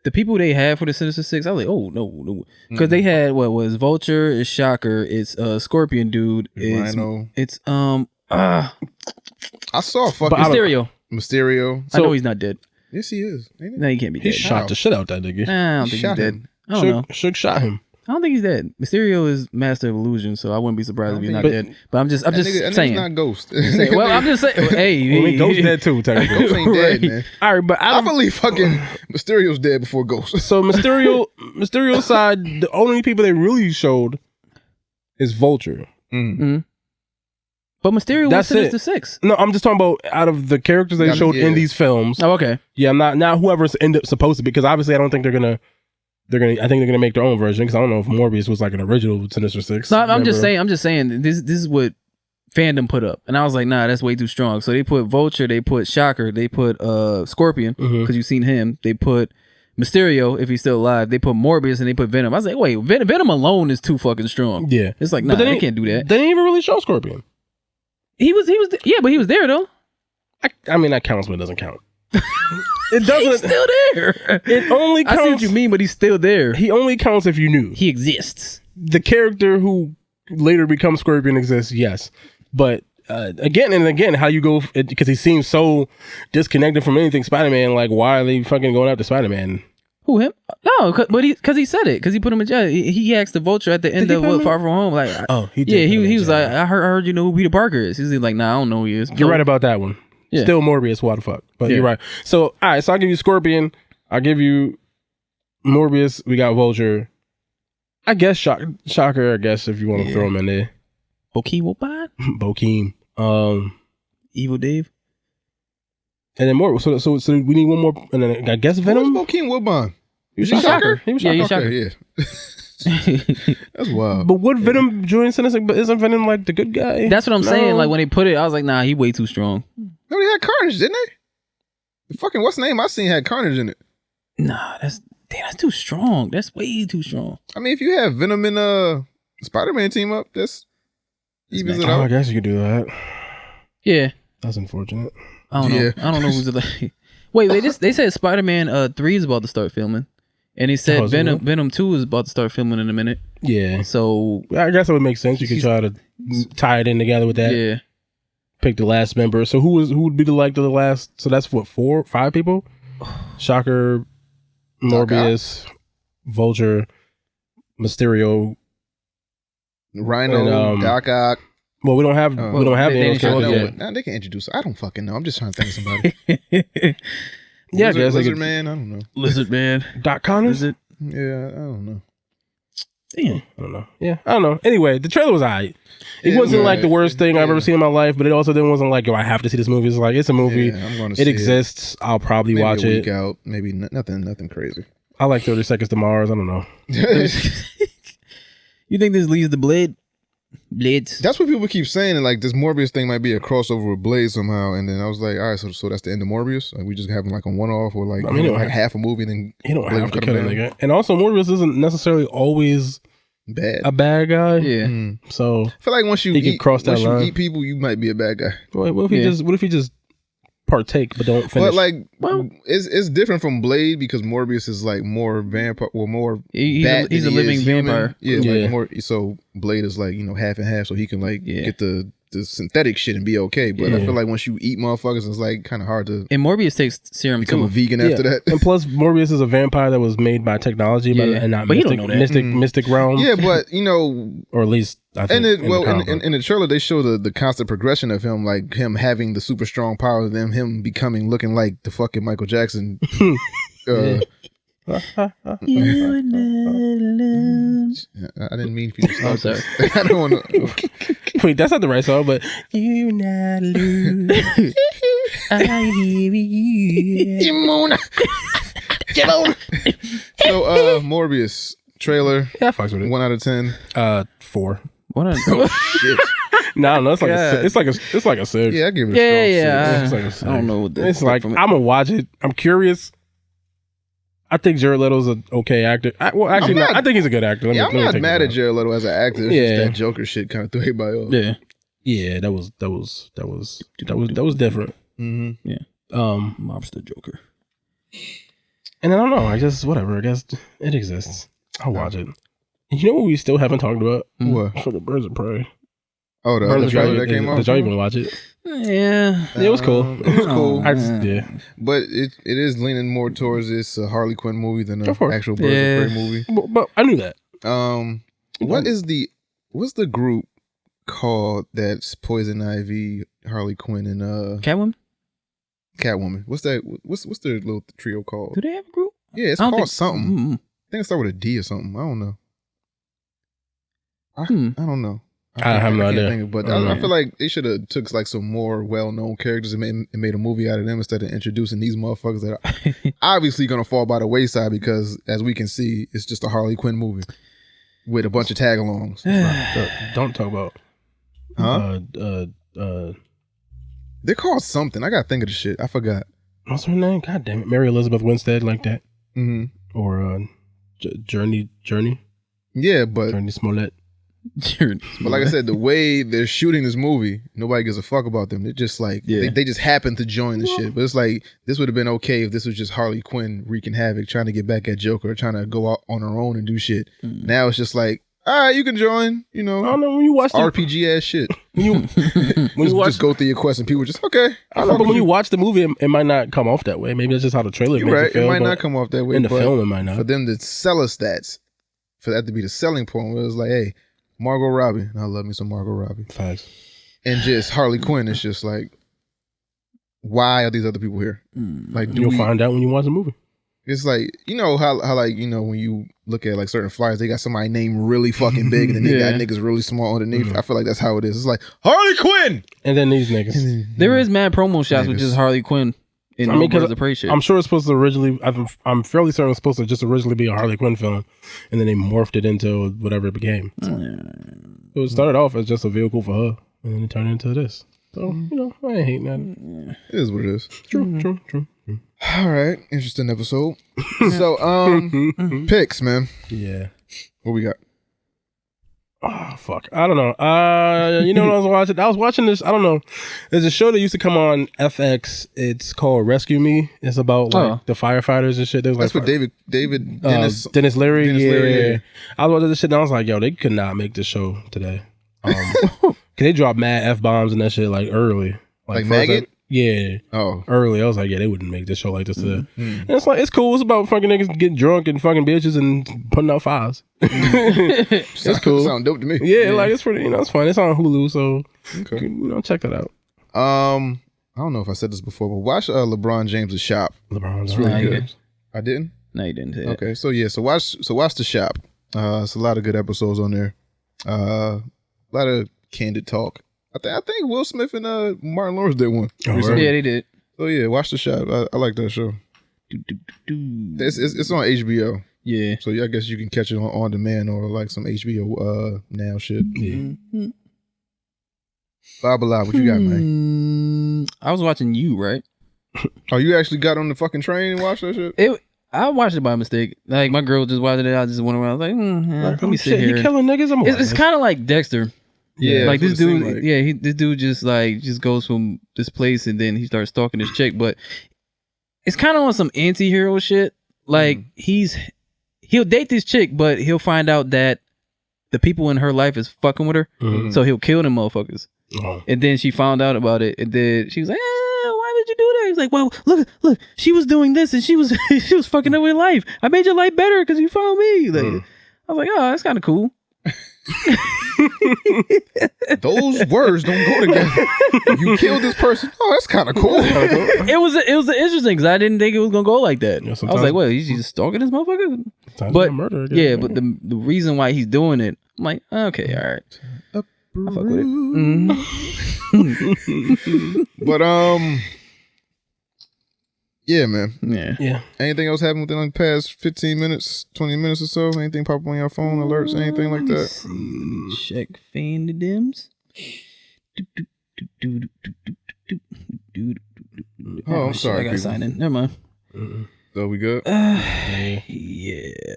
the people they had for the Sinister Six, I was like, oh no, because they had what was Vulture, it's Shocker, it's Scorpion dude, Rhino. it's I saw fucking Mysterio. So, I know he's not dead. Yes, he is. No, he can't be dead. He shot the shit out that nigga. Nah, I don't think he's dead. I don't know. Shook shot him. I don't think he's dead. Mysterio is master of illusion, so I wouldn't be surprised if he's not dead. But I'm just saying. Not Ghost. Well, I'm just saying. Hey, Ghost dead too. Technically, Ghost ain't dead, man. All right, but I believe fucking Mysterio's dead before Ghost. So Mysterio's side, the only people they really showed is Vulture. Mm-hmm. But Mysterio was That's Sinister it. 6. No, I'm just talking about out of the characters they showed in these films. Oh, okay. Yeah, not whoever's end up supposed to be, because obviously I don't think they're gonna. I think they're gonna make their own version, because I don't know if Morbius was like an original Sinister Six. No, I'm just saying. This is what fandom put up, and I was like, nah, that's way too strong. So they put Vulture, they put Shocker, they put Scorpion, because you've seen him. They put Mysterio, if he's still alive. They put Morbius, and they put Venom. I was like, wait, Venom alone is too fucking strong. Yeah, it's like, nah, they can't do that. They didn't even really show Scorpion. He was but he was there though. I mean, that counts, but it doesn't count. It doesn't. He's still there. It only counts. I see what you mean, but he's still there. He only counts if you knew. He exists. The character who later becomes Scorpion exists, yes. But again and again, how you go, because he seems so disconnected from anything Spider-Man, like, why are they fucking going after Spider-Man? Who, him? No, but because he said it, because he put him in jail. He asked the Vulture at the end of Far From Home, like, he did. Yeah, he was like, I heard you know who Peter Parker is. He's like, nah, I don't know who he is. You're right about that one. Yeah. Still Morbius, what the fuck? But you're right. So, all right, so I'll give you Scorpion. I'll give you Morbius. We got Vulture. I guess Shocker, I guess, if you want to throw him in there. Bokeem Woodbine? Bokeem. Evil Dave. And then more. So we need one more. And then I guess Venom. Who's Bokeem Woodbine? He was Shocker. He was Shocker. Yeah, Shocker. Yeah. That's wild. But would Venom join Sinister? But isn't Venom like the good guy? That's what I'm saying. Like when they put it, I was like, nah, he way too strong. No, they had Carnage, didn't they? The fucking what's the name I seen had Carnage in it. Nah, that's too strong. That's way too strong. I mean, if you have Venom and Spider-Man team up, that's evens it out. I guess you could do that. Yeah, that's unfortunate. I don't know. I don't know who's the. Wait, they said Spider-Man 3 is about to start filming, and he said Venom 2 is about to start filming in a minute. Yeah. So I guess it would make sense. You could try to tie it in together with that. Yeah. Pick the last member. So who would be the last? So that's what 5 people. Shocker, Morbius, Vulture, Mysterio, Rhino, and, Doc Ock. Well, we don't have any of those yet. Nah, they can introduce. I don't fucking know. I'm just trying to think of somebody. Yeah, I guess Lizard Man. I don't know. Lizard Man. Doc Connors. Yeah, I don't know. Damn. I don't know. Yeah, I don't know. Anyway, the trailer was alright. It wasn't like the worst thing I've ever seen in my life, but it also wasn't like, yo, I have to see this movie. It's like, it's a movie. Yeah, I'm going to see it exists. I'll probably maybe watch a week it. out. Maybe nothing crazy. I like 30 Seconds to Mars. I don't know. You think this leads to Blade? Blades. That's what people keep saying. And like this Morbius thing might be a crossover with Blade somehow. And then I was like, all right, so that's the end of Morbius. Like we just have him like a one-off or like, like half a movie. And then he don't have to cut a nigga. And also, Morbius isn't necessarily always a bad guy. Yeah. So I feel like once you eat people, you might be a bad guy. What if he just partake but don't finish? But like, it's different from Blade because Morbius is like more vampire, or more. He's a living vampire. Yeah, like more. So Blade is like half and half, so he can like get the synthetic shit and be okay. But I feel like once you eat motherfuckers, it's like kind of hard to. And Morbius takes serum become too. a vegan after that. And plus, Morbius is a vampire that was made by technology, and not mystic realm. Yeah, but or at least I think. In the trailer, they show the constant progression of him, like him having the super strong power, then him looking like the fucking Michael Jackson. I didn't mean for you to stop. I'm sorry. I don't want to. Wait, that's not the right song, but you not lose. I hear you. Kimona. So, Morbius trailer. Yeah, I fucks with it. 1 out of 10. 4. Oh shit. No, it's like it's like a 6. Yeah, I give it a strong 6. It's like I don't know what it's like. I'm gonna watch it. I'm curious. I think Jared Leto's an okay actor. I think he's a good actor. I'm not mad at Jared Leto as an actor. It's just that Joker shit kind of threw everybody off. Yeah, that was different. Mm-hmm. Yeah, Mobster Joker. And I don't know. I guess whatever. I guess it exists. I'll watch it. You know what we still haven't talked about? What? For the Birds of Prey. Oh, the other trailer that came out. Did y'all even watch it? Yeah, it was cool. It was cool. But it is leaning more towards this Harley Quinn movie than an actual Birds of Prey movie. But I knew that. What's the group called that's Poison Ivy, Harley Quinn, and Catwoman? Catwoman. What's that? What's their little trio called? Do they have a group? Yeah, it's called something. I think it started with a D or something. I don't know. I don't know. I have no idea. Think of, but I feel like they should have took like some more well-known characters and made a movie out of them instead of introducing these motherfuckers that are obviously gonna fall by the wayside because, as we can see, it's just a Harley Quinn movie with a bunch of tag-alongs. Don't talk about. They're called something. I gotta think of the shit. I forgot. What's her name? God damn it, Mary Elizabeth Winstead, like that. Mm-hmm. Or Journey. Yeah, but Journey Smollett. But like I said, the way they're shooting this movie, nobody gives a fuck about them. They're just like they just happen to join the shit. But it's like this would have been okay if this was just Harley Quinn wreaking havoc, trying to get back at Joker, trying to go out on her own and do shit. Now it's just like, all right, you can join. You know, I don't know when you watch RPG ass shit. When you just go through your quest and people just okay. I don't know, but when you watch the movie, it might not come off that way. Maybe that's just how the trailer makes it feel. It might not come off that way. In the film, it might not. For them to sell us that, for that to be the selling point, where it was like, hey, Margot Robbie. And I love me some Margot Robbie. Facts. And just Harley Quinn is just like, why are these other people here? Like, you'll find out when you watch the movie. It's like, you know how like, you know, when you look at like certain flyers, they got somebody named really fucking big and then they got niggas really small underneath. I feel like that's how it is. It's like, Harley Quinn! And then these niggas. There is mad promo shots with just Harley Quinn. Because I'm sure it's supposed to originally, I'm fairly certain it's supposed to just originally be a Harley Quinn film, and then they morphed it into whatever it became. So it started off as just a vehicle for her, and then it turned into this. So, you know, I ain't hating that. It is what it is. True. All right. Interesting episode. So, picks, man. Yeah. What we got? Oh, fuck. I don't know. You know what I was watching? I was watching this. I don't know. There's a show that used to come on FX. It's called Rescue Me. It's about like the firefighters and shit. That's like, with Dennis Leary. Yeah. I was watching this shit and I was like, yo, they could not make this show today. Cause they dropped mad F-bombs and that shit like early. Like Maggot? Yeah. Oh. Early. I was like, yeah, they wouldn't make this show like this today. And it's like, it's cool. It's about fucking niggas getting drunk and fucking bitches and putting out fires. It's cool. Sound dope to me. Yeah, like it's pretty, you know, it's fun. It's on Hulu, so okay. You know, check that out. I don't know if I said this before, but watch LeBron James' Shop. It's really good. I didn't? No, you didn't say that. Okay, so yeah, so watch The Shop. It's a lot of good episodes on there. A lot of candid talk. I think Will Smith and Martin Lawrence did one. Right. Yeah, they did. So yeah, watch The Shop. I like that show. It's on HBO. Yeah. So yeah, I guess you can catch it on demand or like some HBO now shit. Yeah. Babala, what you got, man? I was watching You, right? Oh, you actually got on the fucking train and watched that shit? I watched it by mistake. Like my girl just watched it. I just went around. I was like, let me sit here. He killing niggas. It's kind of like Dexter. Yeah, like this dude. Like. Yeah, this dude just goes from this place and then he starts stalking this chick. But it's kind of on some anti-hero shit. Like he'll date this chick, but he'll find out that the people in her life is fucking with her. So he'll kill them motherfuckers. And then she found out about it, and then she was like, why did you do that? He's like, well, look, she was doing this and she was fucking up with life. I made your life better because you found me. Like, I was like, oh, that's kind of cool. Those words don't go together. You killed this person. Oh, that's kind of cool. It was interesting because I didn't think it was gonna go like that. I was like, well, he's just stalking this motherfucker. But murder again, yeah, but the reason why he's doing it, I'm like, okay, all right, I fuck with it. But yeah, man. Yeah. Anything else happened within the past 15 minutes, 20 minutes or so? Anything pop up on your phone, alerts, anything like that? Check fandoms. Oh, I'm sorry. I got to sign in. Never mind. So we good? Yeah.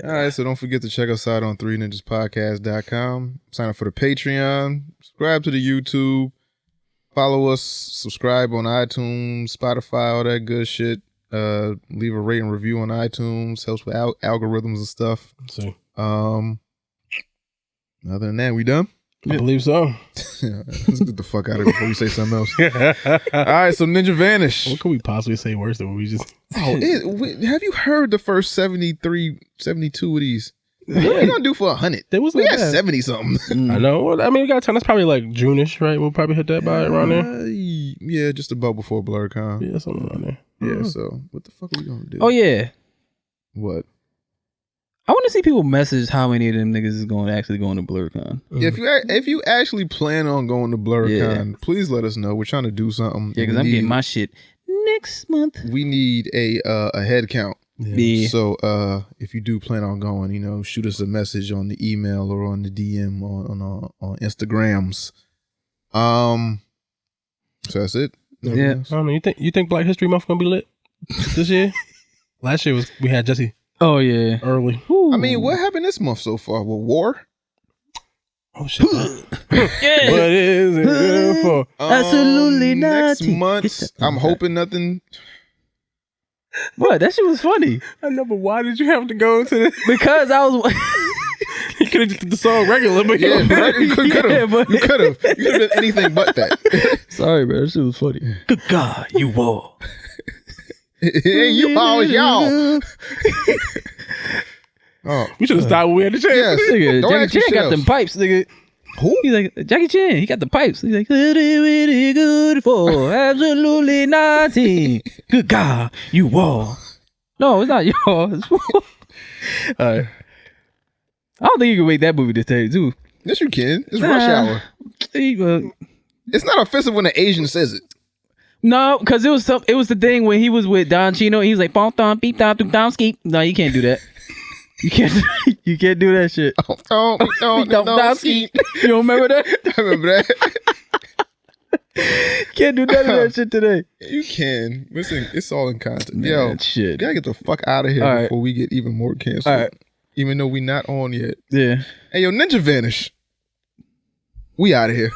All right, so don't forget to check us out on 3ninjaspodcast.com. Sign up for the Patreon. Subscribe to the YouTube. Follow us. Subscribe on iTunes, Spotify, all that good shit. Leave a rate and review on iTunes. Helps with algorithms and stuff. See. Other than that, we done? I believe so. Let's get the fuck out of it before we say something else. All right, so Ninja Vanish. What could we possibly say worse than what we just... Have you heard the first 73, 72 of these? What are we going to do for 100? We had 70 something. I know. Well, I mean, we got time. That's probably like June-ish, right? We'll probably hit that by around there. Yeah, just about before BlurCon. Yeah, something around there. Yeah, so what the fuck are we going to do? Oh, yeah. What? I want to see people message how many of them niggas is actually going to BlurCon. Yeah, if you actually plan on going to BlurCon, please let us know. We're trying to do something. Yeah, because I'm getting my shit next month. We need a head count. Yeah. So if you do plan on going, shoot us a message on the email or on the DM on Instagrams. So that's it. Yeah. I don't know. You think Black History Month gonna be lit this year? Last year we had Jesse. Oh yeah. Early. I mean, what happened this month so far? With war? Oh shit. What is it good for? Absolutely Next nothing. month, I'm hoping nothing. What? That shit was funny. I know, but why did you have to go into this? Because I was. You could have just did the song regular, but Yeah, right? You could have. Yeah, but- You could have done anything but that. Sorry, man. That shit was funny. Good God, you were. You always y'all. Oh, We should have stopped when we had the chance. yes. Nigga, Don't Jackie ask me Chan shit got else. them pipes, nigga. Who? He's like, Jackie Chan, he got the pipes. He's like, really good for absolutely nothing. Good God, you were. No, it's not yours. Alright. I don't think you can make that movie this day, too. Yes, you can. It's Rush Hour. It's not offensive when an Asian says it. No, because it was the thing when he was with Don Chino. He was like, "Bom dom beep dom dum dom ski." No, you can't do that. You can't do that shit. Don't ski. You don't remember that? I remember that. Can't do none of that shit today. You can. Listen, it's all in context. Man, Yo, shit. we gotta get the fuck out of here All right. before we get even more canceled. All right. Even though we not on yet. Yeah. Hey, yo, Ninja Vanish. We out of here.